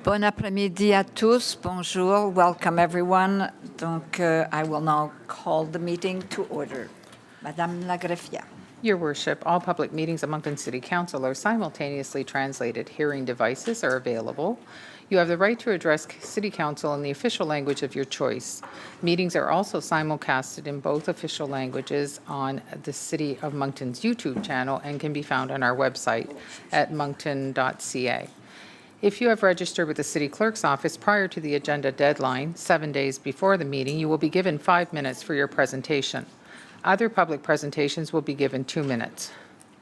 Bon après-midi à tous. Bonjour. Welcome, everyone. Donc, I will now call the meeting to order. Madame la greffière. Your Worship, all public meetings of Moncton City Council are simultaneously translated. Hearing devices are available. You have the right to address City Council in the official language of your choice. Meetings are also simulcasted in both official languages on the City of Moncton's YouTube channel and can be found on our website at moncton.ca. If you have registered with the City Clerk's office prior to the agenda deadline, 7 days before the meeting, you will be given 5 minutes for your presentation. Other public presentations will be given 2 minutes.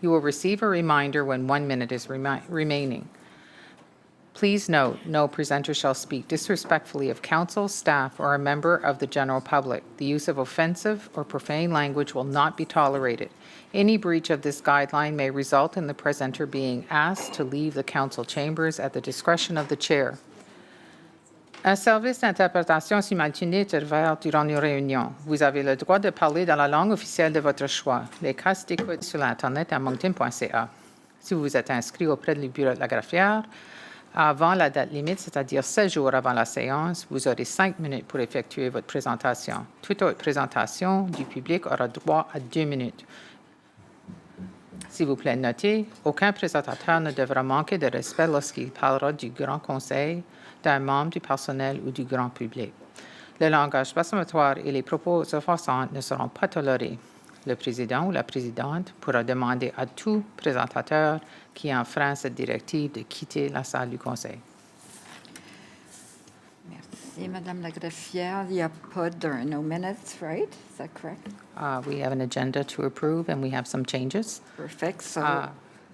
You will receive a reminder when 1 minute is remaining. Please note, no presenter shall speak disrespectfully of council, staff, or a member of the general public. The use of offensive or profane language will not be tolerated. Any breach of this guideline may result in the presenter being asked to leave the council chambers at the discretion of the chair. Un service d'interprétation simultanée est ouvert durant nos réunions. Vous avez le droit de parler dans la langue officielle de votre choix. Les casques d'écoute sur l'Internet à moncton.ca. Si vous êtes inscrit auprès du bureau de la greffière, avant la date limite, c'est-à-dire 16 jours avant la séance, vous aurez 5 minutes pour effectuer votre présentation. Toute autre présentation du public aura droit à 2 minutes. S'il vous plaît, notez, aucun présentateur ne devra manquer de respect lorsqu'il parlera du Grand Conseil, d'un membre du personnel ou du grand public. Le langage blasphématoire et les propos offensants ne seront pas tolérés. Le président ou la présidente pourra demander à tout présentateur qui enfreint cette directive de quitter la salle du Conseil. Merci, Madame la greffière. There are no minutes, right? Is that correct? We have an agenda to approve, and we have some changes. Perfect. So,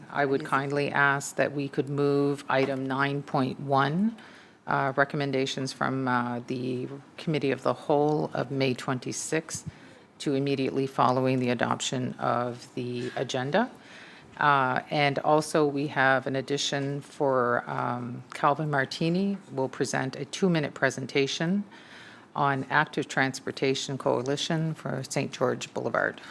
I would kindly ask that we could move item 9.1, recommendations from the Committee of the Whole of May 26th, to immediately following the adoption of the agenda. And also we have an addition for Calvin Martini will present a 2-minute presentation on Active Transportation Coalition for St. George Boulevard.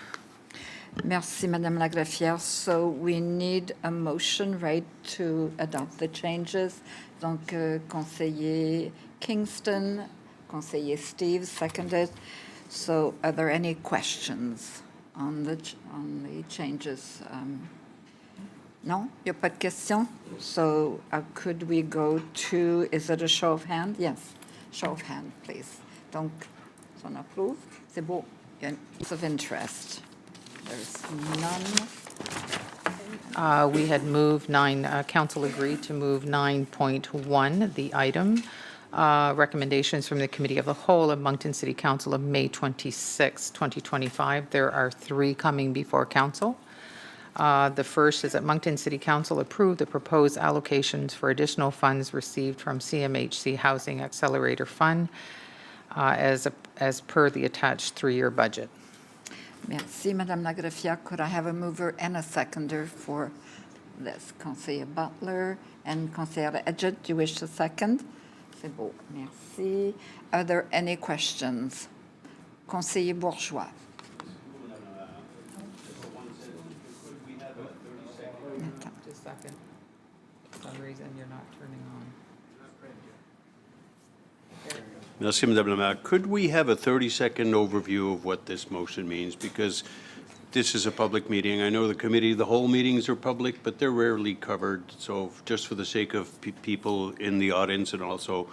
merci, Madame la greffière. So we need a motion, right, to adopt the changes. Donc, conseiller Kingston, conseiller Steve, seconded. So are there any questions on the changes? No? Il n'y a pas de questions? So could we go to, is it a show of hand? Yes, show of hand, please. Donc, on approuve. C'est beau. Il y a lots of interest. There's none. We had moved council agreed to move 9.1, the item, recommendations from the Committee of the Whole of Moncton City Council of May 26, 2025. There are 3 coming before council. The first is that Moncton City Council approved the proposed allocations for additional funds received from CMHC Housing Accelerator Fund as per the attached 3-year budget. Merci, Madame la greffière. Could I have a mover and a seconder for this? Conseiller Butler and Conseiller Edgett, do you wish to second? C'est beau. Merci. Are there any questions? Conseiller Bourgeois. Just a second. For some reason, you're not turning on. Merci, Madame la Maire. Could we have a 30-second overview of what this motion means? Because this is a public meeting. I know the committee, the whole meetings are public, but they're rarely covered. So just for the sake of people in the audience and also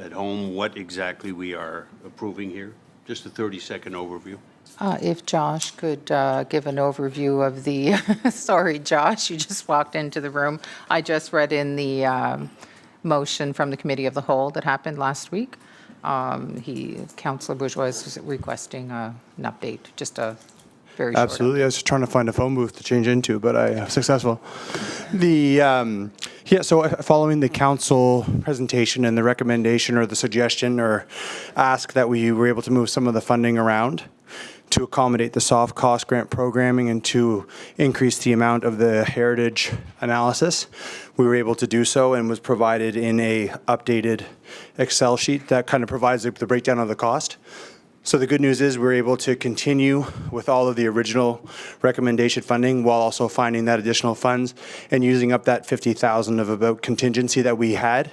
at home, what exactly we are approving here? Just a 30-second overview. If Josh could give an overview of the, sorry, Josh, you just walked into the room. I just read in the motion from the Committee of the Whole that happened last week. Councillor Bourgeois is requesting an update, just a very short Absolutely. I was just trying to find a phone booth to change into, but I was successful. So following the council presentation and the recommendation or the suggestion or ask that we were able to move some of the funding around to accommodate the soft cost grant programming and to increase the amount of the heritage analysis. We were able to do so and was provided in a updated Excel sheet that kind of provides the breakdown of the cost. So the good news is we're able to continue with all of the original recommendation funding while also finding that additional funds and using up that 50,000 of about contingency that we had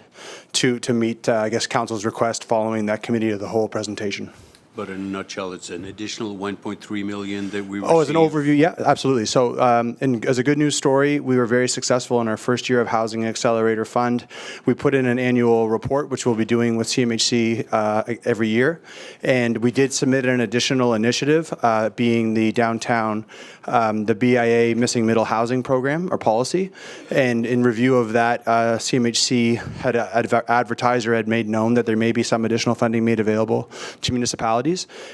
to meet, I guess, council's request following that committee of the whole presentation. But in a nutshell, it's an additional 1.3 million that we received. Oh, as an overview, yeah, absolutely. So, and as a good news story, we were very successful in our first year of Housing Accelerator Fund. We put in an annual report, which we'll be doing with CMHC every year. And we did submit an additional initiative, being the downtown, the BIA Missing Middle Housing Program or policy. And in review of that, CMHC had advertiser had made known that there may be some additional funding made available to municipalities.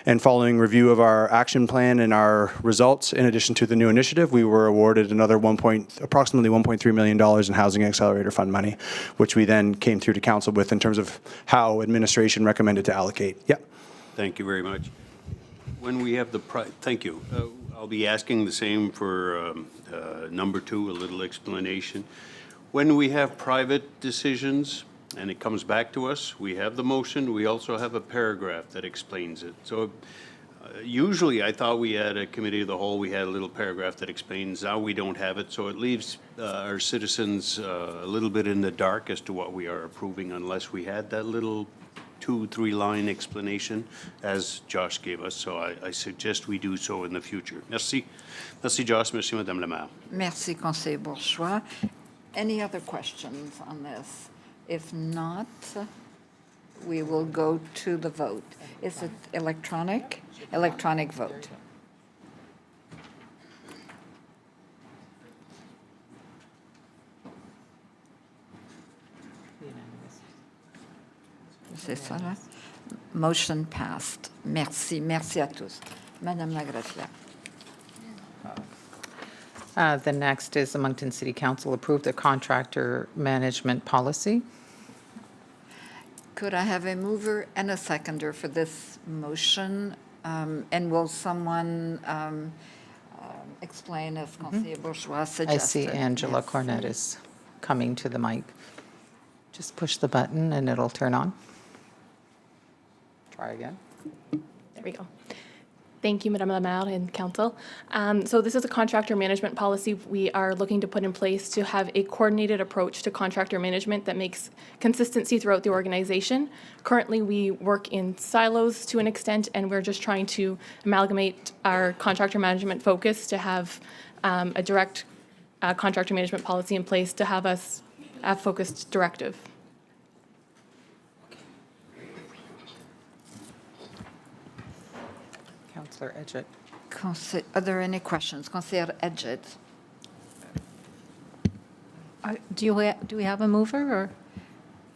And following review of our action plan and our results, in addition to the new initiative, we were awarded another approximately $1.3 million in Housing Accelerator Fund money, which we then came through to council with in terms of how administration recommended to allocate. Yeah. Thank you very much. When we have the, thank you. I'll be asking the same for number 2, a little explanation. When we have private decisions, and it comes back to us, we have the motion, we also have a paragraph that explains it. So usually I thought we had a committee of the whole, we had a little paragraph that explains, now we don't have it, so it leaves our citizens a little bit in the dark as to what we are approving unless we had that little 2-3 line explanation as Josh gave us. So I suggest we do so in the future. Merci. Merci Josh, merci Madame la Maire. Merci, Conseiller Bourgeois. Any other questions on this? If not, we will go to the vote. Is it electronic? Electronic vote. C'est ça, là? Motion passed. Merci. Merci à tous. Madame Lagrafière. The next is the Moncton City Council approve the contractor management policy. Could I have a mover and a seconder for this motion? And will someone explain as Conseiller Bourgeois suggested? I see Angela Yes. Cornett is coming to the mic. Just push the button and it'll turn on. Try again. There we go. Thank you, Madame la Maire and Council. So this is a contractor management policy we are looking to put in place to have a coordinated approach to contractor management that makes consistency throughout the organization. Currently, we work in silos to an extent, and we're just trying to amalgamate our contractor management focus to have a direct contractor management policy in place to have us a focused directive. Councillor Edgett. Are there any questions? Conseiller Edgett. Do we have a mover, or?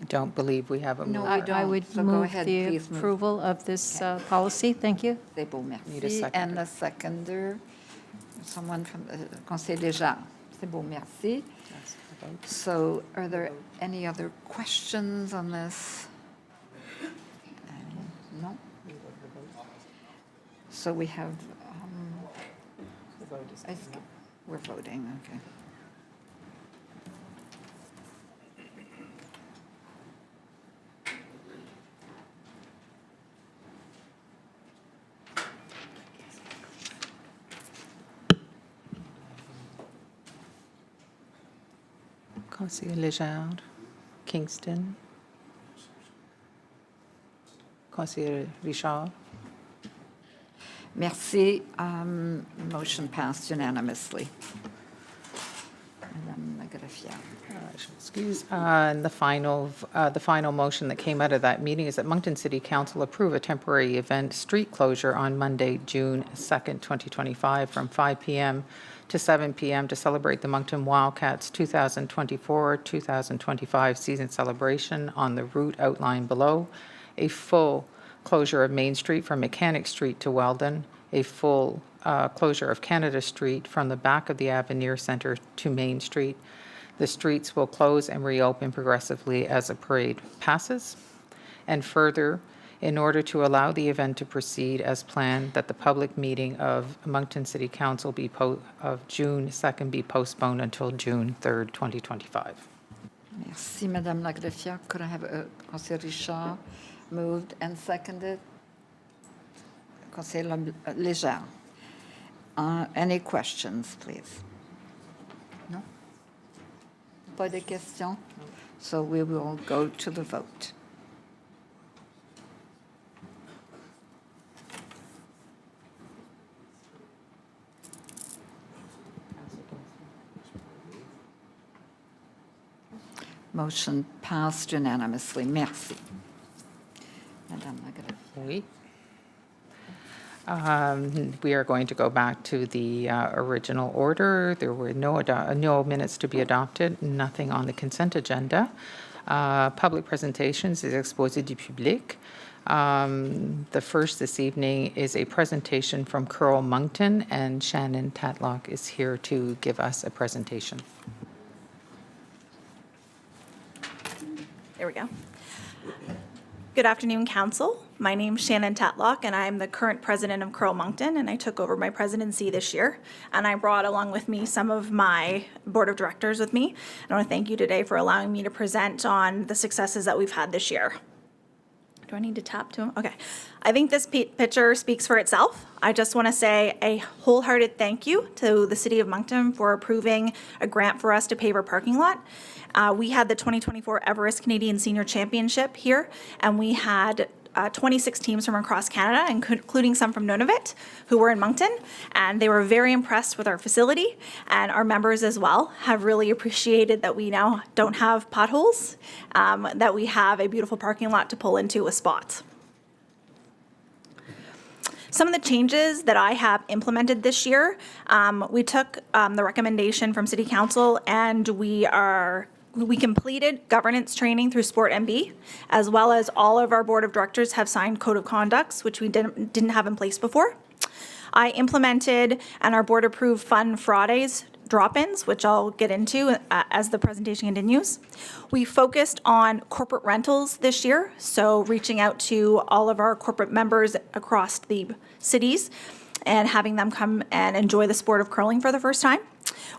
I don't believe we have a No, move. we I don't. would So go move ahead, the please move. approval of this policy. Thank you. C'est beau, Need a merci. seconder. And a seconder, someone from Conseil Léger. C'est beau, merci. So are there any other questions on this? No? So we have, we're voting, okay. Conseiller Léger, Kingston. Conseiller Richard. Merci. Motion passed unanimously. Madame Lagrafière. Excuse, and the final motion that came out of that meeting is that Moncton City Council approve a temporary event street closure on Monday, June 2nd, 2025, from 5 p.m. to 7 p.m. to celebrate the Moncton Wildcats 2024-2025 season celebration on the route outlined below. A full closure of Main Street from Mechanic Street to Weldon, a full closure of Canada Street from the back of the Avenir Centre to Main Street. The streets will close and reopen progressively as the parade passes. And further, in order to allow the event to proceed as planned, that the public meeting of Moncton City Council of June 2nd be postponed until June 3rd, 2025. Merci, Madame Lagrafière. Could I have Conseiller Richard moved and seconded? Conseiller Léger. Any questions, please? No? Pas de questions? So we will go to the vote. Motion passed unanimously. Merci. Madame Lagrave. Oui. We are going to go back to the original order. There were no minutes to be adopted, nothing on the consent agenda. Public presentations is exposé du public. The first this evening is a presentation from Carl Moncton, and Shannon Tatlock is here to give us a presentation. There we go. Good afternoon, Council. My name's Shannon Tatlock, and I'm the current president of Carl Moncton, and I took over my presidency this year. And I brought along with me some of my board of directors with me. I want to thank you today for allowing me to present on the successes that we've had this year. Do I need to tap to him? Okay. I think this picture speaks for itself. I just want to say a wholehearted thank you to the City of Moncton for approving a grant for us to pave our parking lot. We had the 2024 Everest Canadian Senior Championship here, and we had 26 teams from across Canada, including some from Nunavut, who were in Moncton, and they were very impressed with our facility, and our members as well have really appreciated that we now don't have potholes, that we have a beautiful parking lot to pull into with spots. Some of the changes that I have implemented this year, we took the recommendation from City Council, and we completed governance training through Sport MB, as well as all of our board of directors have signed code of conducts, which we didn't have in place before. I implemented and our board approved Fun Fridays drop-ins, which I'll get into as the presentation continues. We focused on corporate rentals this year, so reaching out to all of our corporate members across the cities and having them come and enjoy the sport of curling for the first time.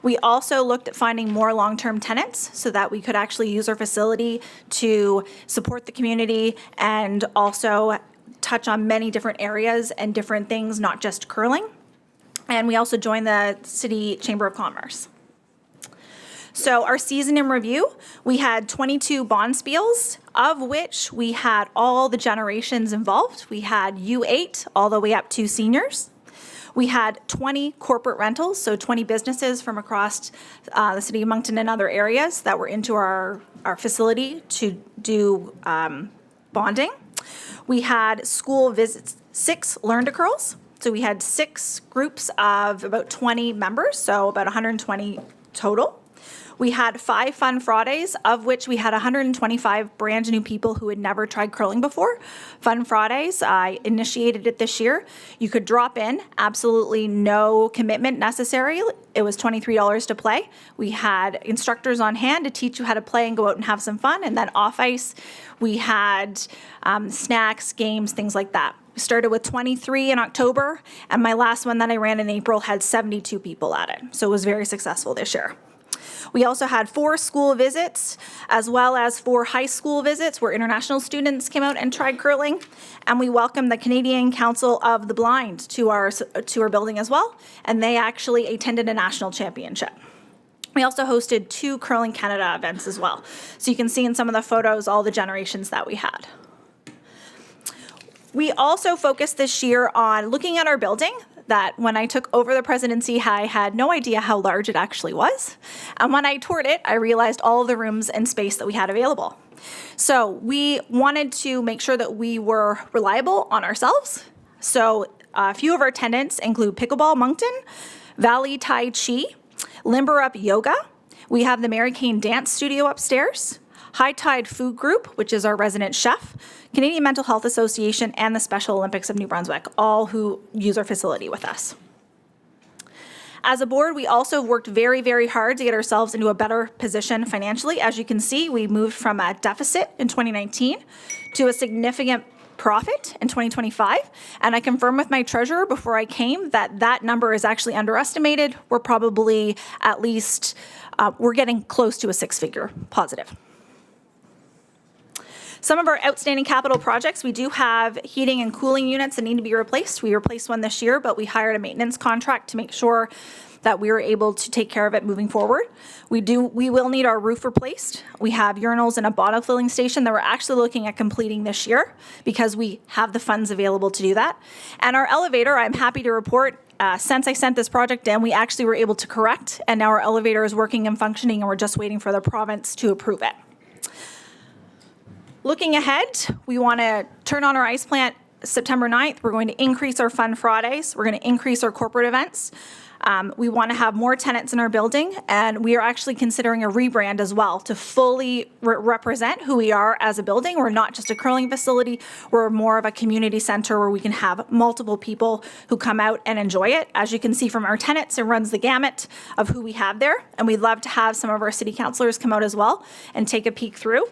We also looked at finding more long-term tenants so that we could actually use our facility to support the community and also touch on many different areas and different things, not just curling. And we also joined the City Chamber of Commerce. So our season in review, we had 22 bond spiels, of which we had all the generations involved. We had U8 all the way up to seniors. We had 20 corporate rentals, so 20 businesses from across the City of Moncton and other areas that were into our facility to do bonding. We had school visits, 6 Learn to Curls. So we had 6 groups of about 20 members, so about 120 total. We had 5 Fun Fridays, of which we had 125 brand new people who had never tried curling before. Fun Fridays, I initiated it this year. You could drop in, absolutely no commitment necessary. It was $23 to play. We had instructors on hand to teach you how to play and go out and have some fun. And then off ice, we had snacks, games, things like that. We started with 23 in October, and my last one that I ran in April had 72 people at it. So it was very successful this year. We also had 4 school visits, as well as 4 high school visits where international students came out and tried curling. And we welcomed the Canadian Council of the Blind to our building as well. And they actually attended a national championship. We also hosted 2 Curling Canada events as well. So you can see in some of the photos all the generations that we had. We also focused this year on looking at our building. That when I took over the presidency, I had no idea how large it actually was. And when I toured it, I realized all of the rooms and space that we had available. So we wanted to make sure that we were reliable on ourselves. So a few of our tenants include Pickleball Moncton, Valley Tai Chi, Limber Up Yoga. We have the Mary Kane Dance Studio upstairs, High Tide Food Group, which is our resident chef, Canadian Mental Health Association, and the Special Olympics of New Brunswick, all who use our facility with us. As a board, we also worked very, very hard to get ourselves into a better position financially. As you can see, we moved from a deficit in 2019 to a significant profit in 2025. And I confirmed with my treasurer before I came that that number is actually underestimated. We're probably at least, we're getting close to a 6-figure positive. Some of our outstanding capital projects, we do have heating and cooling units that need to be replaced. We replaced one this year, but we hired a maintenance contract to make sure that we were able to take care of it moving forward. We will need our roof replaced. We have urinals and a bottle filling station that we're actually looking at completing this year because we have the funds available to do that. And our elevator, I'm happy to report, since I sent this project in, we actually were able to correct, and now our elevator is working and functioning, and we're just waiting for the province to approve it. Looking ahead, we want to turn on our ice plant September 9th. We're going to increase our Fun Fridays. We're going to increase our corporate events. We want to have more tenants in our building, and we are actually considering a rebrand as well to fully represent who we are as a building. We're not just a curling facility. We're more of a community center where we can have multiple people who come out and enjoy it. As you can see from our tenants, it runs the gamut of who we have there, and we'd love to have some of our city councilors come out as well and take a peek through.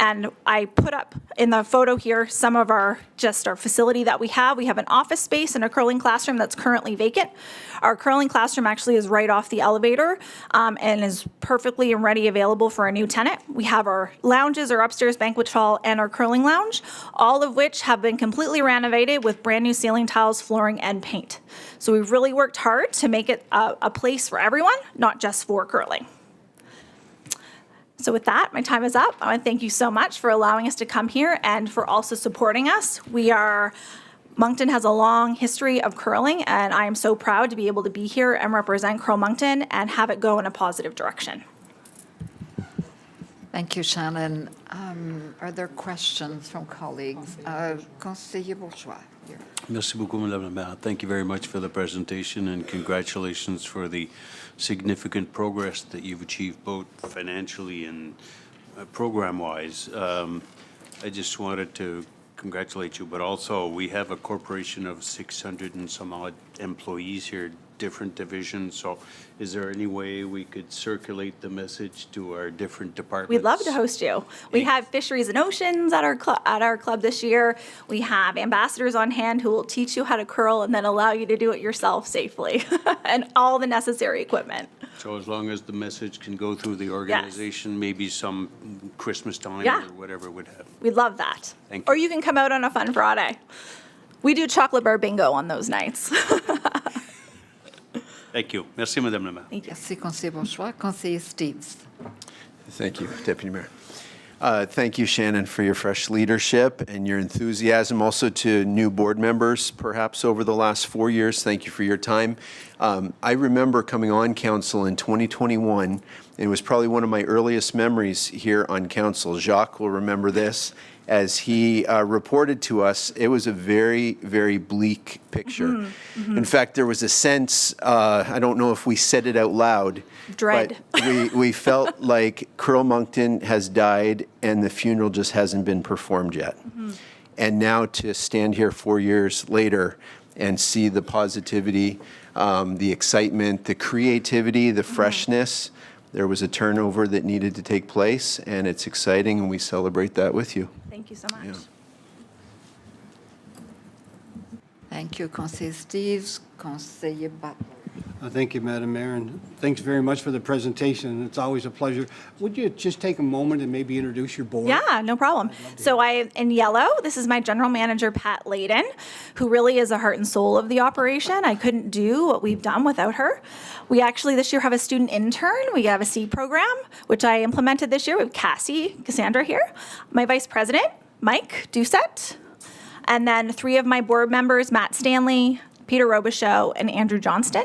And I put up in the photo here some of our facility that we have. We have an office space and a curling classroom that's currently vacant. Our curling classroom actually is right off the elevator and is perfectly and ready available for a new tenant. We have our lounges, our upstairs banquet hall, and our curling lounge, all of which have been completely renovated with brand new ceiling tiles, flooring, and paint. So we've really worked hard to make it a place for everyone, not just for curling. So with that, my time is up. I want to thank you so much for allowing us to come here and for also supporting us. Moncton has a long history of curling, and I am so proud to be able to be here and represent Curl Moncton and have it go in a positive direction. Thank you, Shannon. Are there questions from colleagues? Conseiller Bourgeois. Here. Merci beaucoup, Madame la Maire. Thank you very much for the presentation, and congratulations for the significant progress that you've achieved both financially and program-wise. I just wanted to congratulate you, but also we have a corporation of 600 and some odd employees here, different divisions. So is there any way we could circulate the message to our different departments? We'd love to host you. We have Fisheries and Oceans at our club this year. We have ambassadors on hand who will teach you how to curl and then allow you to do it yourself safely and all the necessary equipment. So as long as the message can go through the organization, maybe some Christmas time Yeah. or whatever would happen. We'd love that. Thank Or you. you can come out on a Fun Friday. We do chocolate bar bingo on those nights. Thank you. Merci, Madame la Maire. Merci, Conseiller Bourgeois. Conseiller Steves. Thank you, Deputy Mayor. Thank you, Shannon, for your fresh leadership and your enthusiasm. Also to new board members, perhaps over the last 4 years, thank you for your time. I remember coming on council in 2021, and it was probably one of my earliest memories here on council. Jacques will remember this. As he reported to us, it was a very, very bleak picture. In fact, there was a sense, I don't know if we said it out loud, Dread. but we felt like Curl Moncton has died and the funeral just hasn't been performed yet. And now to stand here 4 years later and see the positivity, the excitement, the creativity, the freshness, there was a turnover that needed to take place, and it's exciting, and we celebrate that with you. Thank you so much. Yeah. Thank you, Conseiller Steves. Conseiller Butler. Thank you, Madam Mayor, and thanks very much for the presentation. It's always a pleasure. Would you just take a moment and maybe introduce your board? Yeah, no problem. So in yellow, this is my general manager, Pat Layden, who really is the heart and soul of the operation. I couldn't do what we've done without her. We actually this year have a student intern. We have a seed program, which I implemented this year. We have Cassandra here. My vice president, Mike Doucette. And then 3 of my board members, Matt Stanley, Peter Robichaux, and Andrew Johnston.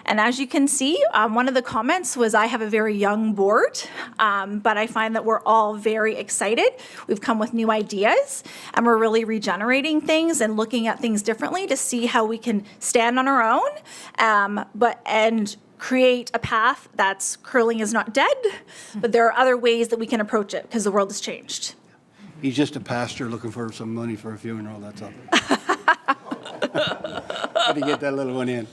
And as you can see, one of the comments was I have a very young board, but I find that we're all very excited. We've come with new ideas, and we're really regenerating things and looking at things differently to see how we can stand on our own, and create a path that's curling is not dead, but there are other ways that we can approach it because the world has changed. He's just a pastor looking for some money for a funeral, that's all. Had to get that little one in.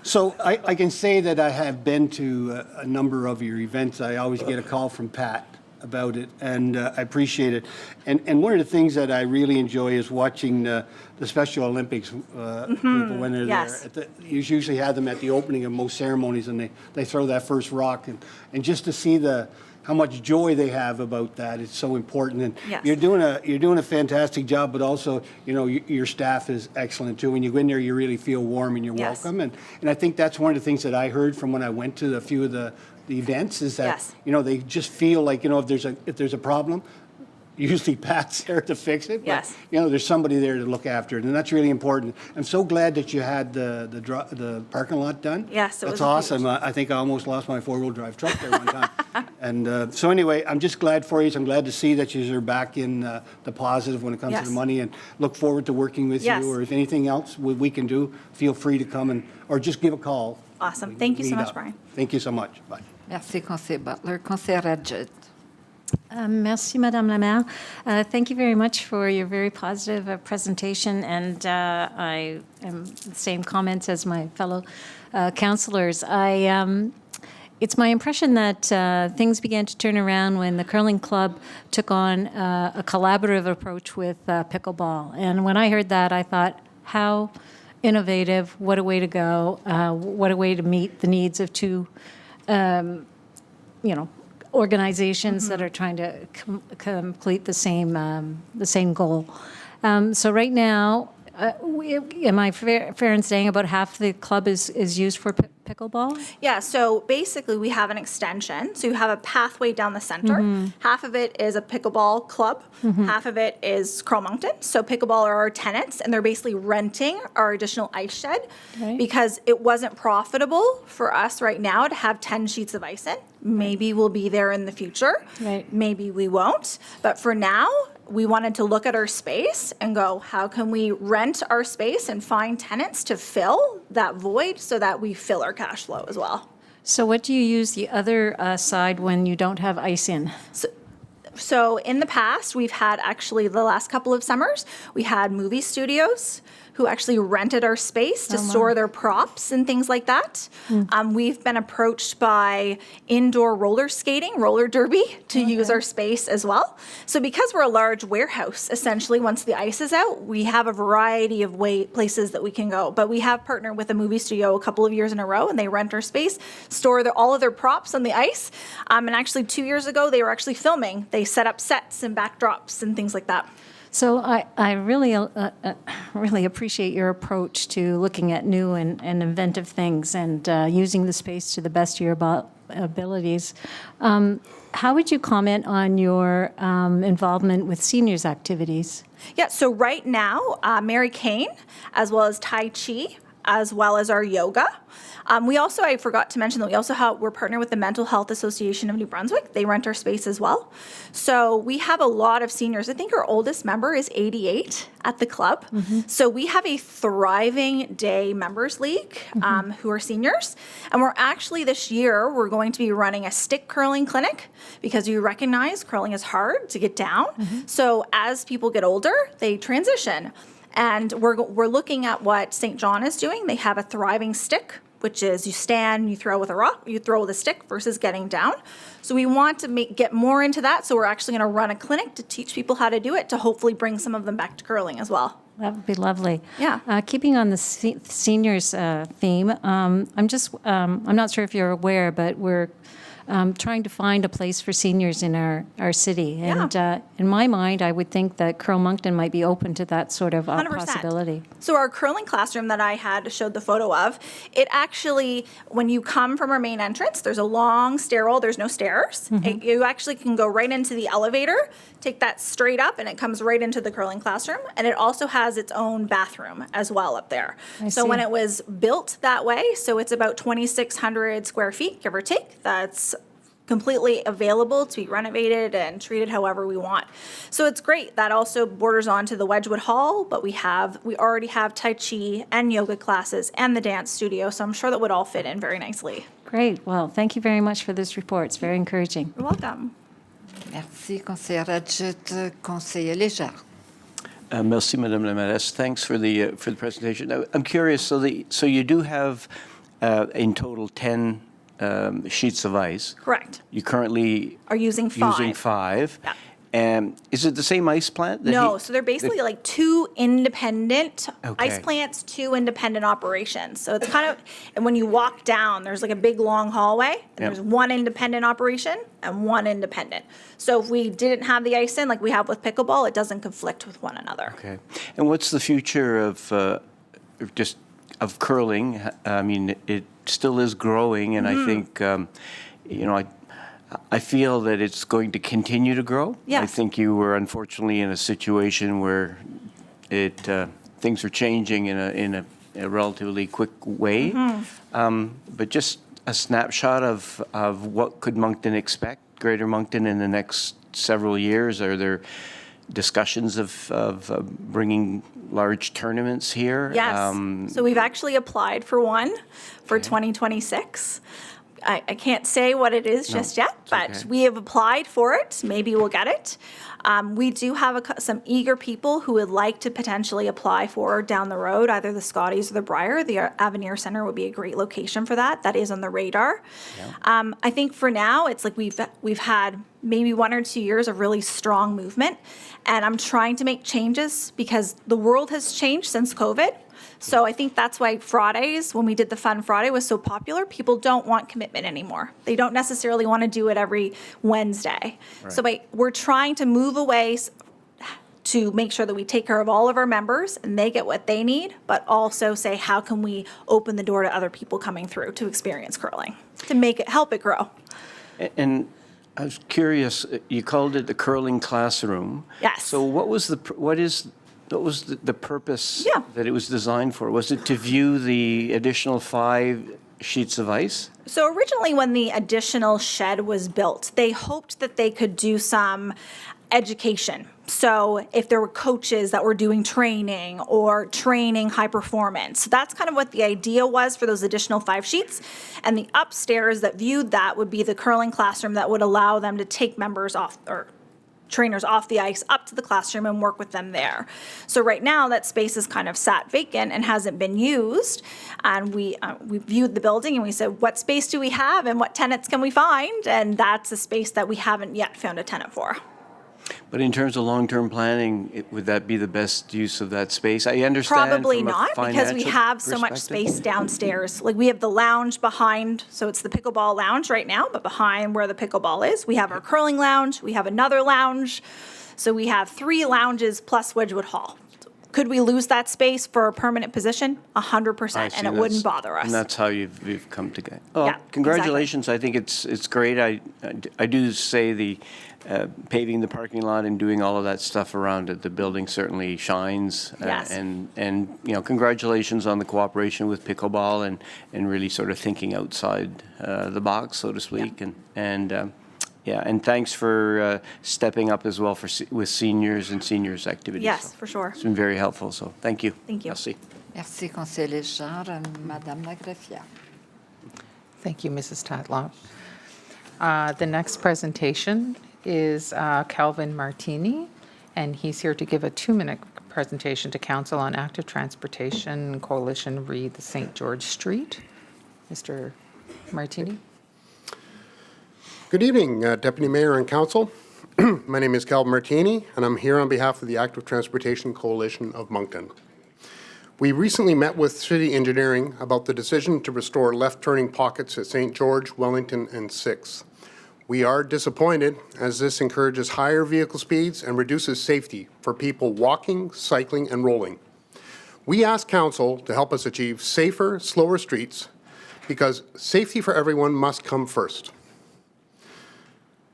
So I can say that I have been to a number of your events. I always get a call from Pat about it, and I appreciate it. And one of the things that I really enjoy is watching the Special Olympics people when they're yes. there. You usually have them at the opening of most ceremonies, and they throw that first rock, and just to see how much joy they have about that, it's so important. And Yes. you're doing a fantastic job, but also, your staff is excellent too. When you go in there, you really feel warm and you're Yes. welcome. And I think that's one of the things that I heard from when I went to a few of the events is that, Yes. they just feel like, if there's a problem, usually Pat's there to fix it. Yes. But, there's somebody there to look after it, and that's really important. I'm so glad that you had the parking lot done. Yes, it was That's awesome. I think I almost lost my four-wheel drive truck there one time. And so anyway, I'm just glad for you. I'm glad to see that you are back in the positive when it comes to Yes. the money, and look forward to working with Yes. you. Or if anything else we can do, feel free to come or just give a call. Awesome. Thank you so Meet much, up. Brian. Thank you so much. Bye. Merci, Conseiller Butler. Conseiller Radjet. Merci, Madame la Maire. Thank you very much for your very positive presentation, and I am the same comments as my fellow councillors. It's my impression that things began to turn around when the curling club took on a collaborative approach with pickleball. And when I heard that, I thought, how innovative, what a way to go, what a way to meet the needs of two, organizations that are trying to complete the same goal. So right now, am I fair in saying about half the club is used for pickleball? Yeah, so basically we have an extension. So you have a pathway down the center. Half of it is a pickleball club. Half of it is Curl Moncton. So pickleball are our tenants, and they're basically renting our additional ice shed Right. because it wasn't profitable for us right now to have 10 sheets of ice in. Maybe we'll be there in the future. Right. Maybe we won't. But for now, we wanted to look at our space and go, how can we rent our space and find tenants to fill that void so that we fill our cash flow as well? So what do you use the other side when you don't have ice in? So in the past, we've had actually the last couple of summers, we had movie studios who actually rented our space to store their props and things like that. We've been approached by indoor roller skating, roller derby, to use our space as well. So because we're a large warehouse, essentially, once the ice is out, we have a variety of places that we can go. But we have partnered with a movie studio a couple of years in a row, and they rent our space, store all of their props on the ice. And actually 2 years ago, they were actually filming. They set up sets and backdrops and things like that. So I really really appreciate your approach to looking at new and inventive things and using the space to the best of your abilities. How would you comment on your involvement with seniors activities? Yeah, so right now, Mary Kane, as well as Tai Chi, as well as our yoga. We also, I forgot to mention that we're partnered with the Mental Health Association of New Brunswick. They rent our space as well. So we have a lot of seniors. I think our oldest member is 88 at the club. So we have a thriving day members league who are seniors. And we're actually this year, we're going to be running a stick curling clinic because you recognize curling is hard to get down. So as people get older, they transition. And we're looking at what St. John is doing. They have a thriving stick, which is you stand, you throw with a rock, you throw with a stick versus getting down. So we want to get more into that. So we're actually going to run a clinic to teach people how to do it to hopefully bring some of them back to curling as well. That would be lovely. Yeah. Keeping on the seniors theme, I'm not sure if you're aware, but we're trying to find a place for seniors in our city. And in my mind, I would think that Curl Moncton might be open to that sort of 100%. possibility. So our curling classroom that I had showed the photo of, it actually, when you come from our main entrance, there's a long stairwell, there's no stairs. You actually can go right into the elevator, take that straight up, and it comes right into the curling classroom. And it also has its own bathroom as well up there. So when see. it was built that way, so it's about 2,600 square feet, give or take, that's completely available to be renovated and treated however we want. So it's great. That also borders onto the Wedgwood Hall, but we already have Tai Chi and yoga classes and the dance studio, so I'm sure that would all fit in very nicely. Great. Well, thank you very much for this report. It's very encouraging. You're welcome. Merci, Conseiller Radjet. Conseiller Léger. Merci, Madame la Mairesse. Thanks for the presentation. Now, I'm curious. So you do have in total 10 sheets of ice. Correct. You currently Are using 5. using 5. Yeah. And is it the same ice plant? that No, he- so they're basically like 2 independent ice Okay. plants, 2 independent operations. So it's kind of, and when you walk down, there's like a big long hallway, and Yep. there's 1 independent operation and 1 independent. So if we didn't have the ice in, like we have with pickleball, it doesn't conflict with one another. Okay. And what's the future of curling? I mean, it still is growing, and Mm-hmm. I think, I feel that it's going to continue to grow. I Yes. think you were unfortunately in a situation where things are changing in a relatively quick way. But just a snapshot of what could Moncton expect, Greater Moncton, in the next several years? Are there discussions of bringing large tournaments here? Yes. So we've actually applied for one for 2026. I can't say what it is just yet, but okay. we have applied for it. Maybe we'll get it. We do have some eager people who would like to potentially apply for down the road, either the Scotties or the Briar. The Avenir Center would be a great location for that. That is on the radar. I think for now, it's like we've had maybe 1 or 2 years of really strong movement, and I'm trying to make changes because the world has changed since COVID. So I think that's why Fridays, when we did the Fun Friday, was so popular. People don't want commitment anymore. They don't necessarily want to do it every Wednesday. So we're trying to move away to make sure that we take care of all of our members and they get what they need, but also say, how can we open the door to other people coming through to experience curling, to help it grow? And I was curious, you called it the curling classroom. Yes. So what was the purpose Yeah. that it was designed for? Was it to view the additional 5 sheets of ice? So originally, when the additional shed was built, they hoped that they could do some education. So if there were coaches that were doing training or training high performance, so that's kind of what the idea was for those additional 5 sheets. And the upstairs that viewed that would be the curling classroom that would allow them to take members off or trainers off the ice up to the classroom and work with them there. So right now that space is kind of sat vacant and hasn't been used. And we viewed the building and we said, what space do we have and what tenants can we find? And that's a space that we haven't yet found a tenant for. But in terms of long-term planning, would that be the best use of that space? I understand Probably from a not, because we financial have so much perspective. space downstairs. Like we have the lounge behind, so it's the pickleball lounge right now, but behind where the pickleball is, we have our curling lounge, we have another lounge. So we have 3 lounges plus Wedgwood Hall. Could we lose that space for a permanent position? 100%, I and see, it that's- wouldn't bother us. And that's how you've come together. Oh, Yeah, congratulations. I think it's great. I do say the paving the parking lot and doing all of that stuff around it, the building certainly shines. Yes. And congratulations on the cooperation with pickleball and really sort of thinking outside the box, so to speak. And thanks for stepping up as well with seniors and seniors activities. Yes, So for sure. It's been very helpful, so thank you. Thank you. Merci. Merci, Conseiller Léger. Madame la greffière. Thank you, Mrs. Tatlock. The next presentation is Calvin Martini, and he's here to give a 2-minute presentation to Council on Active Transportation Coalition Read the St. George Street. Mr. Martini? Good evening, Deputy Mayor and Council. My name is Calvin Martini, and I'm here on behalf of the Active Transportation Coalition of Moncton. We recently met with City Engineering about the decision to restore left-turning pockets at St. George, Wellington, and 6th. We are disappointed as this encourages higher vehicle speeds and reduces safety for people walking, cycling, and rolling. We ask Council to help us achieve safer, slower streets because safety for everyone must come first.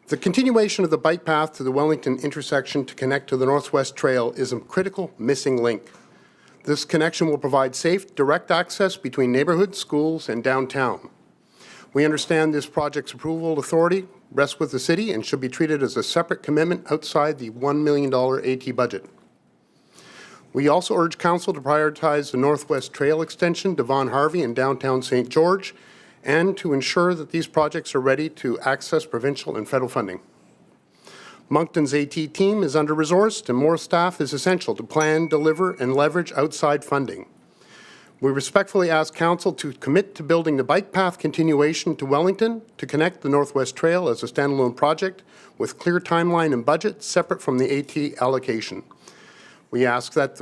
The continuation of the bike path to the Wellington intersection to connect to the Northwest Trail is a critical missing link. This connection will provide safe, direct access between neighborhoods, schools, and downtown. We understand this project's approval authority rests with the city and should be treated as a separate commitment outside the $1 million AT budget. We also urge Council to prioritize the Northwest Trail extension to Vaughan Harvey and downtown St. George, and to ensure that these projects are ready to access provincial and federal funding. Moncton's AT team is under-resourced, and more staff is essential to plan, deliver, and leverage outside funding. We respectfully ask Council to commit to building the bike path continuation to Wellington to connect the Northwest Trail as a standalone project with clear timeline and budget separate from the AT allocation. We ask that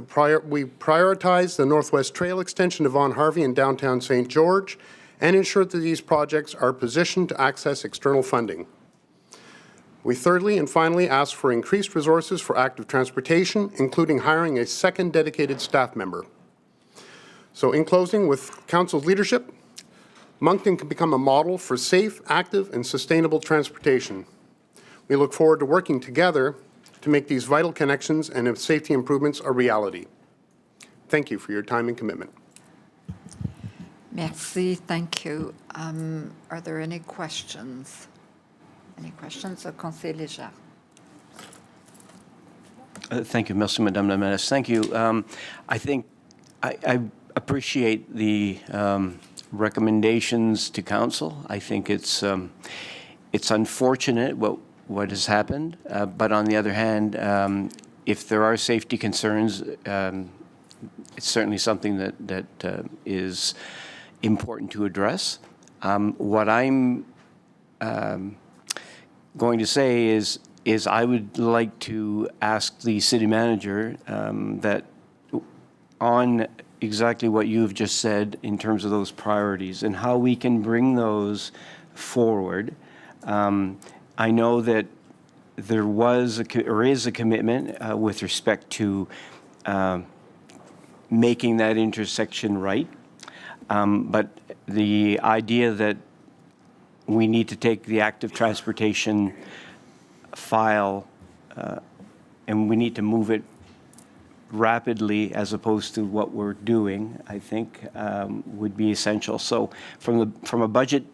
we prioritize the Northwest Trail extension to Vaughan Harvey in downtown St. George and ensure that these projects are positioned to access external funding. We thirdly and finally ask for increased resources for active transportation, including hiring a second dedicated staff member. So in closing, with Council's leadership, Moncton can become a model for safe, active, and sustainable transportation. We look forward to working together to make these vital connections and safety improvements a reality. Thank you for your time and commitment. Merci, thank you. Are there any questions? Any questions of Conseil Léger? Thank you, merci, Madame la Mairesse. Thank you. I think I appreciate the recommendations to council. I think it's unfortunate what has happened, but on the other hand, if there are safety concerns, it's certainly something that is important to address. What I'm going to say is I would like to ask the city manager that on exactly what you've just said in terms of those priorities and how we can bring those forward. I know that there was or is a commitment with respect to making that intersection right, but the idea that we need to take the active transportation file and we need to move it rapidly as opposed to what we're doing, I think would be essential. So from a budget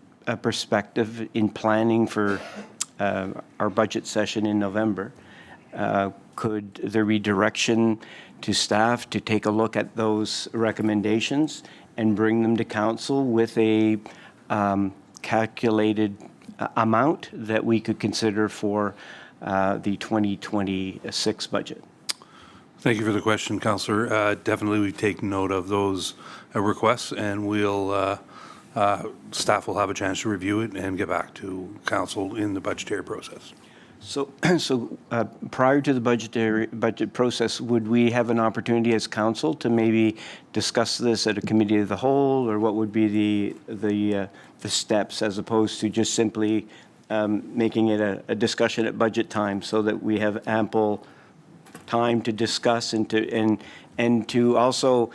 perspective in planning for our budget session in November, could there be direction to staff to take a look at those recommendations and bring them to council with a calculated amount that we could consider for the 2026 budget? Thank you for the question, Councillor. Definitely we take note of those requests, and we'll staff will have a chance to review it and get back to council in the budgetary process. So prior to the budget process, would we have an opportunity as council to maybe discuss this at a committee of the whole, or what would be the steps as opposed to just simply making it a discussion at budget time so that we have ample time to discuss and to also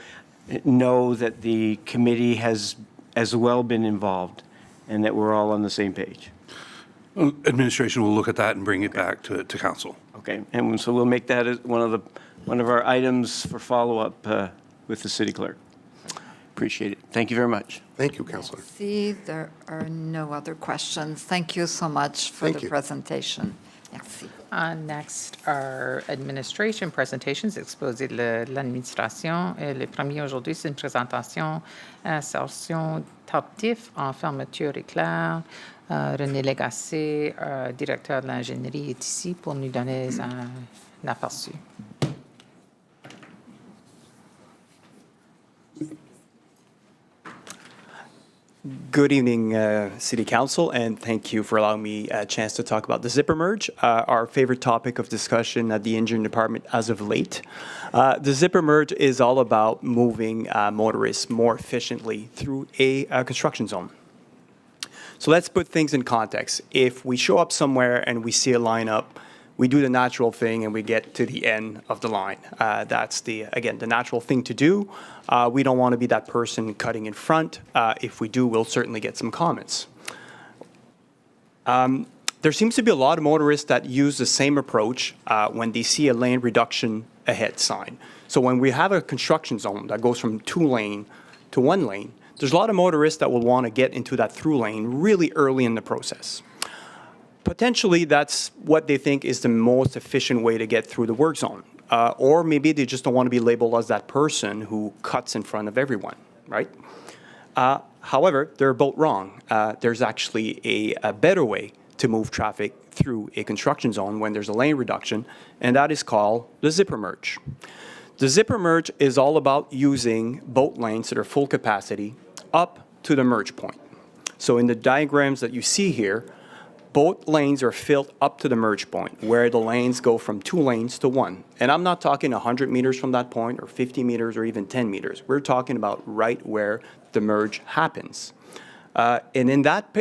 know that the committee has as well been involved and that we're all on the same page? Administration will look at that and bring it back to council. Okay, and so we'll make that as one of our items for follow-up with the city clerk. Appreciate it. Thank you very much. Thank you, Councillor. See, there are no other questions. Thank you so much for the presentation. Merci. Next are administration presentations, exposé de l'administration. Le premier aujourd'hui, c'est une présentation insertion tardive en fermeture éclair. René Lagacé, directeur de l'ingénierie, est ici pour nous donner un aperçu. Good evening, City Council, and thank you for allowing me a chance to talk about the zipper merge, our favorite topic of discussion at the engineering department as of late. The zipper merge is all about moving motorists more efficiently through a construction zone. So let's put things in context. If we show up somewhere and we see a lineup, we do the natural thing and we get to the end of the line. That's again, the natural thing to do. We don't want to be that person cutting in front. If we do, we'll certainly get some comments. There seems to be a lot of motorists that use the same approach when they see a lane reduction ahead sign. So when we have a construction zone that goes from 2-lane to 1 lane, there's a lot of motorists that will want to get into that through lane really early in the process. Potentially, that's what they think is the most efficient way to get through the work zone. Or maybe they just don't want to be labeled as that person who cuts in front of everyone, right? However, they're both wrong. There's actually a better way to move traffic through a construction zone when there's a lane reduction, and that is called the zipper merge. The zipper merge is all about using boat lanes that are full capacity up to the merge point. So in the diagrams that you see here, both lanes are filled up to the merge point, where the lanes go from 2 lanes to 1. And I'm not talking 100 meters from that point, or 50 meters, or even 10 meters. We're talking about right where the merge happens. And in at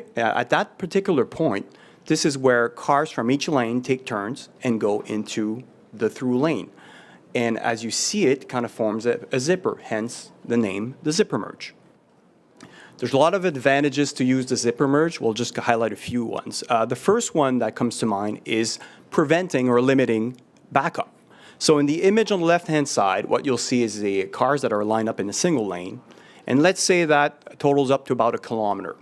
that particular point, this is where cars from each lane take turns and go into the through lane. And as you see, it kind of forms a zipper, hence the name, the zipper merge. There's a lot of advantages to use the zipper merge. We'll just highlight a few ones. The first one that comes to mind is preventing or limiting backup. So in the image on the left-hand side, what you'll see is the cars that are lined up in a single lane. And let's say that totals up to about 1 kilometer.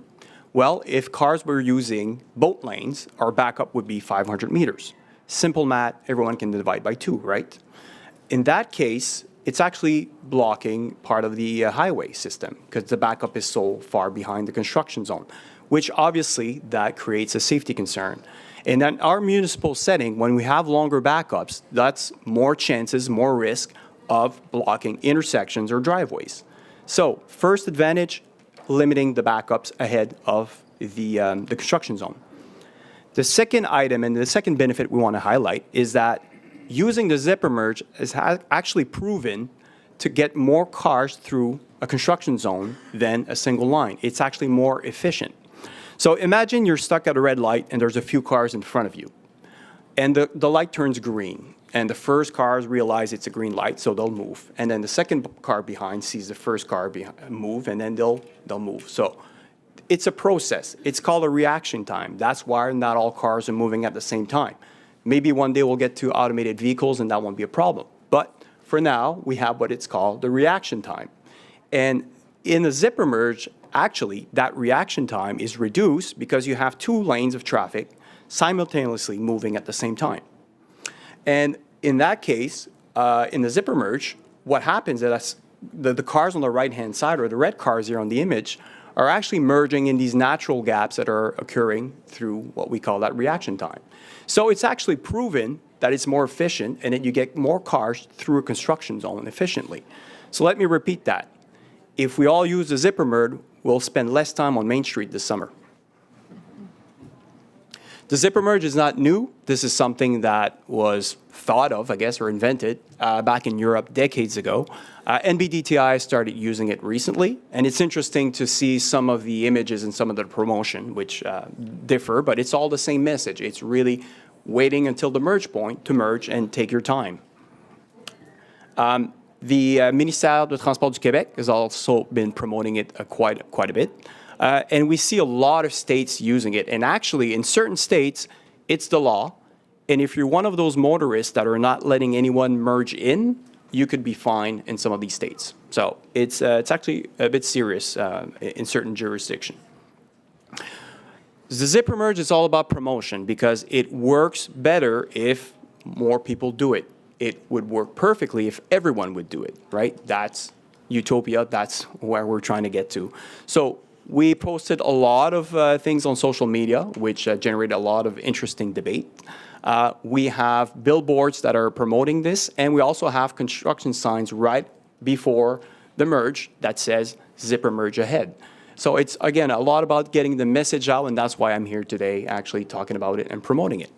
Well, if cars were using boat lanes, our backup would be 500 meters. Simple math, everyone can divide by 2, right? In that case, it's actually blocking part of the highway system because the backup is so far behind the construction zone, which obviously that creates a safety concern. And in our municipal setting, when we have longer backups, that's more chances, more risk of blocking intersections or driveways. So first advantage, limiting the backups ahead of the construction zone. The second item and the second benefit we want to highlight is that using the zipper merge is actually proven to get more cars through a construction zone than a single line. It's actually more efficient. So imagine you're stuck at a red light and there's a few cars in front of you. And the light turns green. And the first cars realize it's a green light, so they'll move. And then the second car behind sees the first car move, and then they'll move. So it's a process. It's called a reaction time. That's why not all cars are moving at the same time. Maybe one day we'll get to automated vehicles and that won't be a problem. But for now, we have what it's called the reaction time. And in the zipper merge, actually, that reaction time is reduced because you have 2 lanes of traffic simultaneously moving at the same time. And in that case, in the zipper merge, what happens is the cars on the right-hand side, or the red cars here on the image, are actually merging in these natural gaps that are occurring through what we call that reaction time. So it's actually proven that it's more efficient and that you get more cars through a construction zone efficiently. So let me repeat that. If we all use the zipper merge, we'll spend less time on Main Street this summer. The zipper merge is not new. This is something that was thought of, I guess, or invented back in Europe decades ago. NBDTI started using it recently, and it's interesting to see some of the images and some of the promotion, which differ, but it's all the same message. It's really waiting until the merge point to merge and take your time. The Ministère de Transport du Québec has also been promoting it quite a bit. And we see a lot of states using it. And actually, in certain states, it's the law. And if you're one of those motorists that are not letting anyone merge in, you could be fined in some of these states. So it's actually a bit serious in certain jurisdictions. The zipper merge is all about promotion because it works better if more people do it. It would work perfectly if everyone would do it, right? That's utopia. That's where we're trying to get to. So we posted a lot of things on social media, which generated a lot of interesting debate. We have billboards that are promoting this, and we also have construction signs right before the merge that says zipper merge ahead. So it's, again, a lot about getting the message out, and that's why I'm here today actually talking about it and promoting it.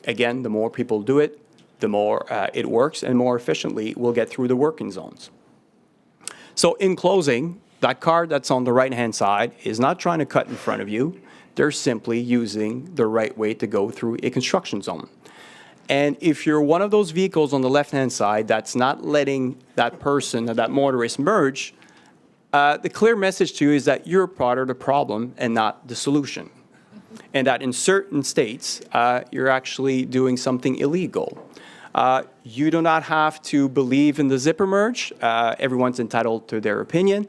Again, the more people do it, the more it works, and more efficiently we'll get through the working zones. So in closing, that car that's on the right-hand side is not trying to cut in front of you. They're simply using the right way to go through a construction zone. And if you're one of those vehicles on the left-hand side that's not letting that person or that motorist merge, the clear message to you is that you're part of the problem and not the solution. And that in certain states, you're actually doing something illegal. You do not have to believe in the zipper merge. Everyone's entitled to their opinion.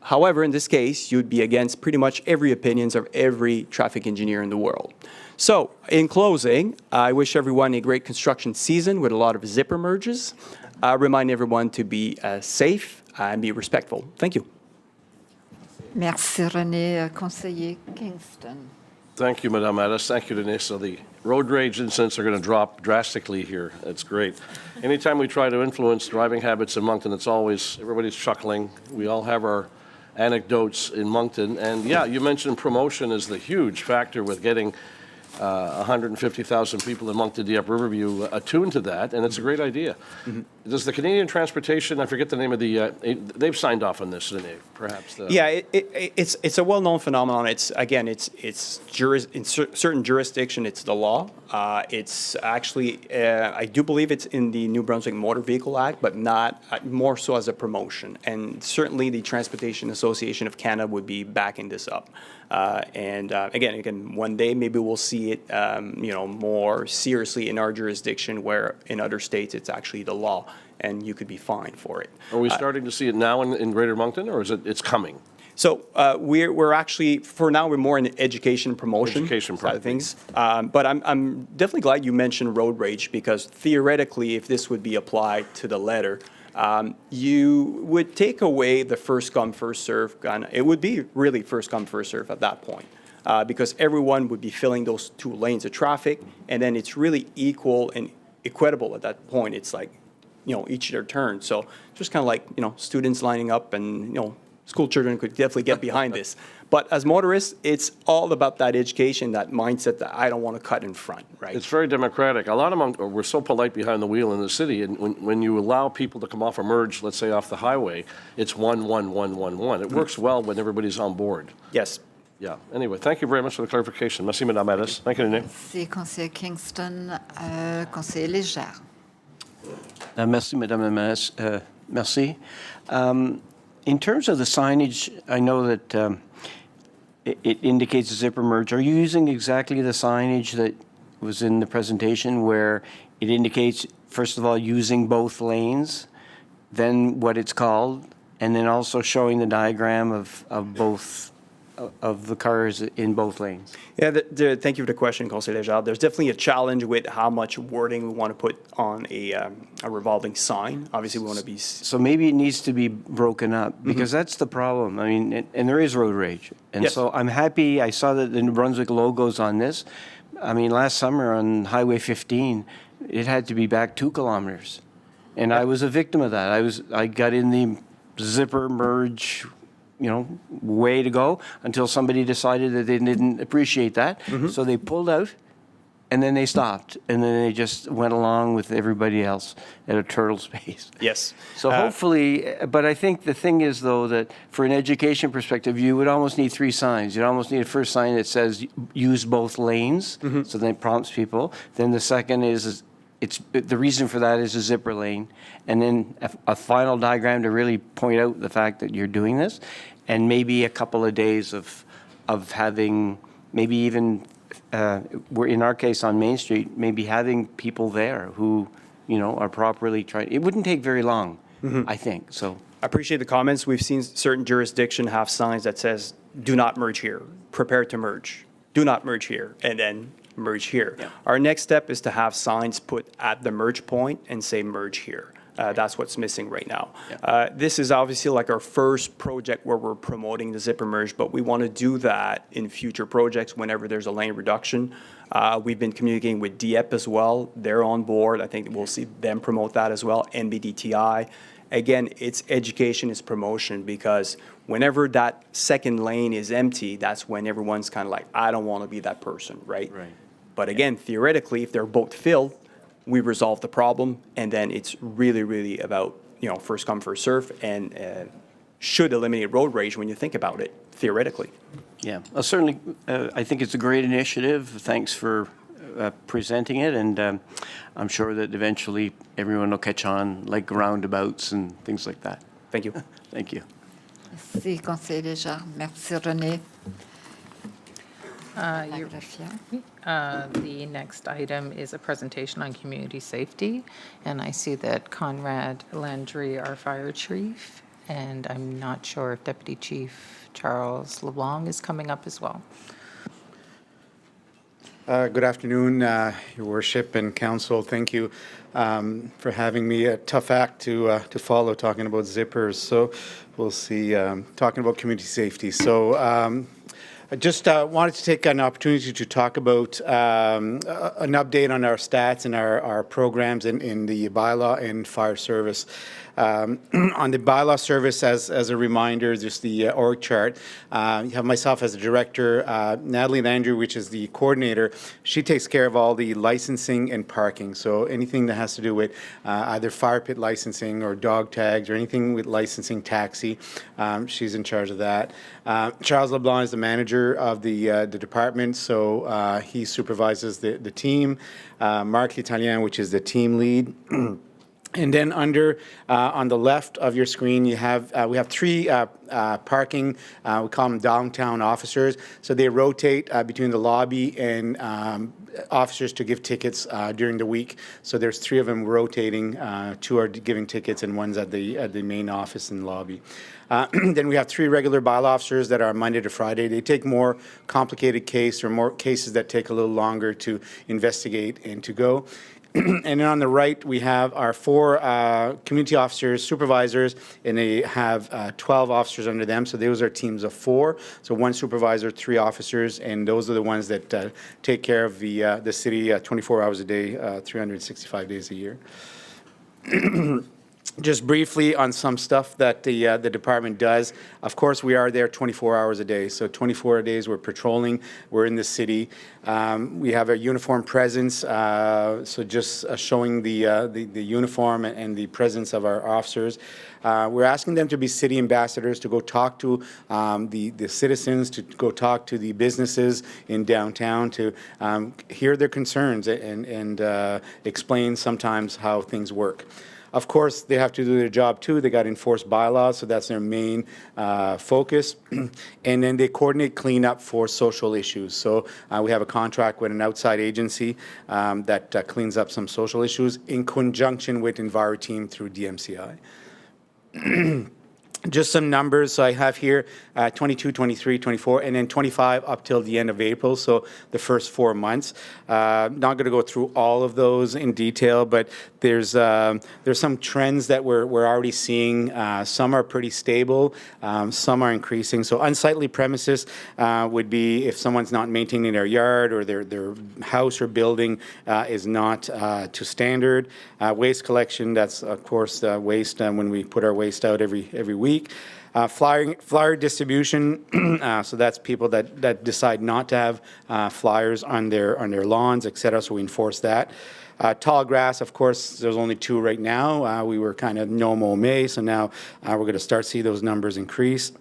However, in this case, you'd be against pretty much every opinions of every traffic engineer in the world. So, in closing, I wish everyone a great construction season with a lot of zipper merges. Remind everyone to be safe and be respectful. Thank you. Merci René, conseiller Kingston. Thank you, Madame Addis. Thank you, Denise. So the road rage incidents are going to drop drastically here. That's great. Anytime we try to influence driving habits in Moncton, it's always, everybody's chuckling. We all have our anecdotes in Moncton. And yeah, you mentioned promotion is the huge factor with getting 150,000 people in Moncton, Dieppe, Riverview attuned to that, and it's a great idea. Does the Canadian Transportation, I forget the name of the, they've signed off on this, didn't they? Perhaps. Yeah, it's a well-known phenomenon. It's again, in certain jurisdiction, it's the law. It's actually, I do believe it's in the New Brunswick Motor Vehicle Act, but not more so as a promotion. And certainly, the Transportation Association of Canada would be backing this up. Again, one day maybe we'll see it, more seriously in our jurisdiction, where in other states it's actually the law, and you could be fined for it. Are we starting to see it now in Greater Moncton, or is it's coming? So we're actually, for now, we're more in the education promotion side of things. But I'm definitely glad you mentioned road rage, because theoretically, if this would be applied to the letter, you would take away the first come, first serve. It would be really first come, first serve at that point, because everyone would be filling those 2 lanes of traffic, and then it's really equal and equitable at that point. It's like, each their turn. So just kind of like, students lining up, and, school children could definitely get behind this. But as motorists, it's all about that education, that mindset that I don't want to cut in front, right? It's very democratic. A lot of them, we're so polite behind the wheel in the city, and when you allow people to come off a merge, let's say off the highway, it's 1, 1, 1, 1, 1. It works well when everybody's on board. Yes. Yeah. Anyway, thank you very much for the clarification. Merci, Madame Addis. Thank you, René. Merci, conseiller Kingston. Conseiller Légère. Merci, Madame la Maire. Merci. In terms of the signage, I know that it indicates a zipper merge. Are you using exactly the signage that was in the presentation, where it indicates, first of all, using both lanes, then what it's called, and then also showing the diagram of both of the cars in both lanes? Yeah, thank you for the question, Conseiller Légère. There's definitely a challenge with how much wording we want to put on a revolving sign. Obviously, we want to be... So maybe it needs to be broken up, because that's the problem. I mean, and there is road rage. And Yes. so I'm happy, I saw that the New Brunswick logo's on this. I mean, last summer on Highway 15, it had to be back 2 kilometers. And I was a victim of that. I got in the zipper merge, way to go, until somebody decided that they didn't appreciate that. So they pulled out, and then they stopped, and then they just went along with everybody else at a turtle's pace. Yes. So hopefully, but I think the thing is, though, that for an education perspective, you would almost need 3 signs. You'd almost need a first sign that says use both lanes, so then it prompts people. Then the second is the reason for that is a zipper lane, and then a final diagram to really point out the fact that you're doing this, and maybe a couple of days of having, maybe even, we're in our case on Main Street, maybe having people there who, are properly trying. It wouldn't take very long, I think, so. I appreciate the comments. We've seen certain jurisdictions have signs that says, do not merge here, prepare to merge, do not merge here, and then merge here. Yeah. Our next step is to have signs put at the merge point and say merge here. That's what's missing right now. Yeah. This is obviously like our first project where we're promoting the zipper merge, but we want to do that in future projects whenever there's a lane reduction. We've been communicating with Dieppe as well. They're on board. I think we'll see them promote that as well, NBDTI. Again, it's education, it's promotion, because whenever that second lane is empty, that's when everyone's kind of like, I don't want to be that person, right? Right. But again, theoretically, if they're both filled, we resolve the problem, and then it's really, really about, first come, first serve, and should eliminate road rage when you think about it, theoretically. Yeah, well, certainly, I think it's a great initiative. Thanks for presenting it, and I'm sure that eventually everyone will catch on, like roundabouts and things like that. Thank you. Thank you. Merci, conseiller Légère. Merci, René. The next item is a presentation on community safety, and I see that Conrad Landry, our fire chief, and I'm not sure if Deputy Chief Charles LeBlanc is coming up as well. Good afternoon, Your Worship and Council. Thank you for having me. A tough act to follow, talking about zippers. So we'll see, talking about community safety. So I just wanted to take an opportunity to talk about an update on our stats and our programs in the bylaw and fire service. On the bylaw service, as a reminder, just the org chart. You have myself as a director, Natalie Landry, which is the coordinator. She takes care of all the licensing and parking. So anything that has to do with either fire pit licensing or dog tags or anything with licensing taxi, she's in charge of that. Charles LeBlanc is the manager of the department, so he supervises the team. Marc L'Italien, which is the team lead. And then under, on the left of your screen, you have we have three parking, we call them downtown officers. So they rotate between the lobby and officers to give tickets during the week. So there's three of them rotating. Two are giving tickets and one's at the main office and lobby. Then we have three regular bylaw officers that are Monday to Friday. They take more complicated case or more cases that take a little longer to investigate and to go. And then on the right, we have our four community officers, supervisors, and they have 12 officers under them. So those are teams of four. So one supervisor, three officers, and those are the ones that take care of the city 24 hours a day, 365 days a year. Just briefly on some stuff that the department does. Of course, we are there 24 hours a day. So 24 days we're patrolling. We're in the city. We have a uniform presence. So just showing the uniform and the presence of our officers. We're asking them to be city ambassadors, to go talk to the citizens, to go talk to the businesses in downtown, to hear their concerns and explain sometimes how things work. Of course, they have to do their job too. They got to enforce bylaws, so that's their main focus. And then they coordinate cleanup for social issues. So we have a contract with an outside agency that cleans up some social issues in conjunction with EnviroTeam through DMCI. Just some numbers. So I have here 22, 23, 24, and then 25 up till the end of April, so the first 4 months. Not going to go through all of those in detail, but there's some trends that we're already seeing. Some are pretty stable, some are increasing. So unsightly premises would be if someone's not maintaining their yard or their house or building is not to standard. Waste collection, that's of course waste when we put our waste out every week. Flyer distribution, so that's people that decide not to have flyers on their lawns, et cetera, so we enforce that. Tall grass, of course, there's only two right now. We were kind of no mow May, so now we're going to start to see those numbers increase.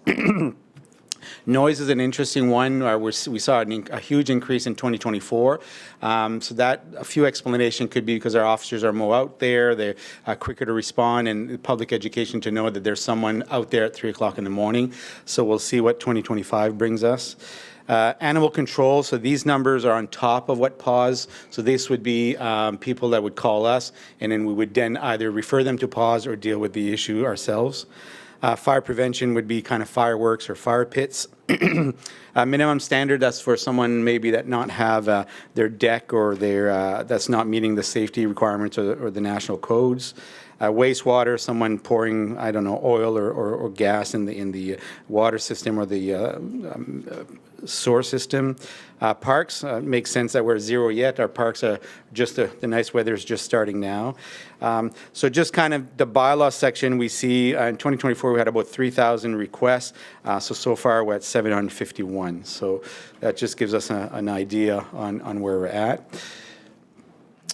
Noise is an interesting one. We saw a huge increase in 2024. So that a few explanation could be because our officers are more out there, they're quicker to respond, and public education to know that there's someone out there at 3 o'clock in the morning. So we'll see what 2025 brings us. Animal control, so these numbers are on top of what PAWS. So this would be people that would call us, and then we would then either refer them to PAWS or deal with the issue ourselves. Fire prevention would be kind of fireworks or fire pits. Minimum standard, that's for someone maybe that not have their deck or their that's not meeting the safety requirements or the national codes. Wastewater, someone pouring, I don't know, oil or gas in the water system or the sewer system. Parks, makes sense that we're zero yet. Our parks are just, the nice weather is just starting now. So just kind of the bylaw section, we see in 2024 we had about 3,000 requests. So far we're at 751. So that just gives us an idea on where we're at.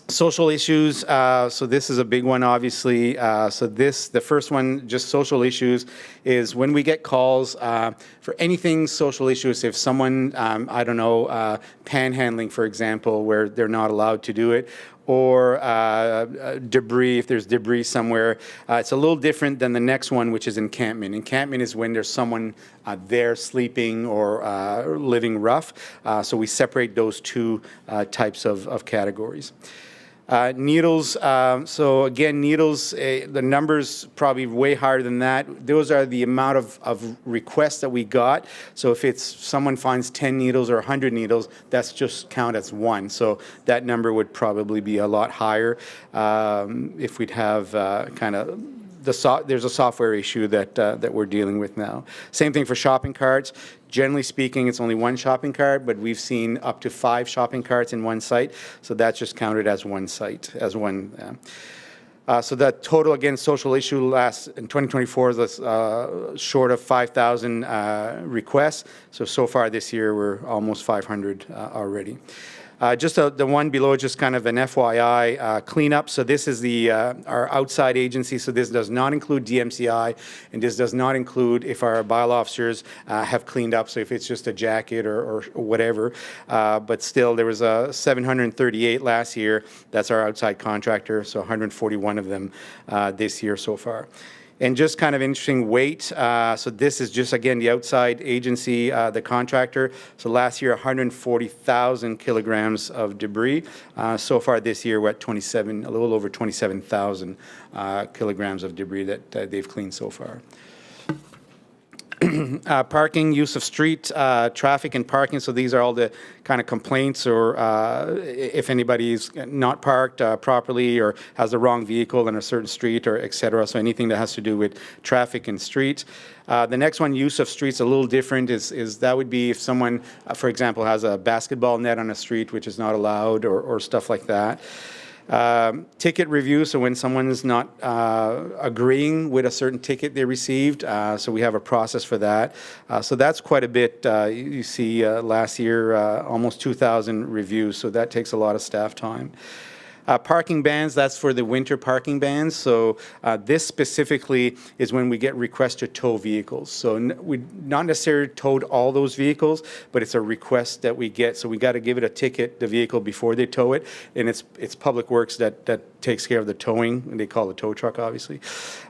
Social issues, so this is a big one, obviously. The first one, just social issues, is when we get calls for anything social issues, if someone, I don't know, panhandling, for example, where they're not allowed to do it, or debris, if there's debris somewhere. It's a little different than the next one, which is encampment. Encampment is when there's someone there sleeping or living rough. So we separate those two types of categories. Needles, so again, needles, the numbers probably way higher than that. Those are the amount of requests that we got. So if it's someone finds 10 needles or 100 needles, that's just count as one. So that number would probably be a lot higher if we'd have kind of there's a software issue that we're dealing with now. Same thing for shopping carts. Generally speaking, it's only one shopping cart, but we've seen up to 5 shopping carts in one site, so that's just counted as one site, as one. So the total, again, social issue in 2024 was short of 5,000 requests. So far this year, we're almost 500 already. Just the one below, just kind of an FYI cleanup. So this is our outside agency. So this does not include DMCI, and this does not include if our bylaw officers have cleaned up. So if it's just a jacket or whatever. But still, there was 738 last year. That's our outside contractor. So 141 of them this year so far. And just kind of interesting weight. So this is just, again, the outside agency, the contractor. So last year, 140,000 kilograms of debris. So far this year, we're at a little over 27,000 kilograms of debris that they've cleaned so far. Parking, use of street, traffic and parking. So these are all the kind of complaints or if anybody's not parked properly or has the wrong vehicle in a certain street or et cetera. So anything that has to do with traffic and streets. The next one, use of streets, a little different is that would be if someone, for example, has a basketball net on a street, which is not allowed or stuff like that. Ticket review, so when someone's not agreeing with a certain ticket they received, so we have a process for that. So that's quite a bit. You see last year almost 2,000 reviews, so that takes a lot of staff time. Parking bans, that's for the winter parking bans. So this specifically is when we get requests to tow vehicles. So we not necessarily towed all those vehicles, but it's a request that we get. So we got to give it a ticket, the vehicle, before they tow it. And it's Public Works that takes care of the towing, and they call it tow truck, obviously.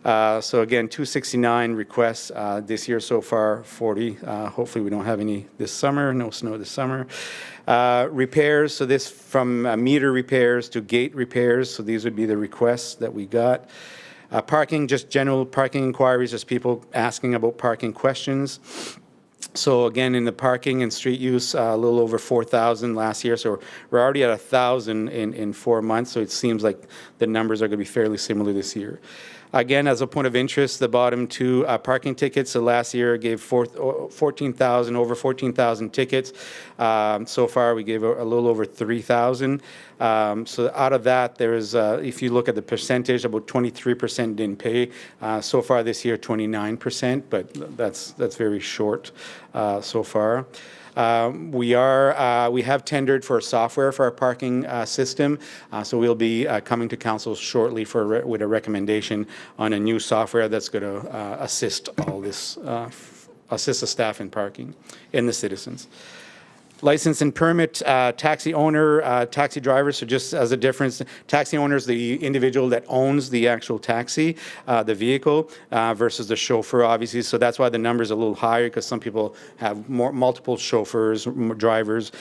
So again, 269 requests this year so far, 40. Hopefully we don't have any this summer, no snow this summer. Repairs, so this from meter repairs to gate repairs, so these would be the requests that we got. Parking, just general parking inquiries, just people asking about parking questions. So again, in the parking and street use, a little over 4,000 last year, so we're already at 1,000 in 4 months, so it seems like the numbers are going to be fairly similar this year. Again, as a point of interest, the bottom two parking tickets. So last year gave 14,000, over 14,000 tickets. So far, we gave a little over 3,000. So out of that, there is, if you look at the percentage, about 23% didn't pay. So far this year, 29%, but that's very short so far. We have tendered for software for our parking system, so we'll be coming to council shortly with a recommendation on a new software that's going to assist all this, assist the staff in parking and the citizens. License and permit, taxi owner, taxi driver, so just as a difference, taxi owner is the individual that owns the actual taxi, the vehicle, versus the chauffeur, obviously. So that's why the number is a little higher, because some people have multiple chauffeurs, drivers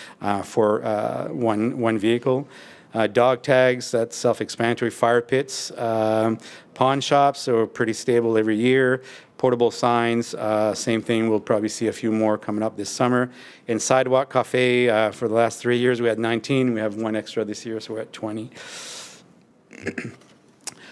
for one vehicle. Dog tags, that's self-explanatory. Fire pits, pawn shops, so pretty stable every year. Portable signs, same thing. We'll probably see a few more coming up this summer. And sidewalk cafe, for the last 3 years, we had 19. We have one extra this year, so we're at 20.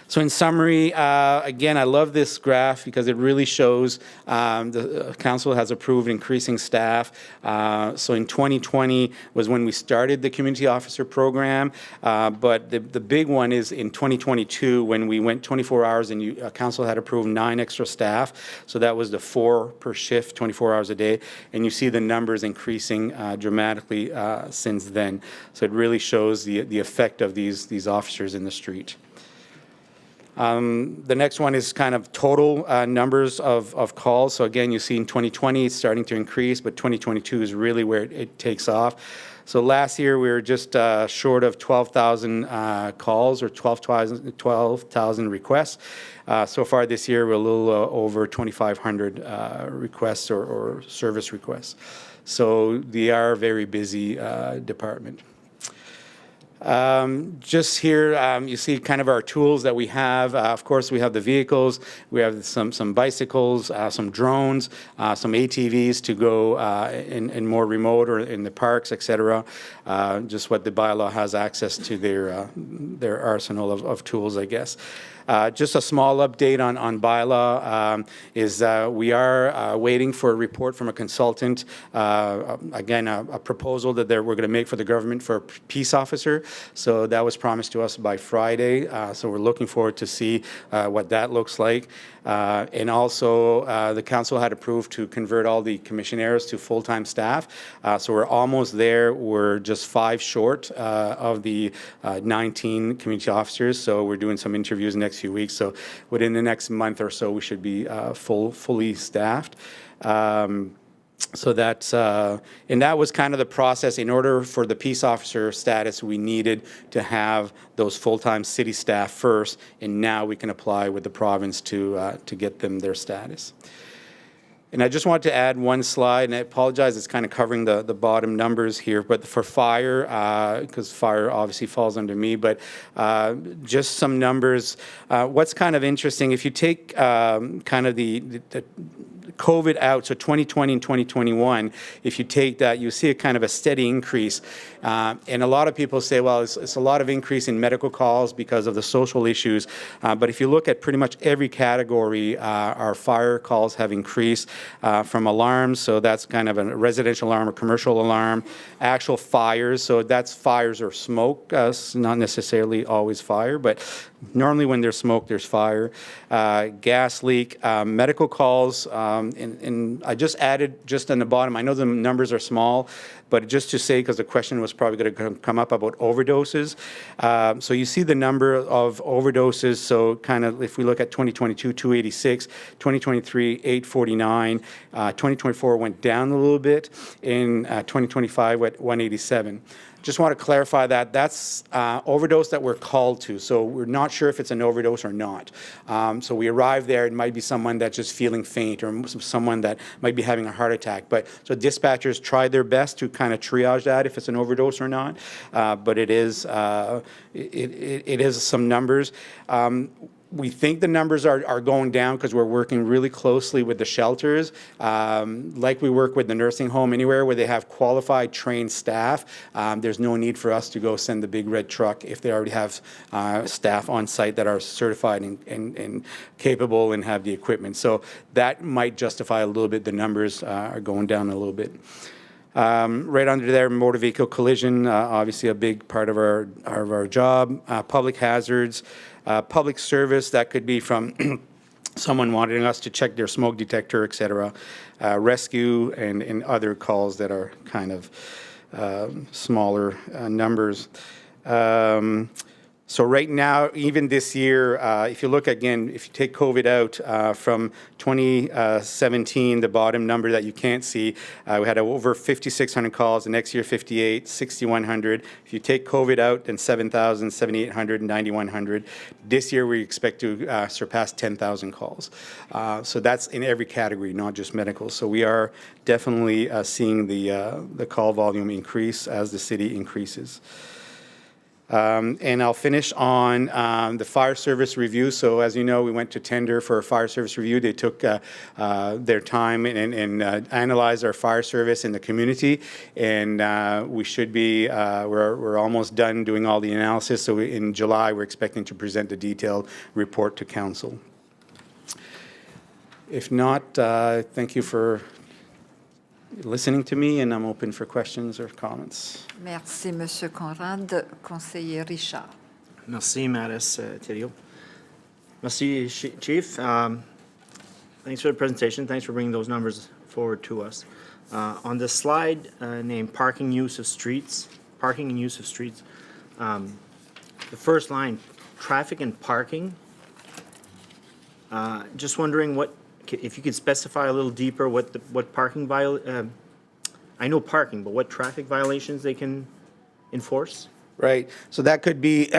So in summary, again, I love this graph because it really shows the council has approved increasing staff. So in 2020 was when we started the community officer program, but the big one is in 2022 when we went 24 hours and council had approved 9 extra staff. So that was the 4 per shift, 24 hours a day, and you see the numbers increasing dramatically since then. So it really shows the effect of these officers in the street. The next one is kind of total numbers of calls. So again, you see in 2020 it's starting to increase, but 2022 is really where it takes off. So last year we were just short of 12,000 calls or 12,000 requests. So far this year we're a little over 2,500 requests or service requests. So they are a very busy department. Just here, you see kind of our tools that we have. Of course, we have the vehicles. We have some bicycles, some drones, some ATVs to go in more remote or in the parks, et cetera. Just what the bylaw has access to their arsenal of tools, I guess. Just a small update on bylaw is we are waiting for a report from a consultant. Again, a proposal that we're going to make for the government for a peace officer. So that was promised to us by Friday. So we're looking forward to see what that looks like. And also, the council had approved to convert all the commissionaires to full-time staff. So we're almost there. We're just 5 short of the 19 community officers. So we're doing some interviews next few weeks. So within the next month or so, we should be fully staffed. So that's, and that was kind of the process. In order for the peace officer status, we needed to have those full-time city staff first, and now we can apply with the province to get them their status. And I just wanted to add one slide, and I apologize, it's kind of covering the bottom numbers here, but for fire, because fire obviously falls under me, but just some numbers. What's kind of interesting, if you take kind of the COVID out, so 2020 and 2021, if you take that, you see a kind of a steady increase. And a lot of people say, well, it's a lot of increase in medical calls because of the social issues. But if you look at pretty much every category, our fire calls have increased from alarms. So that's kind of a residential alarm or commercial alarm. Actual fires, so that's fires or smoke, not necessarily always fire, but normally when there's smoke, there's fire. Gas leak, medical calls, and I just added just on the bottom, I know the numbers are small, but just to say, because the question was probably going to come up about overdoses. So you see the number of overdoses. So kind of if we look at 2022, 286, 2023, 849, 2024 went down a little bit, in 2025 went 187. Just want to clarify that that's overdose that we're called to. So we're not sure if it's an overdose or not. So we arrive there, it might be someone that's just feeling faint or someone that might be having a heart attack. But so dispatchers try their best to kind of triage that if it's an overdose or not. But it is some numbers. We think the numbers are going down because we're working really closely with the shelters, like we work with the nursing home anywhere where they have qualified, trained staff. There's no need for us to go send the big red truck if they already have staff on site that are certified and capable and have the equipment. So that might justify a little bit. The numbers are going down a little bit. Right under there, motor vehicle collision, obviously a big part of our job. Public hazards, public service, that could be from someone wanting us to check their smoke detector, et cetera. Rescue and other calls that are kind of smaller numbers. So right now, even this year, if you look again, if you take COVID out from 2017, the bottom number that you can't see, we had over 5,600 calls. The next year, 58, 6,100. If you take COVID out, then 7,000, 7,800, 9,100. This year, we expect to surpass 10,000 calls. So that's in every category, not just medical. So we are definitely seeing the call volume increase as the city increases. And I'll finish on the fire service review. So as you know, we went to tender for a fire service review. They took their time and analyzed our fire service in the community. And we should be, we're almost done doing all the analysis. So in July, we're expecting to present the detailed report to council. If not, thank you for listening to me, and I'm open for questions or comments. Merci, Monsieur Conrad. Conseiller Richard. Merci, Maris Thériault. Merci, Chief. Thanks for the presentation. Thanks for bringing those numbers forward to us. On the slide named Parking and Use of Streets, the first line, traffic and parking. Just wondering if you could specify a little deeper what parking I know parking, but what traffic violations they can enforce? Right. So that could be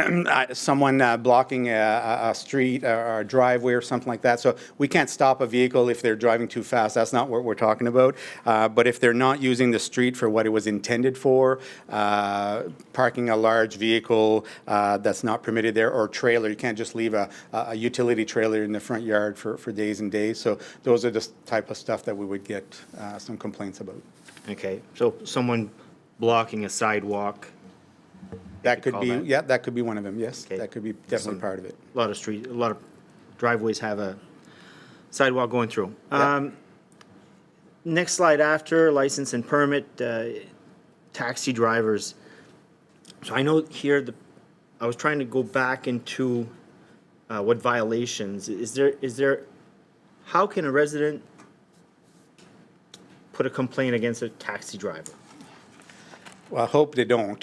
someone blocking a street or a driveway or something like that. So we can't stop a vehicle if they're driving too fast. That's not what we're talking about. But if they're not using the street for what it was intended for, parking a large vehicle that's not permitted there, or trailer, you can't just leave a utility trailer in the front yard for days and days. So those are the type of stuff that we would get some complaints about. Okay, so someone blocking a sidewalk. That could call be, that? yeah, that could be one of them, yes. Okay. That could be definitely part of it. A lot of driveways have a sidewalk going through. Next slide after, license and permit, taxi drivers. So I know here, I was trying to go back into what violations, is there, how can a resident put a complaint against a taxi driver? Well, I hope they don't.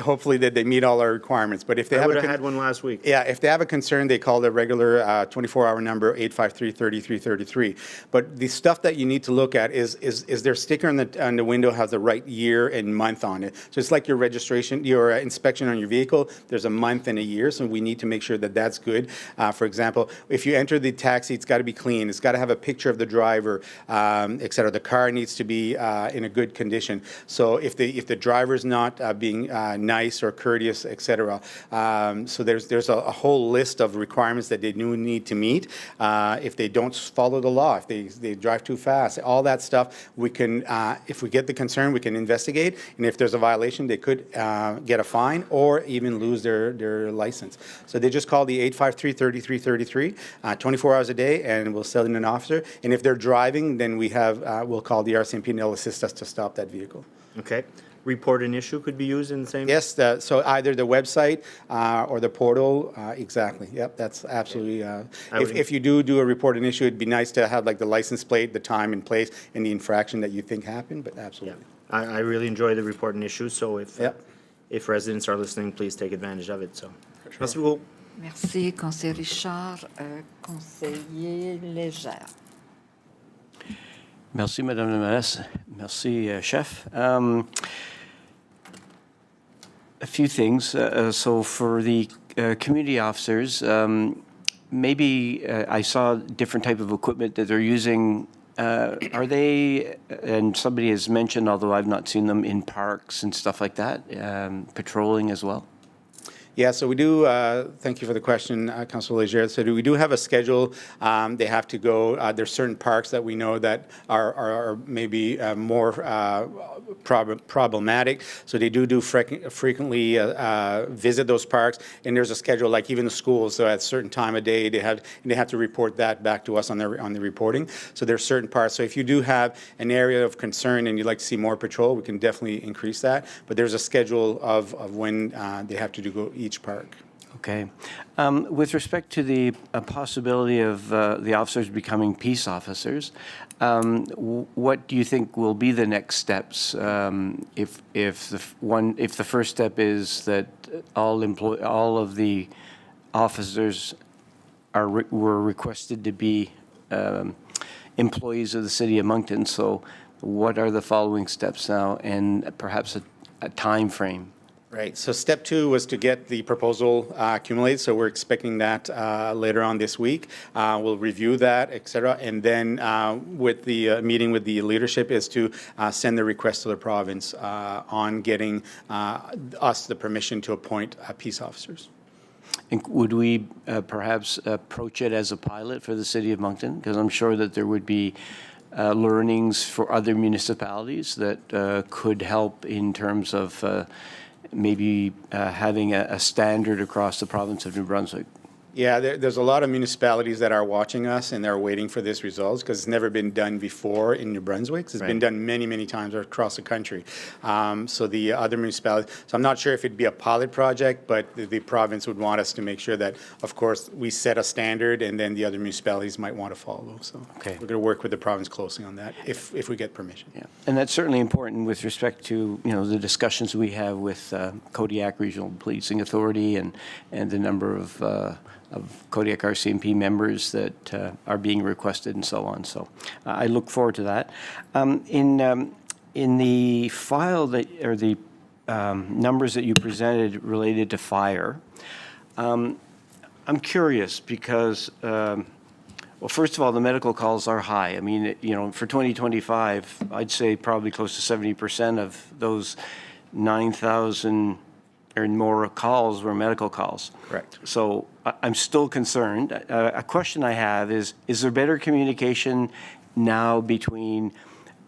Hopefully that they meet all our requirements, but if they I have would a have had one last week. Yeah, if they have a concern, they call the regular 24-hour number, 853-3333. But the stuff that you need to look at is their sticker on the window has the right year and month on it. So it's like your registration, your inspection on your vehicle, there's a month and a year, so we need to make sure that that's good. For example, if you enter the taxi, it's got to be clean. It's got to have a picture of the driver, et cetera. The car needs to be in a good condition. So if the driver's not being nice or courteous, et cetera. So there's a whole list of requirements that they do need to meet. If they don't follow the law, if they drive too fast, all that stuff, we can, if we get the concern, we can investigate. And if there's a violation, they could get a fine or even lose their license. So they just call the 853-3333, 24 hours a day, and we'll send in an officer. And if they're driving, then we'll call the RCMP and they'll assist us to stop that vehicle. Okay. Report an issue could be used in the same? Yes, so either the website or the portal, exactly. Yep, that's absolutely, if you do a report an issue, it'd be nice to have like the license plate, the time and place, and the infraction that you think happened, but absolutely. I really enjoy the report and issues, so Yep. if residents are listening, please take advantage of it, so. Merci beaucoup. Merci, conseiller Richard. Conseiller Légère. Merci, Madame la Mairesse. Merci, Chef. A few things. So for the community officers, maybe I saw different type of equipment that they're using. Are they, and somebody has mentioned, although I've not seen them, in parks and stuff like that, patrolling as well? Yeah, so we do, thank you for the question, Councilor Leger. So we do have a schedule. They have to go, there's certain parks that we know that are maybe more problematic. So they do frequently visit those parks, and there's a schedule, like even the schools, so at a certain time of day, they have to report that back to us on the reporting. So there's certain parts. So if you do have an area of concern and you'd like to see more patrol, we can definitely increase that. But there's a schedule of when they have to go each park. Okay. With respect to the possibility of the officers becoming peace officers, what do you think will be the next steps if the first step is that all of the officers were requested to be employees of the City of Moncton? So what are the following steps now, and perhaps a time frame? Right. So step 2 was to get the proposal accumulated. So we're expecting that later on this week. We'll review that, et cetera. And then with the meeting with the leadership is to send the request to the province on getting us the permission to appoint peace officers. And would we perhaps approach it as a pilot for the City of Moncton? Because I'm sure that there would be learnings for other municipalities that could help in terms of maybe having a standard across the province of New Brunswick. Yeah, there's a lot of municipalities that are watching us and they're waiting for this results because it's never been done before in New Brunswick. It's been done many, many times across the country. So the other municipalities, so I'm not sure if it'd be a pilot project, but the province would want us to make sure that, of course, we set a standard and then the other municipalities might want to follow. So we're going to work with the province closely on that if we get permission. Yeah, and that's certainly important with respect to the discussions we have with Kodiak Regional Policing Authority and the number of Kodiak RCMP members that are being requested and so on. So I look forward to that. In the file that, or the numbers that you presented related to fire. I'm curious because, well, first of all, the medical calls are high. I mean, for 2025, I'd say probably close to 70% of those 9,000 or more calls were medical calls. Correct. So I'm still concerned. A question I have is there better communication now between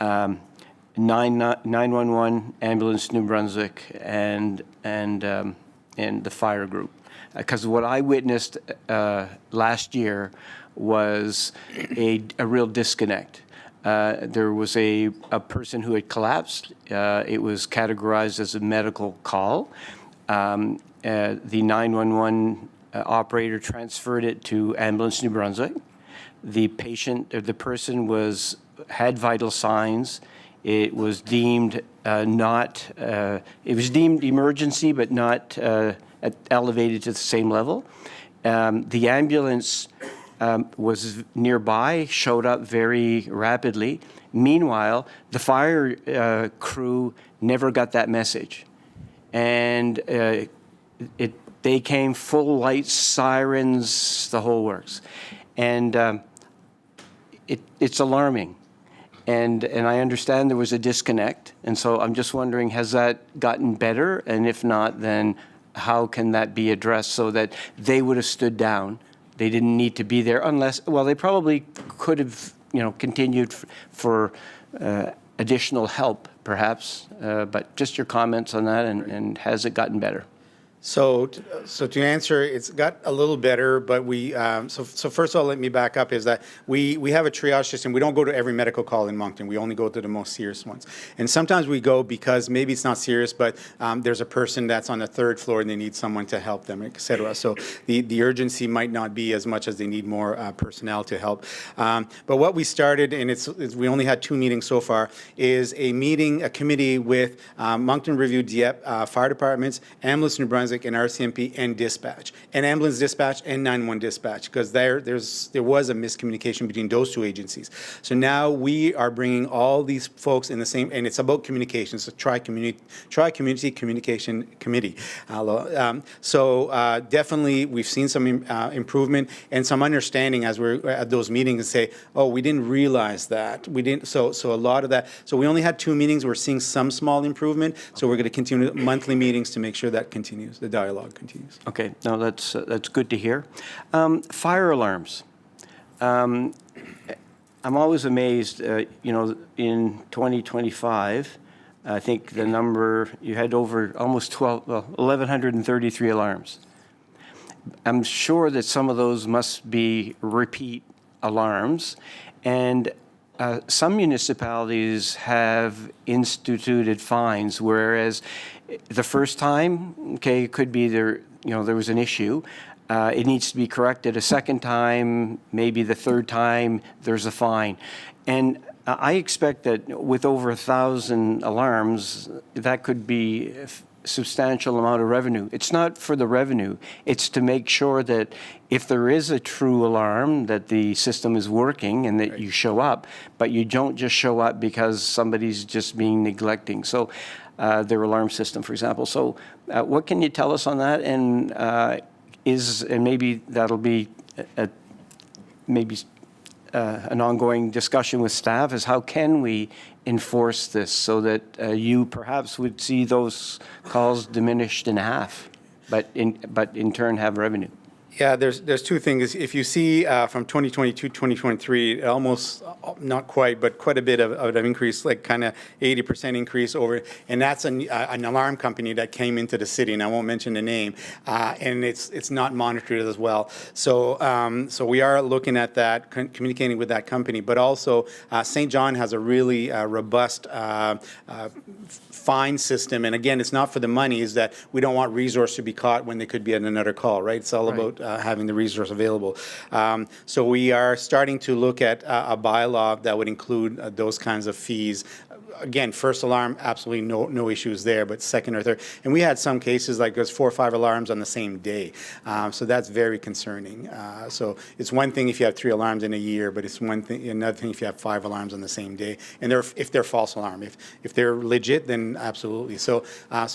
911, Ambulance New Brunswick, and the fire group? Because what I witnessed last year was a real disconnect. There was a person who had collapsed. It was categorized as a medical call. The 911 operator transferred it to Ambulance New Brunswick. The patient, or the person had vital signs. It was deemed it was deemed emergency, but not elevated to the same level. The ambulance was nearby, showed up very rapidly. Meanwhile, the fire crew never got that message. And they came full lights, sirens, the whole works. And it's alarming. And I understand there was a disconnect. And so I'm just wondering, has that gotten better? And if not, then how can that be addressed so that they would have stood down? They didn't need to be there unless, well, they probably could have, continued for additional help, perhaps. But just your comments on that, and has it gotten better? So to answer, it's got a little better, but so first of all, let me back up, is that we have a triage system. We don't go to every medical call in Moncton. We only go to the most serious ones. And sometimes we go because maybe it's not serious, but there's a person that's on the third floor and they need someone to help them, et cetera. So the urgency might not be as much as they need more personnel to help. But what we started, and we only had 2 meetings so far, is a committee with Moncton Review, Dieppe, fire departments, Ambulance New Brunswick, and RCMP, and dispatch, and ambulance dispatch, and 911 dispatch, because there was a miscommunication between those 2 agencies. So now we are bringing all these folks in the same, and it's about communication. So Tri-Community Communication Committee. So definitely we've seen some improvement and some understanding as we're at those meetings, and say, oh, we didn't realize that. We didn't. So a lot of that. So we only had 2 meetings. We're seeing some small improvement. So we're going to continue monthly meetings to make sure that continues. The dialogue continues. Okay, no, that's good to hear. Fire alarms. I'm always amazed, in 2025, I think the number, you had over almost 1,133 alarms. I'm sure that some of those must be repeat alarms, and some municipalities have instituted fines, whereas the first time, okay, it could be there was an issue. It needs to be corrected. A second time, maybe the third time, there's a fine. And I expect that with over 1,000 alarms, that could be a substantial amount of revenue. It's not for the revenue. It's to make sure that if there is a true alarm, that the system is working and that you show up, but you don't just show up because somebody's just being neglecting. So their alarm system, for example. So what can you tell us on that? And maybe that'll be an ongoing discussion with staff, is how can we enforce this so that you perhaps would see those calls diminished in half, but in turn have revenue? Yeah, there's 2 things. If you see from 2022 to 2023, almost, not quite, but quite a bit of an increase, like kind of 80% increase over, and that's an alarm company that came into the city, and I won't mention the name, and it's not monitored as well. So we are looking at that, communicating with that company, but also St. John has a really robust fine system, and again, it's not for the money, is that we don't want resource to be caught when they could be at another call, right? It's all about having the resource available. So we are starting to look at a bylaw that would include those kinds of fees. Again, first alarm, absolutely no issues there, but second or third. And we had some cases like there's 4 or 5 alarms on the same day. So that's very concerning. So it's one thing if you have 3 alarms in a year, but it's another thing if you have 5 alarms on the same day. And if they're false alarm. If they're legit, then absolutely. So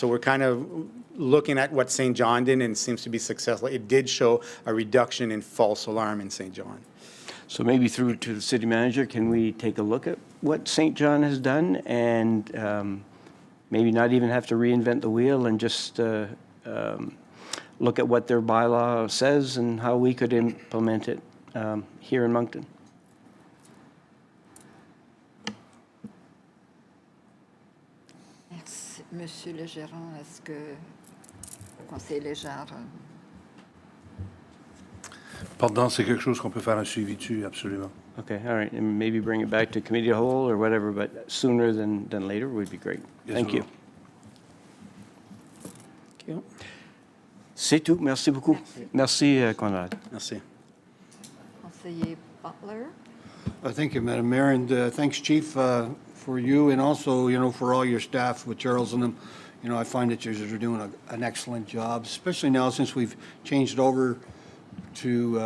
we're kind of looking at what St. John did, and it seems to be successful. It did show a reduction in false alarm in St. John. So maybe through to the city manager, can we take a look at what St. John has done and maybe not even have to reinvent the wheel and just look at what their bylaw says and how we could implement it here in Moncton? Merci. Monsieur le gérant, est-ce que conseiller Léger? Pendant, c'est quelque chose qu'on peut faire un suivi dessus, absolument. Okay, all right, and maybe bring it back to committee of the whole or whatever, but sooner than later would be great. Yes, Thank we you. will. C'est tout, merci beaucoup. Merci, Conrad. Merci. Conseiller Butler? Thank you, Madam Mayor, and thanks, Chief, for you and also, for all your staff with Charles and them. I find that you're doing an excellent job, especially now since we've changed over to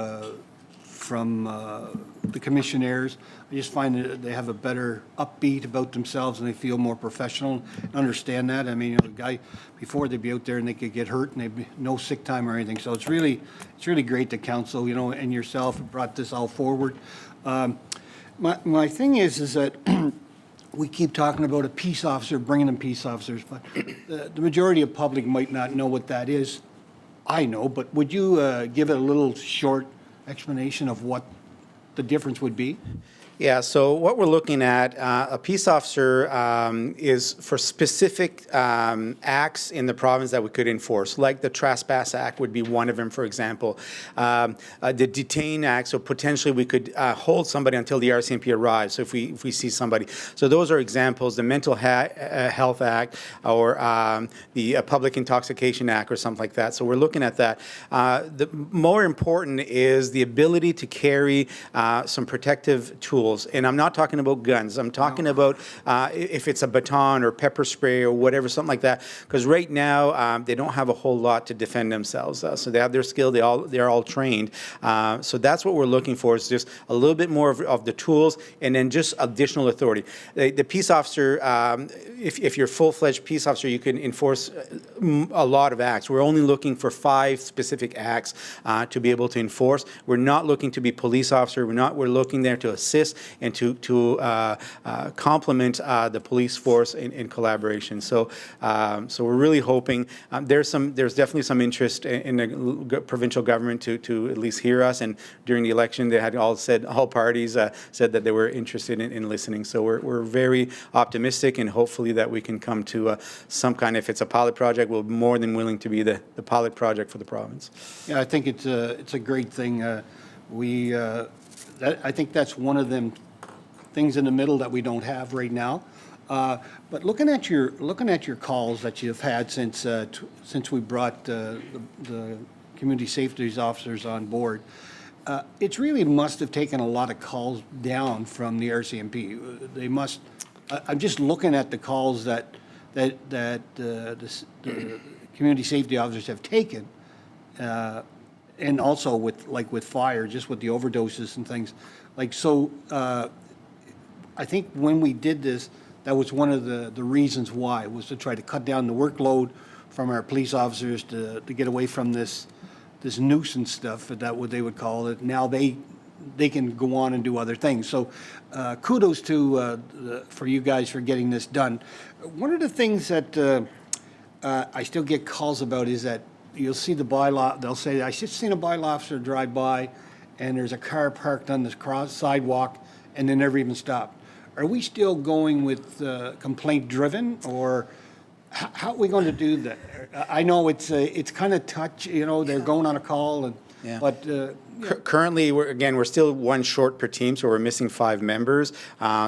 from the commissionaires. I just find that they have a better upbeat about themselves and they feel more professional and understand that. I mean, the guy before they'd be out there and they could get hurt and they'd be no sick time or anything. So it's really great that council, and yourself brought this all forward. My thing is that we keep talking about a peace officer, bringing in peace officers, but the majority of public might not know what that is. I know, but would you give it a little short explanation of what the difference would be? Yeah, so what we're looking at, a peace officer is for specific acts in the province that we could enforce, like the Trespass Act would be one of them, for example. The Detain Act, so potentially we could hold somebody until the RCMP arrives, so if we see somebody. So those are examples, the Mental Health Act or the Public Intoxication Act or something like that. So we're looking at that. The more important is the ability to carry some protective tools. And I'm not talking about guns. I'm talking about if it's a baton or pepper spray or whatever, something like that. Because right now, they don't have a whole lot to defend themselves. So they have their skill. They're all trained. So that's what we're looking for, is just a little bit more of the tools and then just additional authority. The peace officer, if you're a full-fledged peace officer, you can enforce a lot of acts. We're only looking for 5 specific acts to be able to enforce. We're not looking to be police officer. We're looking there to assist and to complement the police force in collaboration. So we're really hoping there's definitely some interest in the provincial government to at least hear us. And during the election, they had all parties said that they were interested in listening. So we're very optimistic, and hopefully that we can come to some kind. If it's a pilot project, we're more than willing to be the pilot project for the province. Yeah, I think it's a great thing. I think that's one of them things in the middle that we don't have right now. But looking at your calls that you've had since we brought the community safety officers on board, it really must have taken a lot of calls down from the RCMP. They must. I'm just looking at the calls that the community safety officers have taken. And also with fire, just with the overdoses and things. I think when we did this, that was one of the reasons why, was to try to cut down the workload from our police officers to get away from this nuisance stuff, that what they would call it. Now they can go on and do other things. So kudos for you guys for getting this done. One of the things that I still get calls about is that you'll see the bylaw, they'll say, I just seen a bylaw officer drive by and there's a car parked on this sidewalk and they never even stopped. Are we still going with complaint driven, or how are we going to do that? I know it's kind of touch, they're going on a call and Yeah. But, Currently, we're still one short per team, so we're missing 5 members.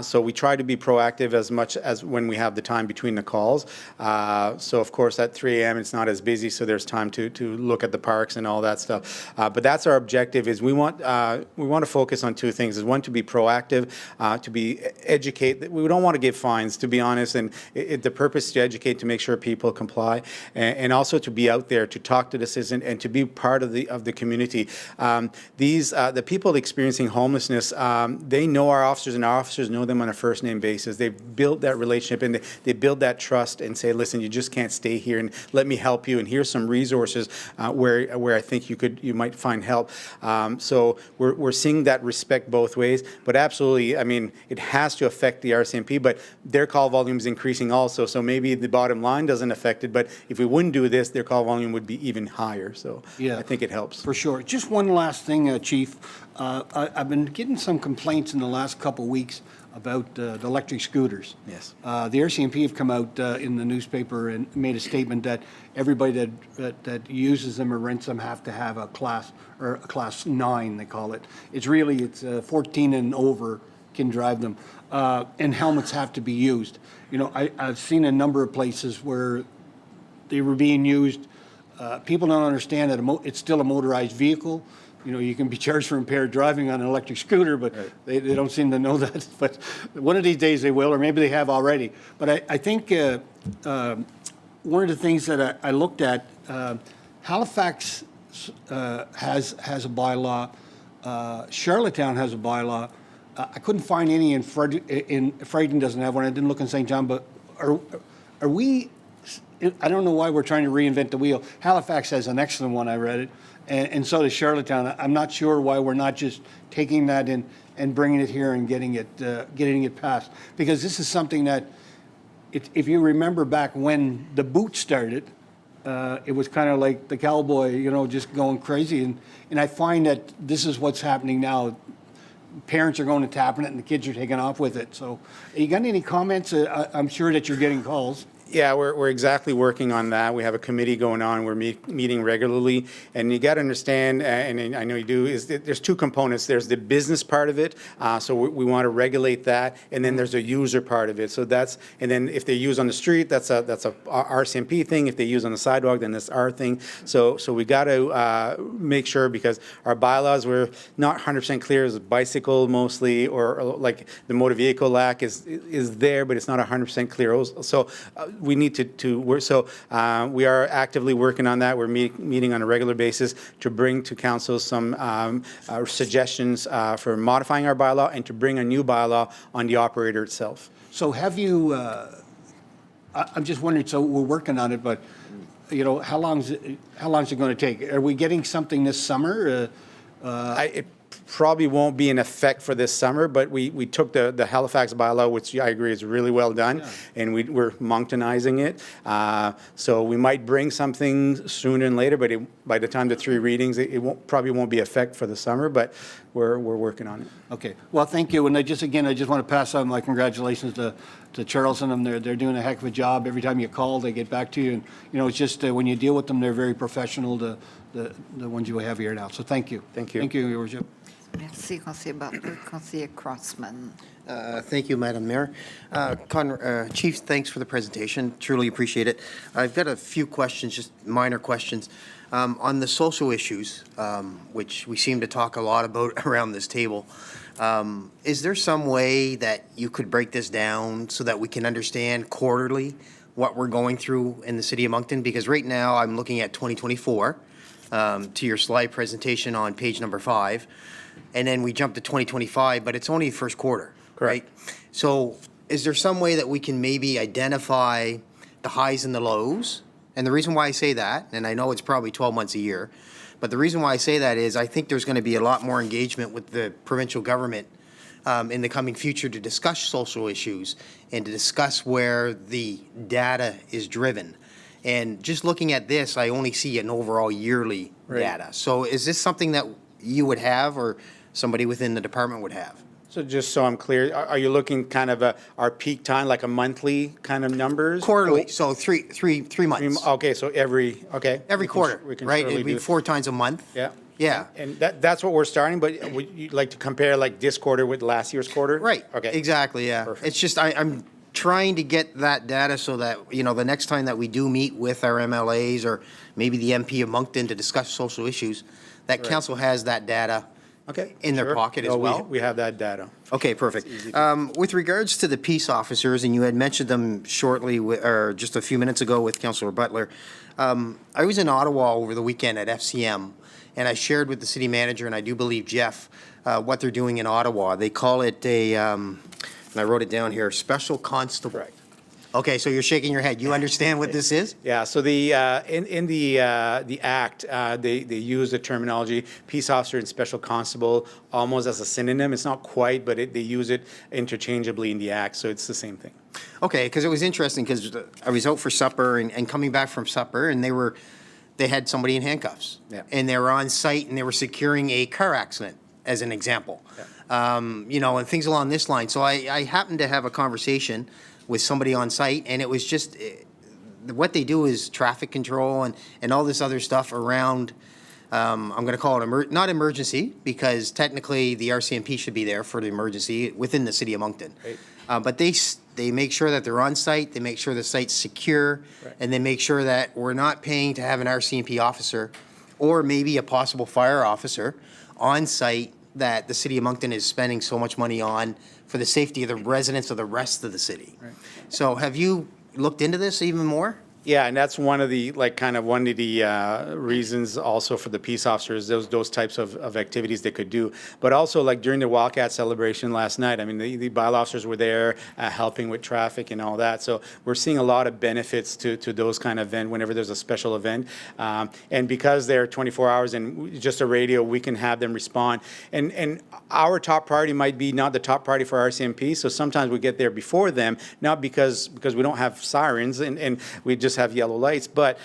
So we try to be proactive as much as when we have the time between the calls. So of course, at 3 a.m., it's not as busy, so there's time to look at the parks and all that stuff. But that's our objective, is we want to focus on 2 things. Is one, to be proactive, to be educate. We don't want to give fines, to be honest, and the purpose is to educate, to make sure people comply, and also to be out there, to talk to the citizen, and to be part of the community. The people experiencing homelessness, they know our officers, and our officers know them on a first name basis. They've built that relationship, and they build that trust, and say, listen, you just can't stay here, and let me help you, and here's some resources where I think you might find help. So we're seeing that respect both ways, but absolutely, I mean, it has to affect the RCMP, but their call volume is increasing also, so maybe the bottom line doesn't affect it, but if we wouldn't do this, their call volume would be even higher, so Yeah. I think it helps. For sure. Just one last thing, Chief. I've been getting some complaints in the last couple weeks about the electric scooters. Yes. The RCMP have come out in the newspaper and made a statement that everybody that uses them or rents them have to have a class 9, they call it. It's 14 and over can drive them, and helmets have to be used. You know, I've seen a number of places where they were being used. People don't understand that it's still a motorized vehicle. You know, you can be charged for impaired driving on an electric scooter, but they don't seem to know that. But one of these days they will, or maybe they have already. But I think one of the things that I looked at, Halifax has a bylaw. Charlottetown has a bylaw. I couldn't find any in Fredericton doesn't have one. I didn't look in St. John, but are we? I don't know why we're trying to reinvent the wheel. Halifax has an excellent one. I read it, and so does Charlottetown. I'm not sure why we're not just taking that and bringing it here and getting it passed, because this is something that, if you remember back when the boot started, it was kind of like the cowboy, you know, just going crazy, and I find that this is what's happening now. Parents are going to tapping it, and the kids are taking off with it. So, you got any comments? I'm sure that you're getting calls. Yeah, we're exactly working on that. We have a committee going on. We're meeting regularly. And you got to understand, and I know you do, is that there's 2 components. There's the business part of it, so we want to regulate that. And then there's a user part of it. So and then if they use on the street, that's a RCMP thing. If they use on the sidewalk, then that's our thing. So we got to make sure, because our bylaws, we're not 100% clear as a bicycle mostly, or like the motor vehicle act is there, but it's not 100% clear. So we need to work. So we are actively working on that. We're meeting on a regular basis to bring to council some suggestions for modifying our bylaw and to bring a new bylaw on the operator itself. So have you? I'm just wondering. So we're working on it, but you know, how long is it going to take? Are we getting something this summer? It probably won't be in effect for this summer, but we took the Halifax bylaw, which I agree is really well done, and we're Monctonizing it. So we might bring something sooner than later, but by the time the 3 readings, it probably won't be effect for the summer, but we're working on it. Okay. Well, thank you. And I just want to pass on my congratulations to Charles and them. They're doing a heck of a job. Every time you call, they get back to you. And, you know, it's just when you deal with them, they're very professional, the ones you have here now. So thank you. Thank you. Thank you, Your Worship. Merci, Conseiller Bartlett. Conseiller Crossman. Thank you, Madam Mayor. Chief, thanks for the presentation. Truly appreciate it. I've got a few questions, just minor questions. On the social issues, which we seem to talk a lot about around this table, is there some way that you could break this down so that we can understand quarterly what we're going through in the city of Moncton? Because right now I'm looking at 2024, to your slide presentation on page number 5. And then we jump to 2025, but it's only the first quarter, right? So is there some way that we can maybe identify the highs and the lows? And the reason why I say that, and I know it's probably 12 months a year, but the reason why I say that is I think there's going to be a lot more engagement with the provincial government in the coming future to discuss social issues and to discuss where the data is driven. And just looking at this, I only see an overall yearly data. So is this something that you would have or somebody within the department would have? So just so I'm clear, are you looking kind of our peak time, like a monthly kind of numbers? Quarterly, so three months. Okay, so every quarter, we can right? surely It'd be do. 4 times a month. Yeah. Yeah. And that's what we're starting, but would you like to compare like this quarter with last year's quarter? Right. Okay. Exactly, yeah. Perfect. It's just, I'm trying to get that data so that, you know, the next time that we do meet with our MLAs or maybe the MP of Moncton to discuss social issues, that Right. council has that data Okay. in their Sure. pocket as No, well. We have that data. Okay, perfect. With regards to the peace officers, and you had mentioned them shortly, or just a few minutes ago with Councillor Butler, I was in Ottawa over the weekend at FCM, and I shared with the city manager, and I do believe Jeff, what they're doing in Ottawa. They call it a, and I wrote it down here, special constable. Correct. Okay, so you're shaking your head. You understand what this is? Yeah, so the, in the act, they use the terminology peace officer and special constable almost as a synonym. It's not quite, but they use it interchangeably in the act, so it's the same thing. Okay, because it was interesting, because I was out for supper and coming back from supper, and they had somebody in handcuffs. Yeah. And they were on site, and they were securing a car accident, as an example. You know, and things along this line. So I happened to have a conversation with somebody on site, and it was just, what they do is traffic control and all this other stuff around, I'm going to call it, not emergency, because technically the RCMP should be there for the emergency within the city of Moncton. Right. But they make sure that they're on site, they make sure the site's secure, Right. and they make sure that we're not paying to have an RCMP officer or maybe a possible fire officer on site that the city of Moncton is spending so much money on for the safety of the residents of the rest of the city. Right. So have you looked into this even more? Yeah, and that's one of the, like, kind of one of the reasons also for the peace officers, those types of activities they could do. But also, like, during the Wildcat celebration last night, I mean, the bylaw officers were there helping with traffic and all that. So we're seeing a lot of benefits to those kind of event whenever there's a special event. And because they're 24 hours and just a radio, we can have them respond. And our top priority might be not the top priority for RCMP, so sometimes we get there before them, not because we don't have sirens and we just have yellow lights, but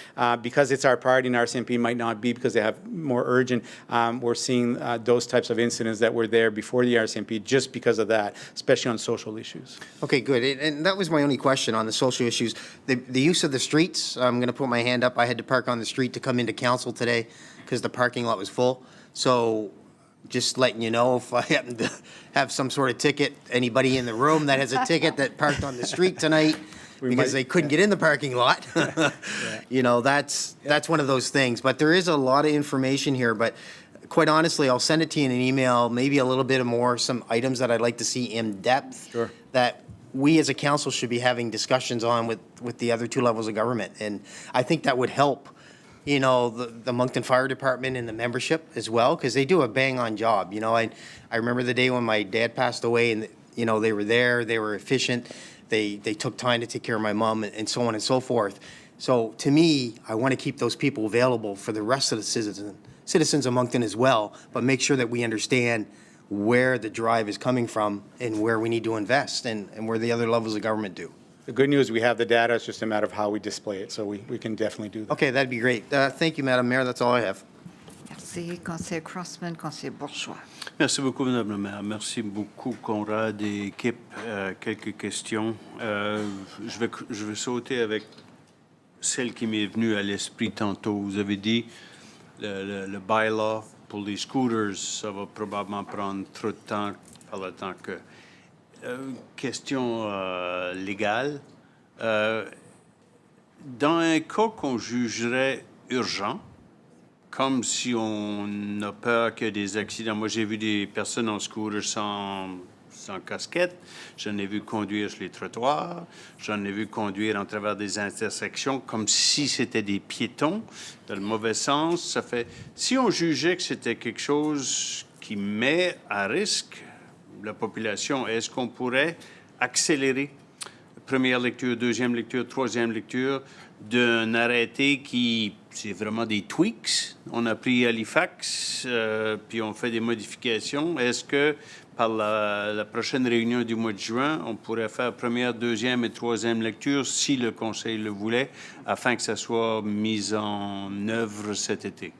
because it's our priority and RCMP might not be because they have more urgent, we're seeing those types of incidents that were there before the RCMP just because of that, especially on social issues. Okay, good. And that was my only question on the social issues. The use of the streets, I'm going to put my hand up. I had to park on the street to come into council today because the parking lot was full. So just letting you know, if I happen to have some sort of ticket, anybody in the room that has a ticket that parked on the street tonight because they couldn't get in the parking lot, you know, that's one of those things. But there is a lot of information here, but quite honestly, I'll send it to you in an email, maybe a little bit more, some items that I'd like to see in depth. Sure. That we as a council should be having discussions on with the other two levels of government. And I think that would help, you know, the Moncton Fire Department and the membership as well, because they do a bang-on job. You know, I remember the day when my dad passed away and, you know, they were there, they were efficient, they took time to take care of my mom and so on and so forth. So to me, I want to keep those people available for the rest of the citizens of Moncton as well, but make sure that we understand where the drive is coming from and where we need to invest and where the other levels of government do. The good news, we have the data, it's just a matter of how we display it, so we can definitely do that. Okay, that'd be great. Thank you, Madam Mayor. That's all I have. Merci, conseiller Crossman, conseiller Bourgeois. Merci beaucoup, Madame la maire. Merci beaucoup, Conrad et équipe. Quelques questions. Je vais sauter avec celle qui m'est venue à l'esprit tantôt. Vous avez dit le bylaw pour les scooters, ça va probablement prendre trop de temps par le temps que... question légale. Dans un cas qu'on jugerait urgent, comme si on a peur qu'il y ait des accidents. Moi, j'ai vu des personnes en scooter sans casquette. J'en ai vu conduire sur les trottoirs. J'en ai vu conduire en travers des intersections comme si c'était des piétons, dans le mauvais sens. Ça fait... Si on jugeait que c'était quelque chose qui met à risque la population, est-ce qu'on pourrait accélérer première lecture, deuxième lecture, troisième lecture d'un arrêté qui, c'est vraiment des tweaks. On a pris Halifax, puis on fait des modifications. Est-ce que par la prochaine réunion du mois de juin, on pourrait faire première, deuxième et troisième lecture si le Conseil le voulait, afin que ça soit mis en œuvre cet été?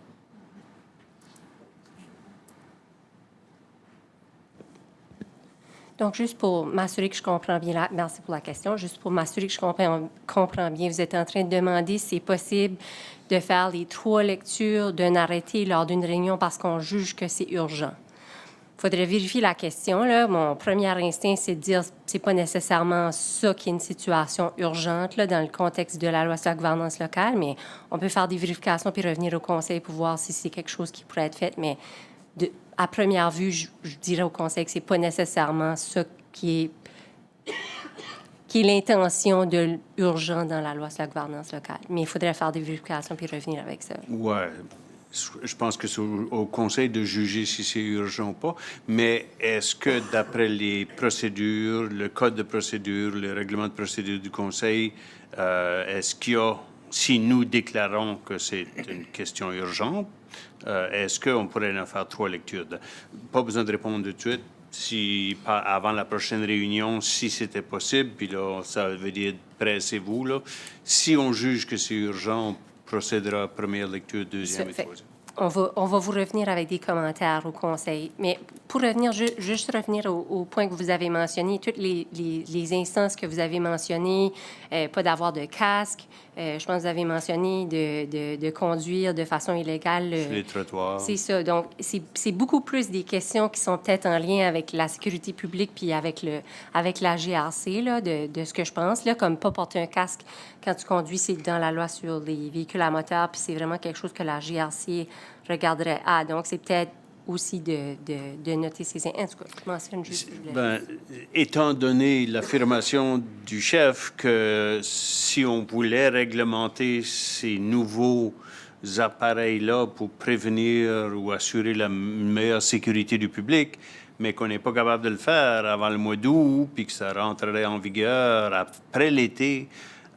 Donc, juste pour m'assurer que je comprends bien, merci pour la question, juste pour m'assurer que je comprends bien, vous êtes en train de demander si c'est possible de faire les 3 lectures d'un arrêté lors d'une réunion parce qu'on juge que c'est urgent. Il faudrait vérifier la question, là. Mon premier instinct, c'est de dire que ce n'est pas nécessairement ça qui est une situation urgente là, dans le contexte de la loi sur la gouvernance locale, mais on peut faire des vérifications puis revenir au Conseil pour voir si c'est quelque chose qui pourrait être fait. Mais à première vue, je dirais au Conseil que ce n'est pas nécessairement ça qui est l'intention de l'urgent dans la loi sur la gouvernance locale. Mais il faudrait faire des vérifications puis revenir avec ça. Ouais. Je pense que c'est au Conseil de juger si c'est urgent ou pas, mais est-ce que d'après les procédures, le code de procédure, le règlement de procédure du Conseil, est-ce qu'il y a, si nous déclarons que c'est une question urgente, est-ce qu'on pourrait en faire 3 lectures? Pas besoin de répondre tout de suite. Si, avant la prochaine réunion, si c'était possible, puis là, ça veut dire pressez-vous, là. Si on juge que c'est urgent, on procédera à première lecture, deuxième et troisième. On va vous revenir avec des commentaires au Conseil. Mais pour revenir, juste revenir au point que vous avez mentionné, toutes les instances que vous avez mentionnées, pas d'avoir de casque, je pense que vous avez mentionné de conduire de façon illégale. Sur les trottoirs. C'est ça. Donc, c'est beaucoup plus des questions qui sont peut-être en lien avec la sécurité publique puis avec la GRC, là, de ce que je pense, là, comme pas porter un casque quand tu conduis, c'est dans la loi sur les véhicules à moteur, puis c'est vraiment quelque chose que la GRC regarderait. Donc, c'est peut-être aussi de noter ces... En tout cas, je mentionne juste... Étant donné l'affirmation du chef que si on voulait réglementer ces nouveaux appareils-là pour prévenir ou assurer la meilleure sécurité du public, mais qu'on n'est pas capable de le faire avant le mois d'août, puis que ça rentrerait en vigueur après l'été,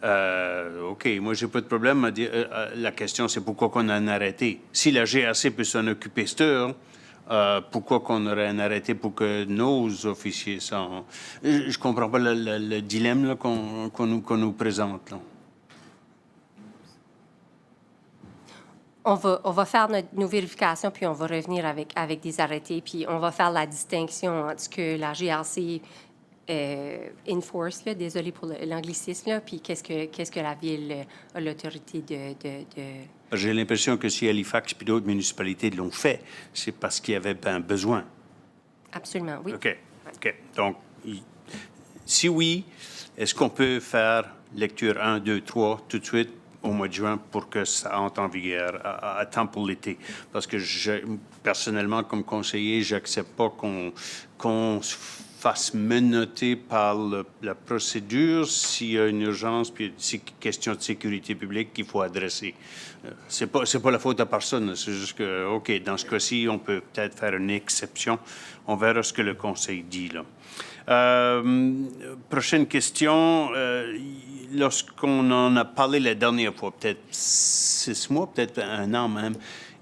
OK, moi, j'ai pas de problème à dire... la question, c'est pourquoi qu'on a un arrêté. Si la GRC peut s'en occuper cette heure, pourquoi qu'on aurait un arrêté pour que nos officiers s'en... Je comprends pas le dilemme là, qu'on nous présente, là. On va faire nos vérifications, puis on va revenir avec des arrêtés, puis on va faire la distinction entre ce que la GRC enforce, là, désolé pour l'anglicisme, là, puis qu'est-ce que la Ville a l'autorité de... J'ai l'impression que si Halifax et d'autres municipalités l'ont fait, c'est parce qu'il y avait un besoin. Absolument, oui. OK. Donc, si oui, est-ce qu'on peut faire lecture 1, 2, 3 tout de suite au mois de juin pour que ça entre en vigueur à temps pour l'été? Parce que personnellement, comme conseiller, j'accepte pas qu'on fasse menotter par la procédure s'il y a une urgence puis une question de sécurité publique qu'il faut adresser. C'est pas la faute à personne. C'est juste que, OK, dans ce cas-ci, on peut peut-être faire une exception. On verra ce que le Conseil dit, là. Prochaine question. Lorsqu'on en a parlé la dernière fois, peut-être 6 mois, peut-être 1 an même,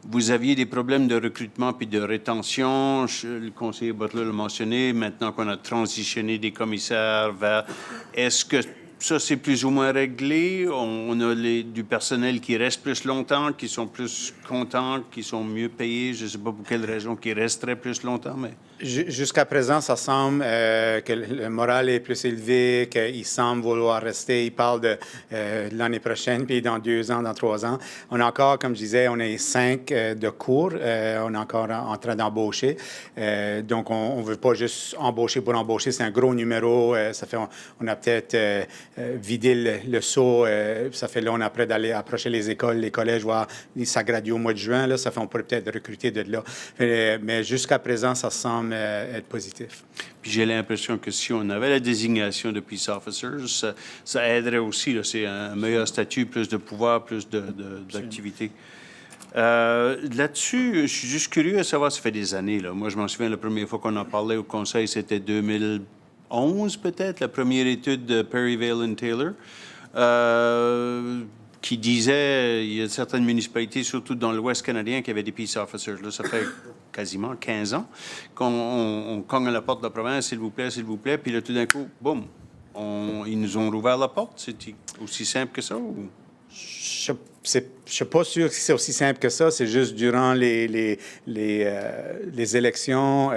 vous aviez des problèmes de recrutement puis de rétention. Le conseiller Butler l'a mentionné. Maintenant qu'on a transitionné des commissaires vers... Est-ce que ça, c'est plus ou moins réglé? On a du personnel qui reste plus longtemps, qui sont plus contents, qui sont mieux payés. Je ne sais pas pour quelle raison qui resteraient plus longtemps, mais... Jusqu'à présent, ça semble que le moral est plus élevé, qu'ils semblent vouloir rester. Ils parlent de l'année prochaine, puis dans 2 ans, dans 3 ans. On a encore, comme je disais, on est 5 de cours. On est encore en train d'embaucher. Donc, on ne veut pas juste embaucher pour embaucher. C'est un gros numéro. Ça fait, on a peut-être vidé le seau. Ça fait là, on est prêt d'aller approcher les écoles, les collèges, voir ça gradue au mois de juin. Là, ça fait on pourrait peut-être recruter de là. Mais jusqu'à présent, ça semble être positif. Puis j'ai l'impression que si on avait la désignation de peace officers, ça aiderait aussi. Là, c'est un meilleur statut, plus de pouvoir, plus d'activité. Là-dessus, je suis juste curieux à savoir, ça fait des années. Là. Moi, je m'en souviens, la première fois qu'on en parlait au Conseil, c'était 2011 peut-être, la première étude de Perry Vale Taylor. Qui disait, il y a certaines municipalités, surtout dans l'Ouest canadien, qui avaient des peace officers. Là, ça fait quasiment 15 ans qu'on cogne à la porte de la province, s'il vous plaît, puis là, tout d'un coup, boum, ils nous ont rouvert la porte. C'est aussi simple que ça? Ou... Je ne suis pas sûr que c'est aussi simple que ça. C'est juste durant les élections,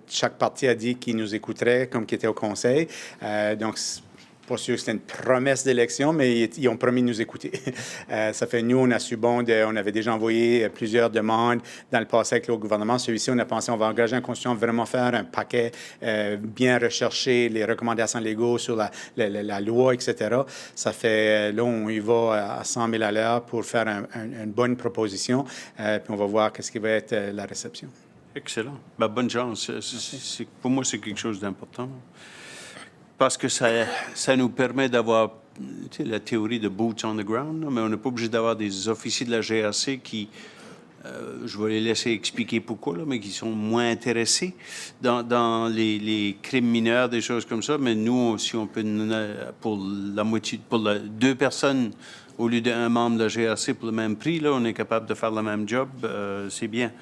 chaque parti a dit qu'il nous écouterait comme qui était au Conseil. Donc, pas sûr que c'était une promesse d'élection, mais ils ont promis de nous écouter. Ça fait, nous, on a su bon, on avait déjà envoyé plusieurs demandes dans le passé avec le gouvernement. Celui-ci, on a pensé, on va engager un constituant, vraiment faire un paquet, bien rechercher les recommandations légaux sur la loi, etc. Ça fait, là, on y va à 100 000 à l'heure pour faire une bonne proposition, puis on va voir qu'est-ce qui va être la réception. Excellent. Ben, bonne chance. Pour moi, c'est quelque chose d'important. Parce que ça nous permet d'avoir la théorie de boots on the ground, mais on n'est pas obligé d'avoir des officiers de la GRC qui, je vais les laisser expliquer pourquoi, là, mais qui sont moins intéressés dans les crimes mineurs, des choses comme ça. Mais nous, si on peut, pour la moitié, deux personnes au lieu d'un membre de la GRC pour le même prix, là, on est capable de faire le même job, c'est bien.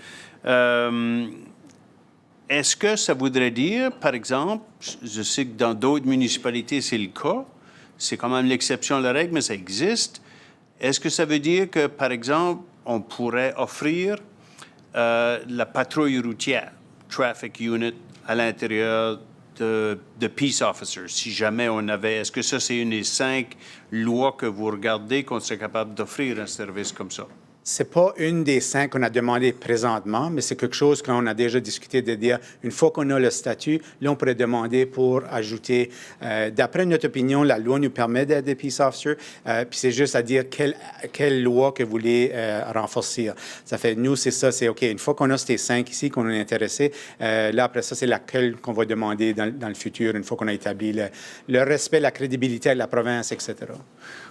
Est-ce que ça voudrait dire, par exemple, je sais que dans d'autres municipalités, c'est le cas, c'est quand même l'exception à la règle, mais ça existe. Est-ce que ça veut dire que, par exemple, on pourrait offrir la patrouille routière, traffic unit, à l'intérieur de peace officers, si jamais on avait... Est-ce que ça, c'est une des 5 lois que vous regardez qu'on serait capable d'offrir un service comme ça? C'est pas une des 5 qu'on a demandé présentement, mais c'est quelque chose qu'on a déjà discuté de dire, une fois qu'on a le statut, là, on pourrait demander pour ajouter, d'après notre opinion, la loi nous permet d'être des peace officers, puis c'est juste à dire quelle loi que vous voulez renforcer. Ça fait, nous, c'est ça, c'est OK, une fois qu'on a ces 5 ici, qu'on est intéressé, là, après ça, c'est laquelle qu'on va demander dans le futur, une fois qu'on a établi le respect, la crédibilité de la province, etc.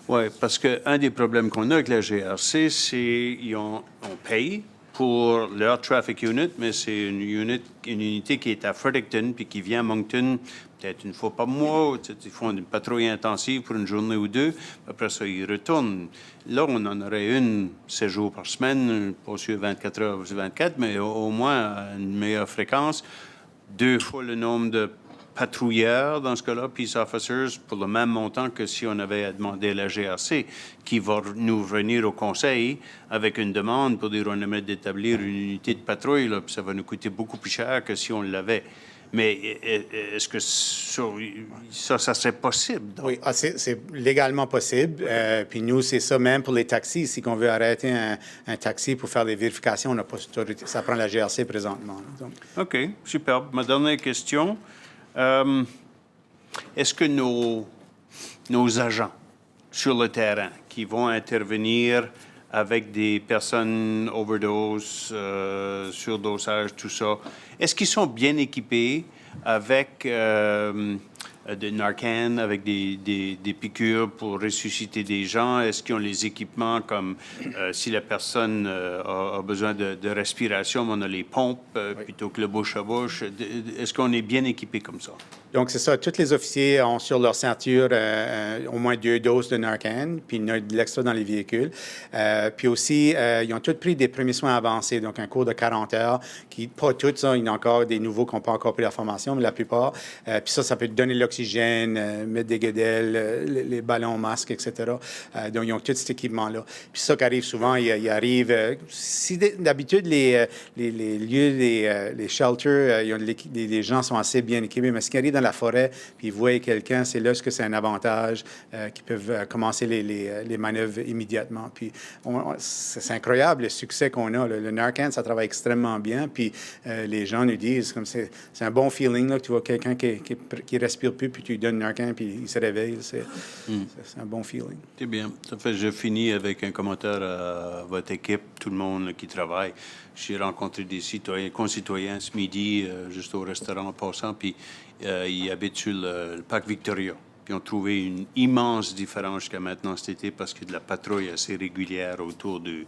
Oui, parce qu'un des problèmes qu'on a avec la GRC, c'est qu'on paye pour leur traffic unit, mais c'est une unité qui est à Fredericton puis qui vient à Moncton peut-être une fois par mois. Ils font une patrouille intensive pour une journée ou deux. Après ça, ils retournent. Là, on en aurait 7 jours par semaine, pas sûr 24 heures sur 24, mais au moins à une meilleure fréquence. 2 fois le nombre de patrouilleurs, dans ce cas-là, peace officers, pour le même montant que si on avait demandé à la GRC, qui va nous venir au Conseil avec une demande pour dire on aimerait d'établir une unité de patrouille, là, puis ça va nous coûter beaucoup plus cher que si on l'avait. Mais est-ce que ça serait possible? Donc? Oui, c'est légalement possible. Puis nous, c'est ça même pour les taxis. Si on veut arrêter un taxi pour faire des vérifications, on n'a pas autorité. Ça prend la GRC présentement. Donc. OK, superbe. Ma dernière question. Est-ce que nos agents sur le terrain qui vont intervenir avec des personnes overdose, surdosage, tout ça, est-ce qu'ils sont bien équipés avec de Narcan, avec des piqûres pour ressusciter des gens? Est-ce qu'ils ont les équipements comme si la personne a besoin de respiration, on a les pompes plutôt que le bouche à bouche? Est-ce qu'on est bien équipé comme ça? Donc, c'est ça. Tous les officiers ont sur leur ceinture au moins 2 doses de Narcan, puis il y a de l'extra dans les véhicules. Puis aussi, ils ont tous pris des premiers soins avancés, donc un cours de 40 heures, qui, pas tous, il y en a encore des nouveaux qui n'ont pas encore pris la formation, mais la plupart. Puis ça peut donner de l'oxygène, mettre des guédelles, les ballons, masques, etc. Donc, ils ont tout cet équipement-là. Puis ça qui arrive souvent, il arrive... si d'habitude, les lieux, les shelters, les gens sont assez bien équipés, mais ce qui arrive dans la forêt, puis ils voient quelqu'un, c'est là que c'est un avantage qu'ils peuvent commencer les manœuvres immédiatement. Puis c'est incroyable le succès qu'on a. Le Narcan, ça travaille extrêmement bien, puis les gens nous disent, comme c'est un bon feeling, là, que tu vois quelqu'un qui respire plus, puis tu lui donnes Narcan, puis il se réveille. C'est un bon feeling. C'est bien. Ça fait, je finis avec un commentaire à votre équipe, tout le monde là, qui travaille. J'ai rencontré des concitoyens ce midi, juste au restaurant en passant, puis ils habitent sur le parc Victoria. Puis ont trouvé une immense différence jusqu'à maintenant cet été parce qu'il y a de la patrouille assez régulière autour du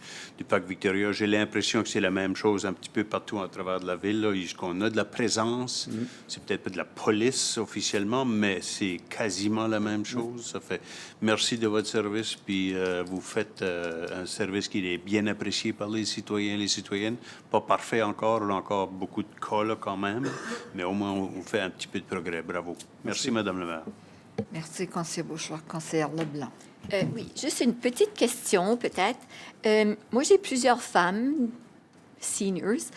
parc Victoria. J'ai l'impression que c'est la même chose un petit peu partout à travers de la ville. Là. On a de la présence. C'est peut-être pas de la police officiellement, mais c'est quasiment la même chose. Ça fait merci de votre service. Puis vous faites un service qui est bien apprécié par les citoyens et les citoyennes. Pas parfait encore. On a encore beaucoup de cas là, quand même. Mais au moins, on fait un petit peu de progrès. Bravo. Merci, Madame la maire. Merci, conseiller Bourgeois. Conseillère Leblanc. Oui, juste une petite question peut-être. Moi, j'ai plusieurs femmes, seniors,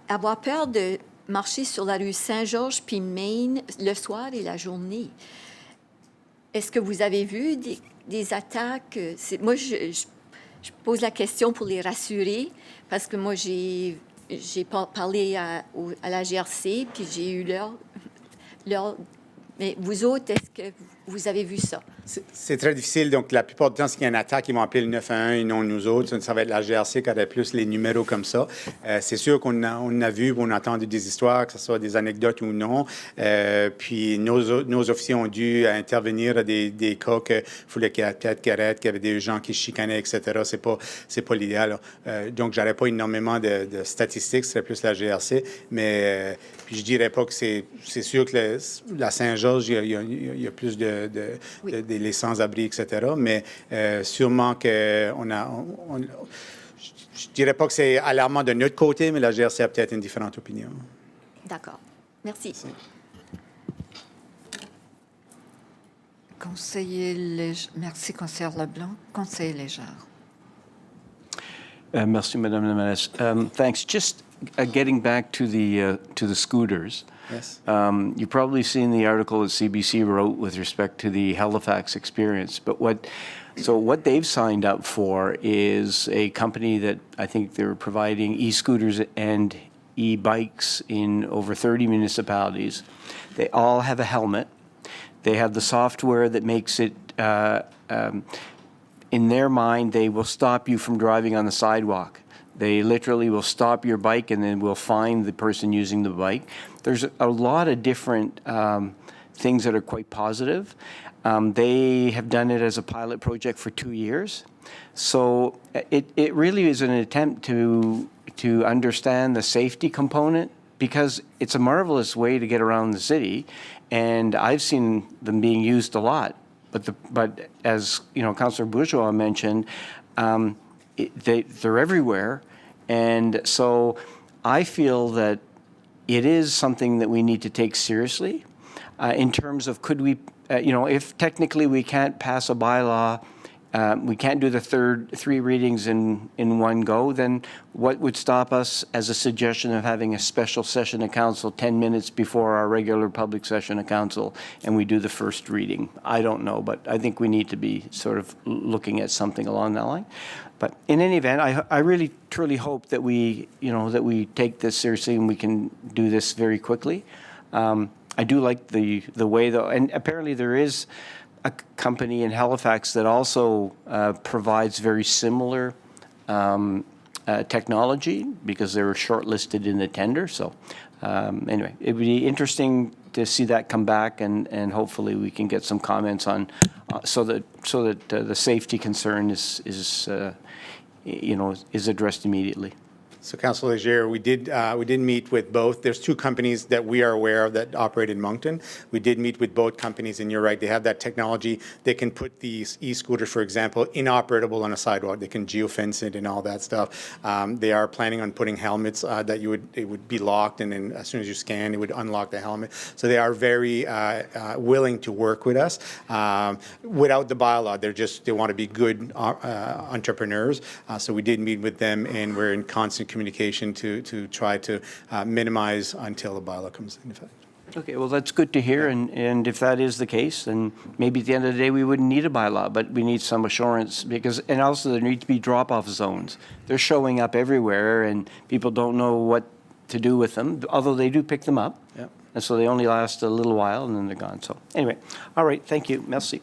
avoir peur de marcher sur la rue Saint-Georges puis Main le soir et la journée. Est-ce que vous avez vu des attaques? Moi, je pose la question pour les rassurer parce que moi, j'ai parlé à la GRC puis j'ai eu leur... Mais vous autres, est-ce que vous avez vu ça? C'est très difficile. Donc, la plupart du temps, s'il y a une attaque, ils vont appeler le 911 et non nous autres. Ça va être la GRC qui aurait plus les numéros comme ça. C'est sûr qu'on a vu, on a entendu des histoires, que ce soit des anecdotes ou non. Puis, nos officiers ont dû intervenir à des cas que fallait qu'il y ait peut-être qu'il y avait des gens qui chicanaient, etc. C'est pas l'idéal. Donc, j'aurais pas énormément de statistiques, ce serait plus la GRC. Mais puis, je dirais pas que c'est sûr que la Saint-Georges, il y a plus des les sans-abri, etc. Mais sûrement que je dirais pas que c'est alarmant de notre côté, mais la GRC a peut-être une différente opinion. D'accord. Merci. Merci, conseillère Leblanc. Conseiller Légère. Merci, Madame la Mairesse. Thanks. Just getting back to the scooters. Yes. You've probably seen the article that CBC wrote with respect to the Halifax experience, but what they've signed up for is a company that I think they're providing e-scooters and e-bikes in over 30 municipalities. They all have a helmet. They have the software that makes it, in their mind, they will stop you from driving on the sidewalk. They literally will stop your bike and then will find the person using the bike. There's a lot of different things that are quite positive. They have done it as a pilot project for 2 years. So it really is an attempt to understand the safety component because it's a marvelous way to get around the city. And I've seen them being used a lot. But as you know, Councillor Bourgeois mentioned, they're everywhere. And so I feel that it is something that we need to take seriously in terms of could we, if technically we can't pass a bylaw, we can't do the three readings in one go, then what would stop us as a suggestion of having a special session of council 10 minutes before our regular public session of council and we do the first reading? I don't know, but I think we need to be sort of looking at something along that line. But in any event, I really truly hope that we take this seriously and we can do this very quickly. I do like the way though, and apparently there is a company in Halifax that also provides very similar technology because they were shortlisted in the tender. So anyway, it would be interesting to see that come back, and hopefully we can get some comments on so that the safety concern is addressed immediately. So, Councillor Leger, we did meet with both. There's two companies that we are aware of that operate in Moncton. We did meet with both companies, and you're right, they have that technology. They can put these e-scooters, for example, inoperable on a sidewalk. They can geofence it and all that stuff. They are planning on putting helmets that it would be locked, and then as soon as you scan, it would unlock the helmet. So they are very willing to work with us. Without the bylaw, they want to be good entrepreneurs. So we did meet with them, and we're in constant communication to try to minimize until the bylaw comes into effect. Okay, well, that's good to hear, and if that is the case, then maybe at the end of the day, we wouldn't need a bylaw, but we need some assurance and also there need to be drop-off zones. They're showing up everywhere, and people don't know what to do with them, although they do pick them up. Yep. And so they only last a little while, and then they're gone. So anyway, all right, thank you. Merci.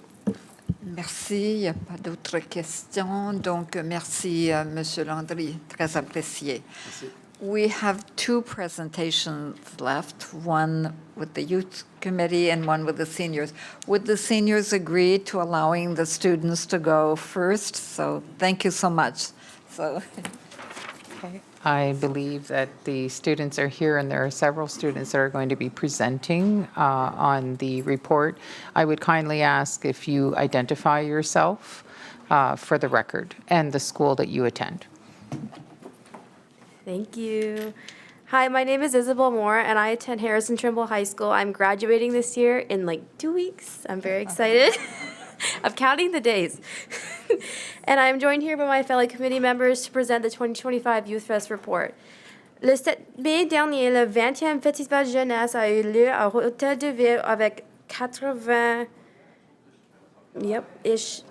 Merci. Il n'y a pas d'autres questions. Donc, merci, Monsieur Landry. Très apprécié. Merci. We have two presentations left, one with the Youth Committee and one with the seniors. Would the seniors agree to allowing the students to go first? So thank you so much. So. Okay. I believe that the students are here, and there are several students that are going to be presenting on the report. I would kindly ask if you identify yourself for the record and the school that you attend. Thank you. Hi, my name is Isabel Moore, and I attend Harrison Trimble High School. I'm graduating this year in like 2 weeks. I'm very excited. I'm counting the days. And I'm joined here by my fellow committee members to present the 2025 Youth Fest report. Le 7 mai dernier, le 20e Festival Jeunesse a eu lieu à Hôtel de Ville avec 80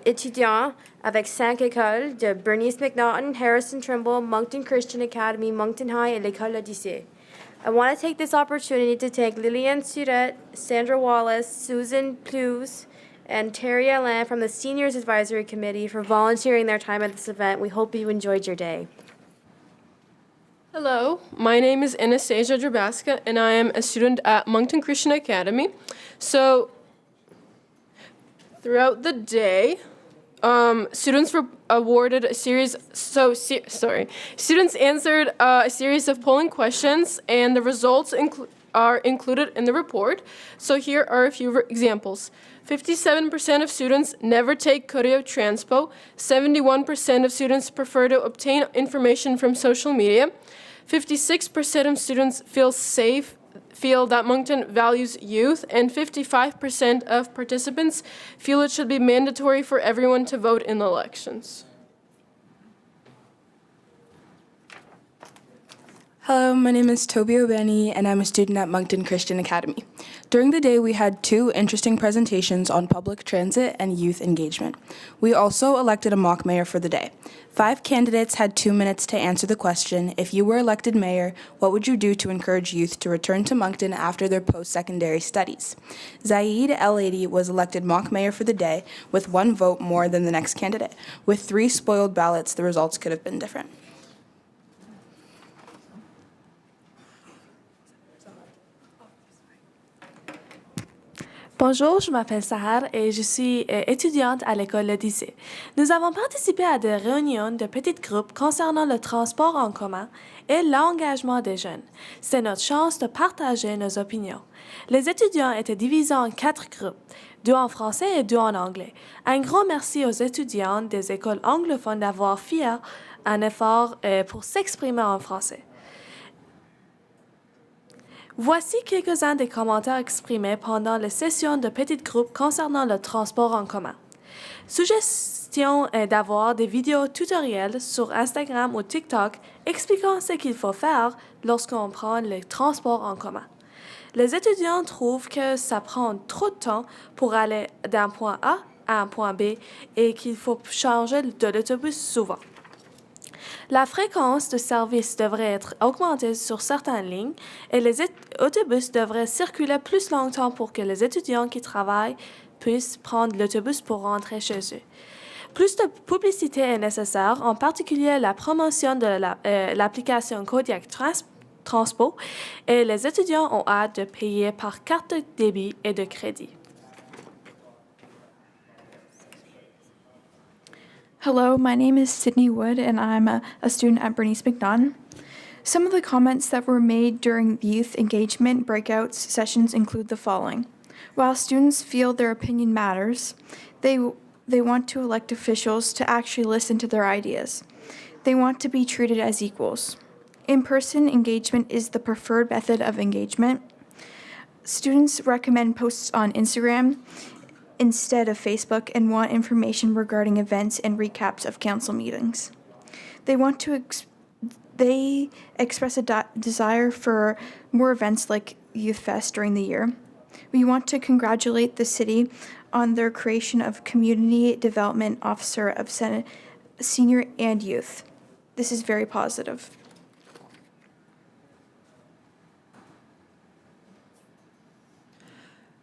étudiants avec 5 écoles de Bernice McNaughton, Harrison Trimble, Moncton Christian Academy, Moncton High, et l'École Odyssée. I want to take this opportunity to thank Lillian Surette, Sandra Wallace, Susan Plews, and Terry Alain from the Seniors Advisory Committee for volunteering their time at this event. We hope you enjoyed your day. Hello, my name is Anastasia Drabaska, and I am a student at Moncton Christian Academy. So, throughout the day, students were awarded a series. Students answered a series of polling questions, and the results are included in the report. So here are a few examples. 57% of students never take Courier Transpo. 71% of students prefer to obtain information from social media. 56% of students feel that Moncton values youth, and 55% of participants feel it should be mandatory for everyone to vote in elections. Hello, my name is Toby Obeni, and I'm a student at Moncton Christian Academy. During the day, we had 2 interesting presentations on public transit and youth engagement. We also elected a mock mayor for the day. 5 candidates had 2 minutes to answer the question, if you were elected mayor, what would you do to encourage youth to return to Moncton after their post-secondary studies? Zaid El-Adi was elected mock mayor for the day with 1 vote more than the next candidate. With 3 spoiled ballots, the results could have been different. Bonjour, je m'appelle Sahar et je suis étudiante à l'école L'Odyssée. Nous avons participé à des réunions de petits groupes concernant le transport en commun et l'engagement des jeunes. C'est notre chance de partager nos opinions. Les étudiants étaient divisés en 4 groupes, 2 en français et 2 en anglais. Un grand merci aux étudiants des écoles anglophones d'avoir fait un effort pour s'exprimer en français. Voici quelques-uns des commentaires exprimés pendant les sessions de petits groupes concernant le transport en commun. Suggestion est d'avoir des vidéos tutoriels sur Instagram ou TikTok expliquant ce qu'il faut faire lorsqu'on prend les transports en commun. Les étudiants trouvent que ça prend trop de temps pour aller d'un point A à un point B et qu'il faut changer de l'autobus souvent. La fréquence de service devrait être augmentée sur certaines lignes et les autobus devraient circuler plus longtemps pour que les étudiants qui travaillent puissent prendre l'autobus pour rentrer chez eux. Plus de publicité est nécessaire, en particulier la promotion de l'application Kodiak Transpo, et les étudiants ont hâte de payer par carte de débit et de crédit. Hello, my name is Sydney Wood, and I'm a student at Bernice McNaughton. Some of the comments that were made during the youth engagement breakouts sessions include the following. While students feel their opinion matters, they want to elect officials to actually listen to their ideas. They want to be treated as equals. In-person engagement is the preferred method of engagement. Students recommend posts on Instagram instead of Facebook and want information regarding events and recaps of council meetings. They express a desire for more events like Youth Fest during the year. We want to congratulate the city on their creation of Community Development Officer of Senior and Youth. This is very positive.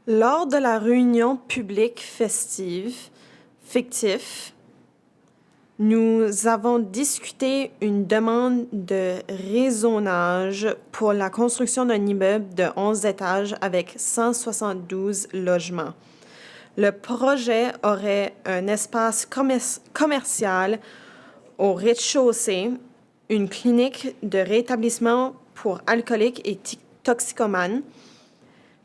Lors de la réunion publique fictive, nous avons discuté une demande de raisonnage pour la construction d'un immeuble de 11 étages avec 172 logements. Le projet aurait un espace commercial au rez-de-chaussée, une clinique de rétablissement pour alcooliques et toxicomanes,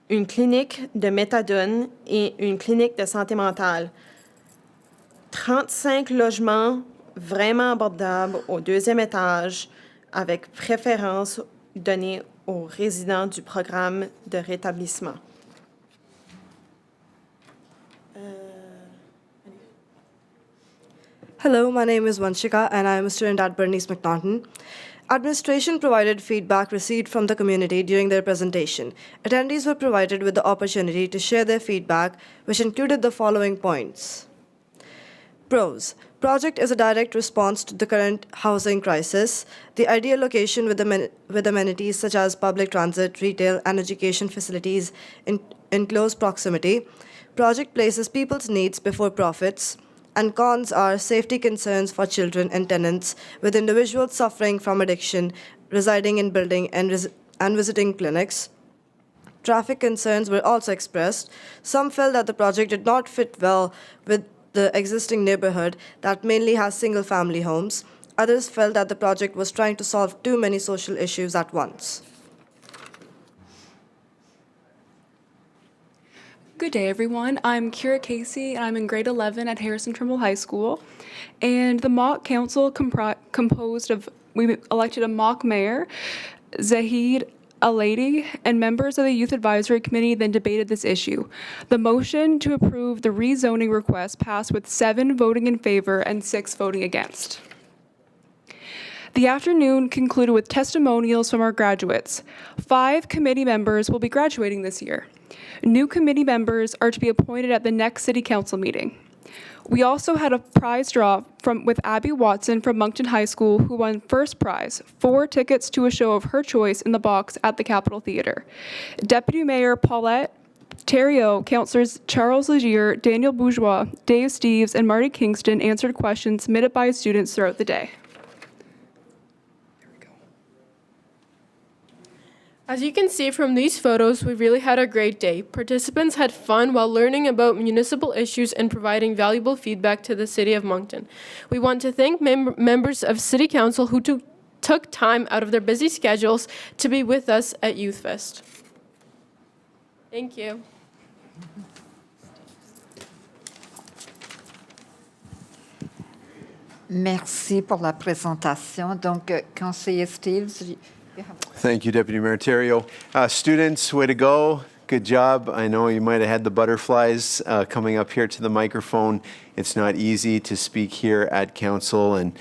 une clinique de méthadone et une clinique de santé mentale. 35 logements vraiment abordables au 2e étage avec préférence données aux résidents du programme de rétablissement. Hello, my name is Vanshika, and I am a student at Bernice McNaughton. Administration provided feedback received from the community during their presentation. Attendees were provided with the opportunity to share their feedback, which included the following points. Pros. Project is a direct response to the current housing crisis. The ideal location with amenities such as public transit, retail, and education facilities in close proximity. Project places people's needs before profits. And cons are safety concerns for children and tenants, with individuals suffering from addiction residing in building and visiting clinics. Traffic concerns were also expressed. Some felt that the project did not fit well with the existing neighborhood that mainly has single-family homes. Others felt that the project was trying to solve too many social issues at once. Good day, everyone. I'm Kira Casey, and I'm in grade 11 at Harrison Trimble High School. And the mock council composed of, we elected a mock mayor, Zahid Al-Lady, and members of the Youth Advisory Committee then debated this issue. The motion to approve the rezoning request passed with 7 voting in favor and 6 voting against. The afternoon concluded with testimonials from our graduates. 5 committee members will be graduating this year. New committee members are to be appointed at the next City Council meeting. We also had a prize draw with Abby Watson from Moncton High School, who won first prize, 4 tickets to a show of her choice in the box at the Capitol Theater. Deputy Mayor Paulette Thériault, Councillors Charles Legier, Daniel Bourgeois, Dave Steves, and Marty Kingston answered questions submitted by students throughout the day. As you can see from these photos, we really had a great day. Participants had fun while learning about municipal issues and providing valuable feedback to the City of Moncton. We want to thank members of City Council who took time out of their busy schedules to be with us at Youth Fest. Thank you. Merci pour la présentation. Donc, conseiller Steves. Thank you, Deputy Mayor Thériault. Students, way to go. Good job. I know you might have had the butterflies coming up here to the microphone. It's not easy to speak here at council. And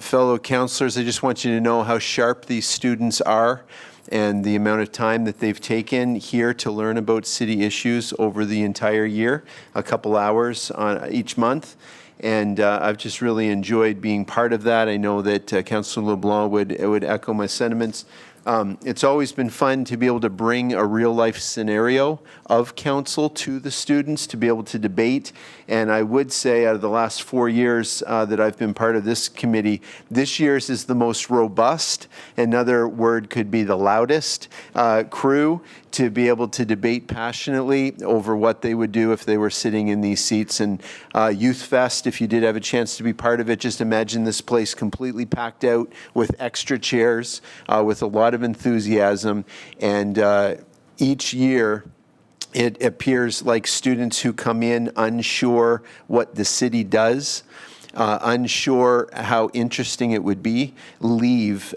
fellow councillors, I just want you to know how sharp these students are and the amount of time that they've taken here to learn about city issues over the entire year, a couple hours on each month. And I've just really enjoyed being part of that. I know that Councillor LeBlanc would echo my sentiments. It's always been fun to be able to bring a real-life scenario of council to the students to be able to debate. And I would say out of the last 4 years that I've been part of this committee, this year's is the most robust, another word could be the loudest, crew to be able to debate passionately over what they would do if they were sitting in these seats. And Youth Fest, if you did have a chance to be part of it, just imagine this place completely packed out with extra chairs, with a lot of enthusiasm. And each year, it appears like students who come in unsure what the city does, unsure how interesting it would be, leave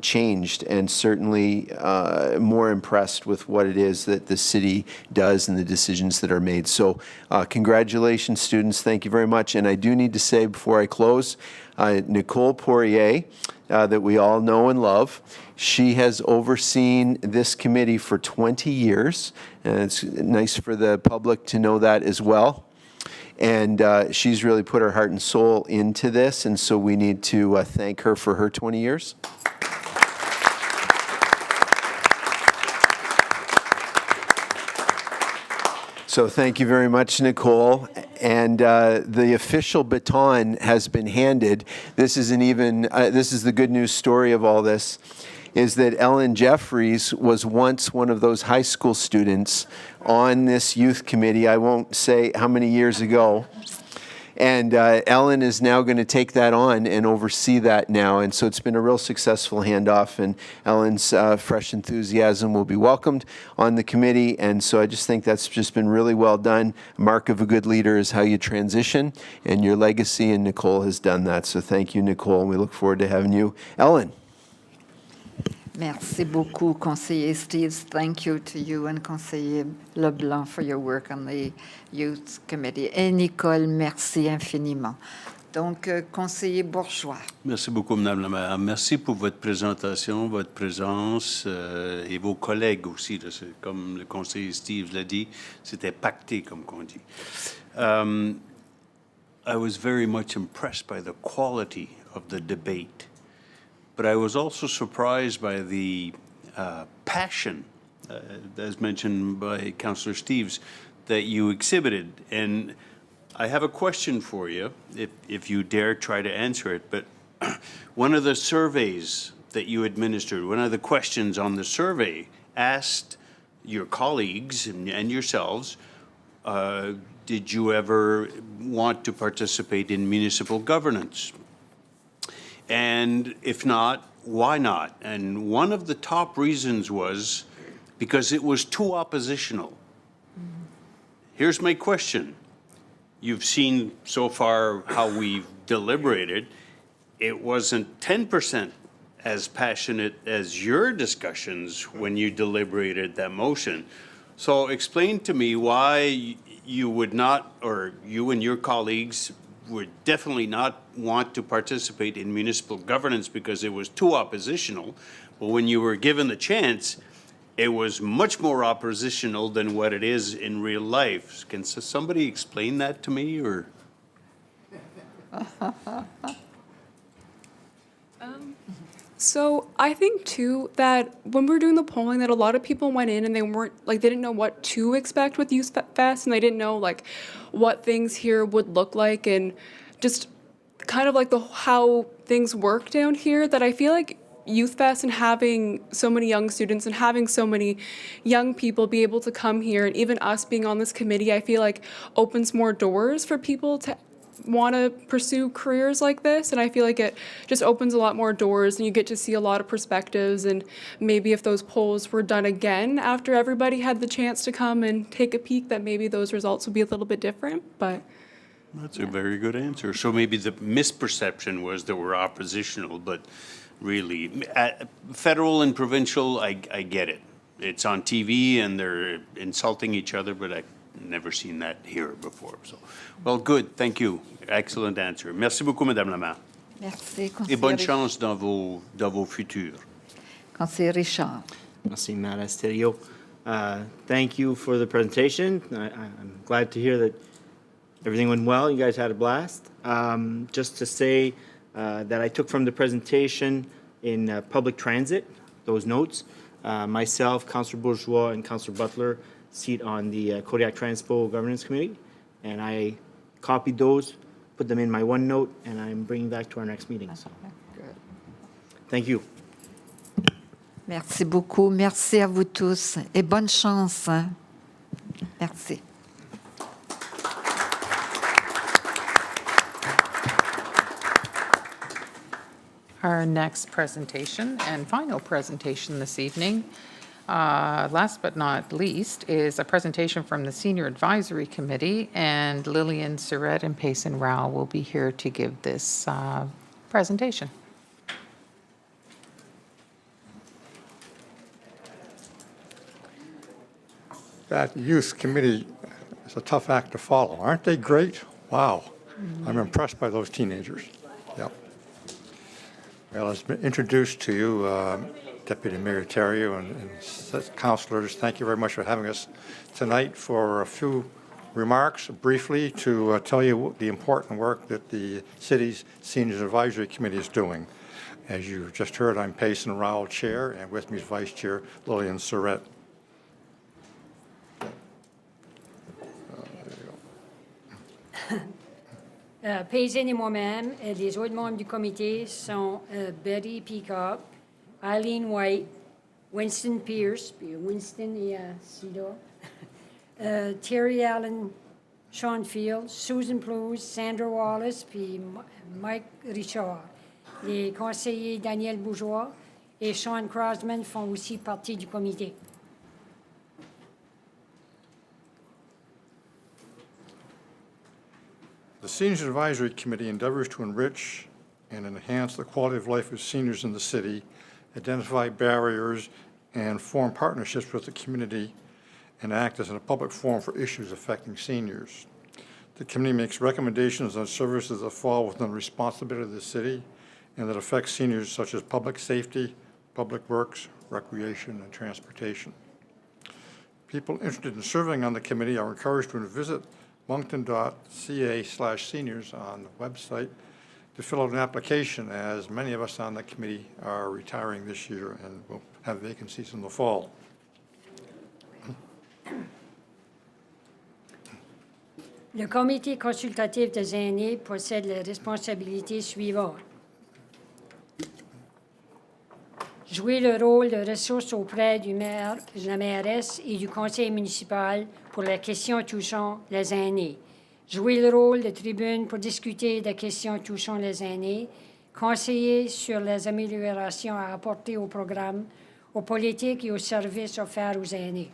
changed and certainly more impressed with what it is that the city does and the decisions that are made. So congratulations, students. Thank you very much. And I do need to say before I close, Nicole Poirier, that we all know and love, she has overseen this committee for 20 years. And it's nice for the public to know that as well. And she's really put her heart and soul into this, and so we need to thank her for her 20 years. So thank you very much, Nicole. And the official baton has been handed. This isn't even, this is the good news story of all this, is that Ellen Jeffries was once one of those high school students on this youth committee. I won't say how many years ago. And Ellen is now going to take that on and oversee that now. And so it's been a real successful handoff. And Ellen's fresh enthusiasm will be welcomed on the committee. And so I just think that's just been really well done. A mark of a good leader is how you transition and your legacy. And Nicole has done that. So thank you, Nicole. And we look forward to having you. Ellen. Merci beaucoup, Conseiller Steves. Thank you to you and Conseiller Leblanc for your work on the Youth Committee. Et Nicole, merci infiniment. Donc, Conseiller Bourgeois. Merci beaucoup, Madame la maire. Merci pour votre présentation, votre présence et vos collègues aussi. Là, comme le conseiller Steve l'a dit, c'était pacté, comme on dit. I was very much impressed by the quality of the debate, but I was also surprised by the passion, as mentioned by Councillor Steves, that you exhibited. And I have a question for you, if you dare try to answer it, but one of the surveys that you administered, one of the questions on the survey asked your colleagues and yourselves, did you ever want to participate in municipal governance? And if not, why not? And one of the top reasons was because it was too oppositional. Here's my question. You've seen so far how we've deliberated. It wasn't 10% as passionate as your discussions when you deliberated that motion. So explain to me why you would not, or you and your colleagues would definitely not want to participate in municipal governance because it was too oppositional. But when you were given the chance, it was much more oppositional than what it is in real life. Can somebody explain that to me, or? So I think too that when we were doing the polling, that a lot of people went in and they weren't like, they didn't know what to expect with Youth Fest, and they didn't know like what things here would look like, and just kind of like how things work down here. That I feel like Youth Fest and having so many young students and having so many young people be able to come here, and even us being on this committee, I feel like opens more doors for people to want to pursue careers like this. And I feel like it just opens a lot more doors, and you get to see a lot of perspectives. And maybe if those polls were done again after everybody had the chance to come and take a peek, that maybe those results would be a little bit different. But That's a very good answer. So maybe the misperception was that we're oppositional, but really, federal and provincial, I get it. It's on TV and they're insulting each other, but I've never seen that here before. So, well, good. Thank you. Excellent answer. Merci beaucoup, Madame la maire. Merci, Et bonne Conseiller. chance dans vos futurs. Conseiller Richard. Merci, Madam Esterio. Thank you for the presentation. I'm glad to hear that everything went well. You guys had a blast. Just to say that I took from the presentation in public transit, those notes. Myself, Councillor Bourgeois, and Councillor Butler seat on the Kodiak Transpo Governance Committee, and I copied those, put them in my OneNote, and I'm bringing back to our next meeting. Thank you. Merci beaucoup. Merci à vous tous et bonne chance. Hein? Merci. Our next presentation and final presentation this evening, last but not least, is a presentation from the Senior Advisory Committee, and Lillian Surratt and Payson Rao will be here to give this presentation. That youth committee is a tough act to follow. Aren't they great? Wow. I'm impressed by those teenagers. Yep. Well, it's been introduced to you, Deputy Mayor Terrio and councilors. Thank you very much for having us tonight for a few remarks briefly to tell you the important work that the city's Seniors Advisory Committee is doing. As you just heard, I'm Payson Rao, Chair, and with me is Vice Chair Lillian Surratt. Payson et moi-même, les autres membres du comité sont Betty Peacock, Eileen White, Winston Pierce, puis Winston est ici là, Terry Allen, Sean Field, Susan Plews, Sandra Wallace, puis Mike Richard. Les conseillers Daniel Bourgeois et Sean Crosman font aussi partie du comité. The Seniors Advisory Committee endeavors to enrich and enhance the quality of life of seniors in the city identify barriers, and form partnerships with the community and act as a public forum for issues affecting seniors. The committee makes recommendations on services that fall within the responsibility of the city and that affect seniors, such as public safety, public works, recreation, and transportation. People interested in serving on the committee are encouraged to visit moncton.ca/seniors on the website to fill out an application, as many of us on the committee are retiring this year and will have vacancies in the fall. Le comité consultatif des aînés possède les responsabilités suivantes. Jouer le rôle de ressource auprès du maire, de la mairesse et du conseil municipal pour les questions touchant les aînés. Jouer le rôle de tribune pour discuter des questions touchant les aînés. Conseiller sur les améliorations à apporter au programme, aux politiques et aux services offerts aux aînés.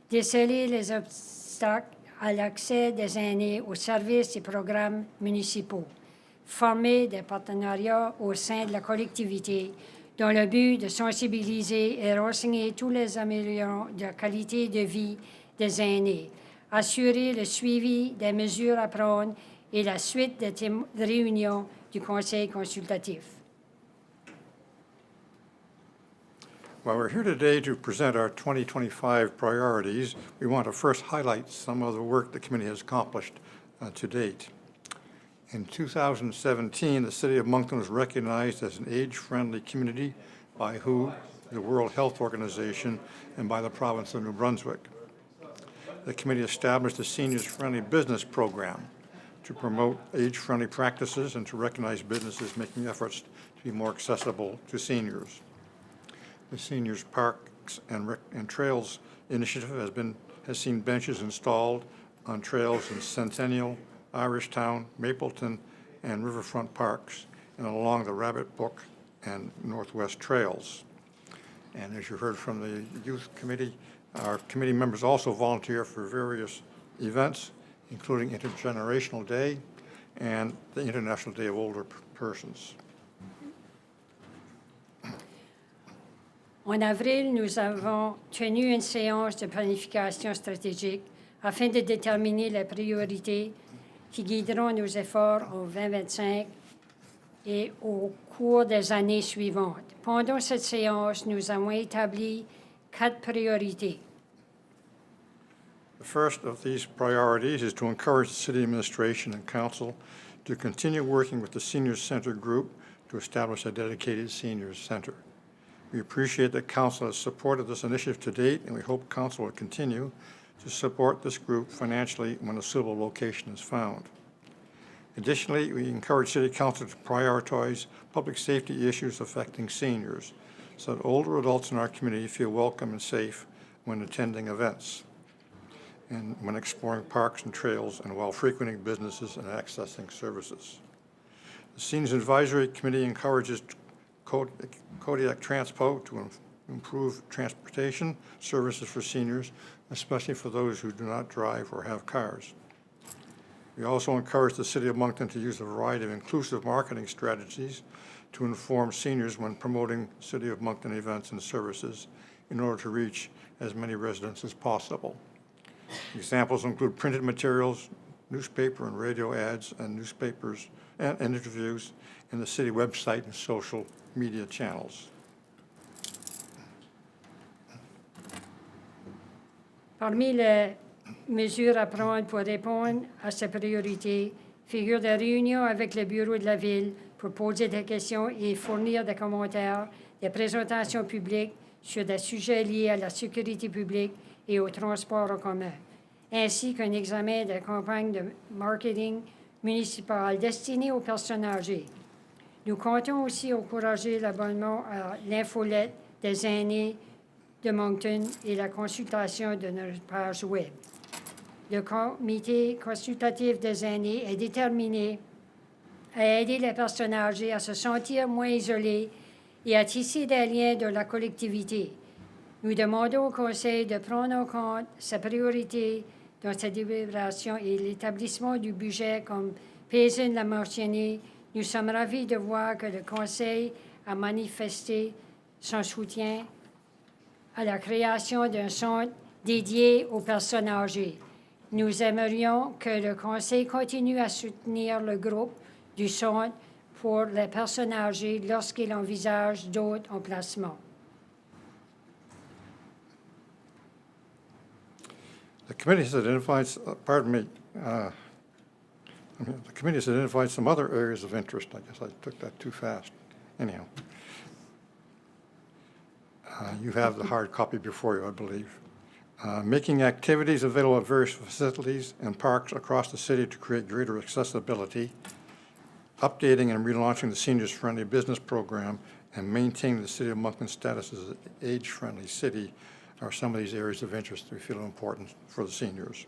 Déceler les obstacles à l'accès des aînés aux services et programmes municipaux. Former des partenariats au sein de la collectivité dans le but de sensibiliser et renseigner tous les améliorants de la qualité de vie des aînés. Assurer le suivi des mesures à prendre et la suite des réunions du Conseil consultatif. While we're here today to present our 2025 priorities, we want to first highlight some of the work the committee has accomplished to date. In 2017, the City of Moncton was recognized as an age-friendly community by WHO, the World Health Organization, and by the province of New Brunswick. The committee established a seniors-friendly business program to promote age-friendly practices and to recognize businesses making efforts to be more accessible to seniors. The Seniors Parks and Trails Initiative has seen benches installed on trails in Centennial, Irishtown, Mapleton, and Riverfront Parks, and along the Rabbit Brook and Northwest Trails. And as you heard from the Youth Committee, our committee members also volunteer for various events, including Intergenerational Day and the International Day of Older Persons. En avril, nous avons tenu une séance de planification stratégique afin de déterminer les priorités qui guideront nos efforts en 2025 et au cours des années suivantes. Pendant cette séance, nous avons établi 4 priorités. The first of these priorities is to encourage the city administration and council to continue working with the Seniors Center Group to establish a dedicated seniors center. We appreciate that council has supported this initiative to date, and we hope council will continue to support this group financially when a suitable location is found. Additionally, we encourage City Council to prioritize public safety issues affecting seniors so that older adults in our community feel welcome and safe when attending events and when exploring parks and trails and while frequenting businesses and accessing services. The Seniors Advisory Committee encourages Kodiak Transpo to improve transportation services for seniors, especially for those who do not drive or have cars. We also encourage the City of Moncton to use a variety of inclusive marketing strategies to inform seniors when promoting City of Moncton events and services in order to reach as many residents as possible. Examples include printed materials, newspaper and radio ads, and newspapers and interviews in the city website and social media channels. Parmi les mesures à prendre pour répondre à ces priorités figurent des réunions avec le bureau de la ville pour poser des questions et fournir des commentaires, des présentations publiques sur des sujets liés à la sécurité publique et au transport en commun, ainsi qu'un examen de campagne de marketing municipal destiné aux personnes âgées. Nous comptons aussi encourager l'abonnement à l'infolette des aînés de Moncton et la consultation de notre page web. Le comité consultatif des aînés est déterminé à aider les personnes âgées à se sentir moins isolées et à tisser des liens de la collectivité. Nous demandons au Conseil de prendre en compte ses priorités dans sa délibération et l'établissement du budget comme Payson l'a mentionné. Nous sommes ravis de voir que le Conseil a manifesté son soutien à la création d'un centre dédié aux personnes âgées. Nous aimerions que le Conseil continue à soutenir le groupe du centre pour les personnes âgées lorsqu'il envisage d'autres emplacements. The committee has identified, the committee has identified some other areas of interest. I guess I took that too fast. Anyhow. You have the hard copy before you, I believe. Making activities available at various facilities and parks across the city to create greater accessibility, updating and relaunching the Seniors-Friendly Business Program, and maintaining the City of Moncton status as an age-friendly city are some of these areas of interest we feel important for the seniors.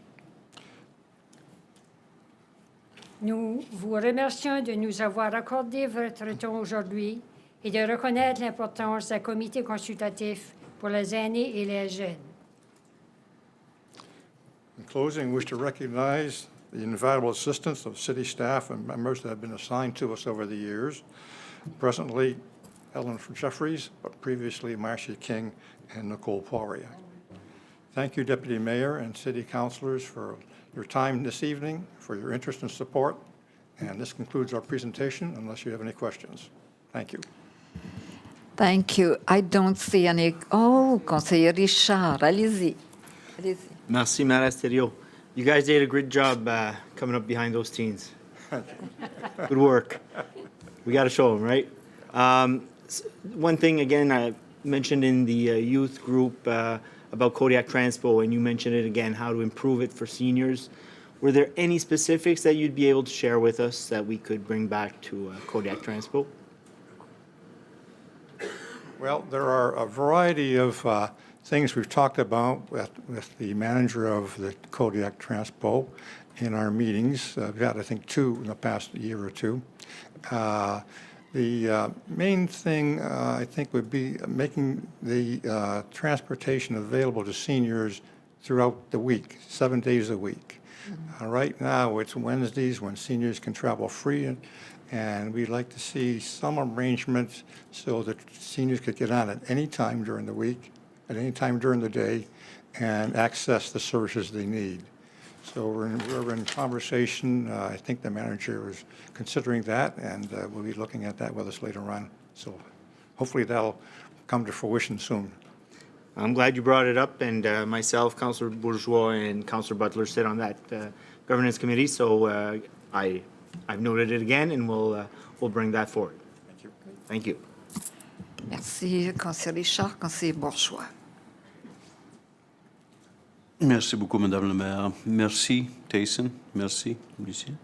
Nous vous remercions de nous avoir accordé votre temps aujourd'hui et de reconnaître l'importance d'un comité consultatif pour les aînés et les jeunes. In closing, we wish to recognize the invaluable assistance of city staff and members that have been assigned to us over the years. Presently, Ellen Jeffries, but previously Marcia King and Nicole Poirier. Thank you, Deputy Mayor and City Councilors, for your time this evening, for your interest and support. And this concludes our presentation, unless you have any questions. Thank you. Thank you. I don't see any. Oh, Conseiller Richard, allez-y. Allez-y. Merci, Maire Asterio. You guys did a great job coming up behind those teens. Good work. We got to show them, right? One thing, again, I mentioned in the youth group about Kodiak Transpo, and you mentioned it again, how to improve it for seniors. Were there any specifics that you'd be able to share with us that we could bring back to Kodiak Transpo? Well, there are a variety of things we've talked about with the manager of the Kodiak Transpo in our meetings. We've had, I think, 2 in the past year or 2. The main thing, I think, would be making the transportation available to seniors throughout the week, 7 days a week. Right now, it's Wednesdays when seniors can travel free, and we'd like to see some arrangements so that seniors could get on at any time during the week, at any time during the day, and access the services they need. So we're in conversation. I think the manager is considering that, and we'll be looking at that with us later on. So hopefully that'll come to fruition soon. I'm glad you brought it up, and myself, Councillor Bourgeois, and Councillor Butler sit on that governance committee, so I've noted it again, and we'll bring that forward. Thank you. Thank you. Merci, Conseiller Richard, Conseiller Bourgeois. Merci beaucoup, Madame la Maire. Merci, Tyson. Merci, Lucien.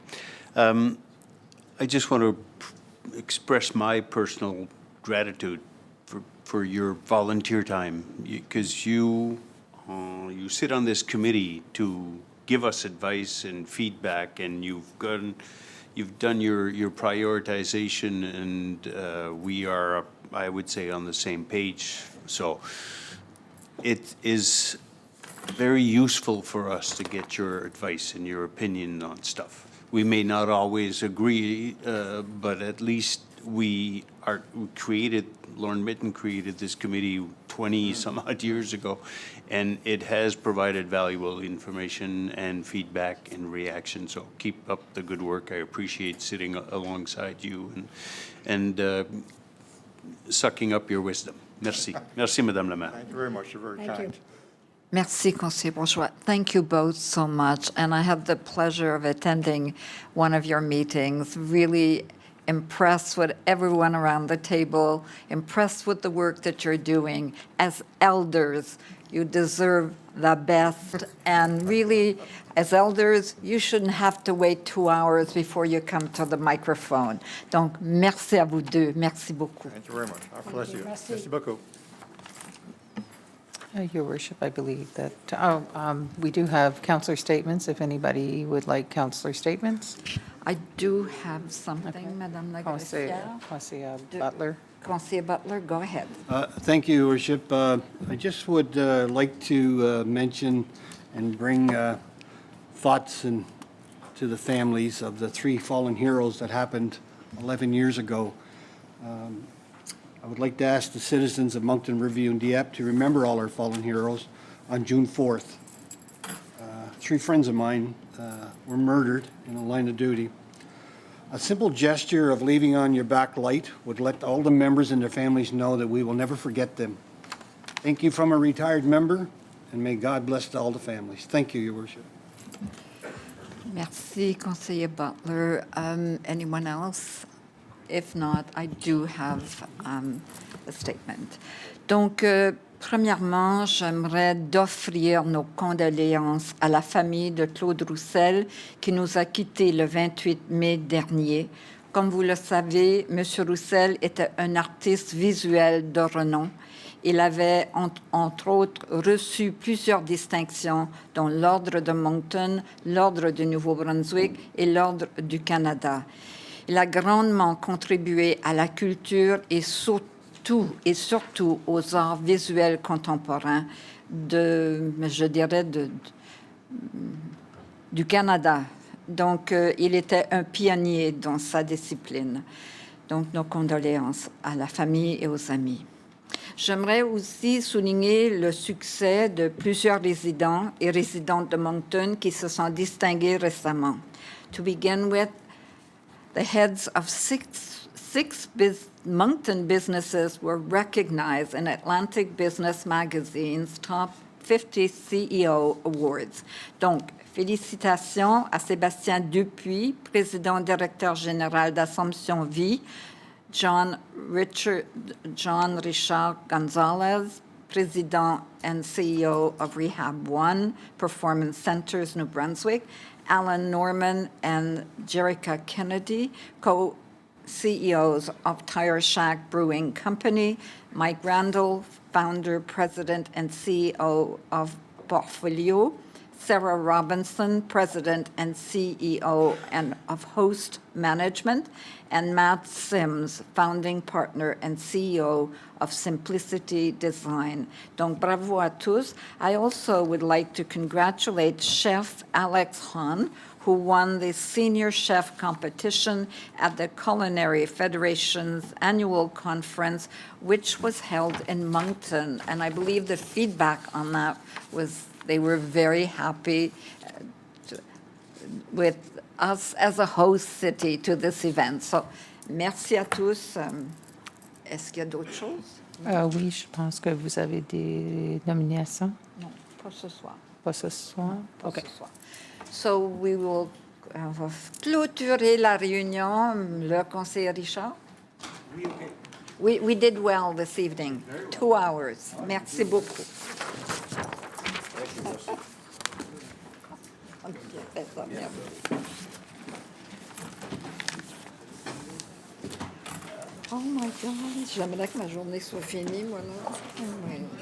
I just want to express my personal gratitude for your volunteer time, because you sit on this committee to give us advice and feedback, and you've done your prioritization, and we are, I would say, on the same page. So it is very useful for us to get your advice and your opinion on stuff. We may not always agree, but at least Lauren Mitten created this committee 20 some odd years ago, and it has provided valuable information and feedback and reaction. So keep up the good work. I appreciate sitting alongside you and sucking up your wisdom. Merci. Merci, Madame la Maire. Thank you very much. You're very kind. Merci, Conseiller Bourgeois. Thank you both so much. And I had the pleasure of attending one of your meetings, really impressed with everyone around the table, impressed with the work that you're doing. As elders, you deserve the best. And really, as elders, you shouldn't have to wait 2 hours before you come to the microphone. Donc, merci à vous deux. Merci beaucoup. Thank you very much. God bless you. Merci beaucoup. Your Worship, I believe that, we do have counselor statements, if anybody would like counselor statements. I do have something, Madame la Conseiller Butler. Conseiller Butler, go ahead. Thank you, Your Worship. I just would like to mention and bring thoughts to the families of the 3 fallen heroes that happened 11 years ago. I would like to ask the citizens of Moncton, Riverview, and Dieppe to remember all our fallen heroes on June 4th. 3 friends of mine were murdered in the line of duty. A simple gesture of leaving on your back light would let all the members and their families know that we will never forget them. Thank you from a retired member, and may God bless all the families. Thank you, Your Worship. Merci, Conseiller Butler. Anyone else? If not, I do have a statement. Donc, premièrement, j'aimerais d'offrir nos condoléances à la famille de Claude Roussel qui nous a quittés le 28 mai dernier. Comme vous le savez, M. Roussel était un artiste visuel de renom. Il avait, entre autres, reçu plusieurs distinctions, dont l'Ordre de Moncton, l'Ordre du Nouveau-Brunswick et l'Ordre du Canada. Il a grandement contribué à la culture et surtout aux arts visuels contemporains du Canada. Donc, il était un pionnier dans sa discipline. Donc, nos condoléances à la famille et aux amis. J'aimerais aussi souligner le succès de plusieurs résidents et résidentes de Moncton qui se sont distingués récemment. To begin with, the heads of six Moncton businesses were recognized in Atlantic Business Magazine's Top 50 CEO Awards. Donc, félicitations à Sébastien Dupuis, président-directeur général d'Assomption Vie, John Richard Gonzalez, president and CEO of Rehab One Performance Centers, New Brunswick, Alan Norman and Jerica Kennedy, co-CEOs of Tire Shack Brewing Company, Mike Randall, founder, president, and CEO of Portfolio, Sarah Robinson, president and CEO of Host Management, and Matt Sims, founding partner and CEO of Simplicity Design. Donc, bravo à tous. I also would like to congratulate Chef Alex Hahn, who won the Senior Chef competition at the Culinary Federation's annual conference, which was held in Moncton. And I believe the feedback on that was they were very happy with us as a host city to this event. So, merci à tous. Est-ce qu'il y a d'autres choses? Oui, je pense que vous avez des nominations. Non, pas ce soir. Pas ce soir? Pas OK. ce soir. So, on va clôturer la réunion. Le conseiller Richard? We did well this evening. 2 hours. Merci beaucoup. Oh my God, j'aimerais que ma journée soit finie, moi, là. Oh my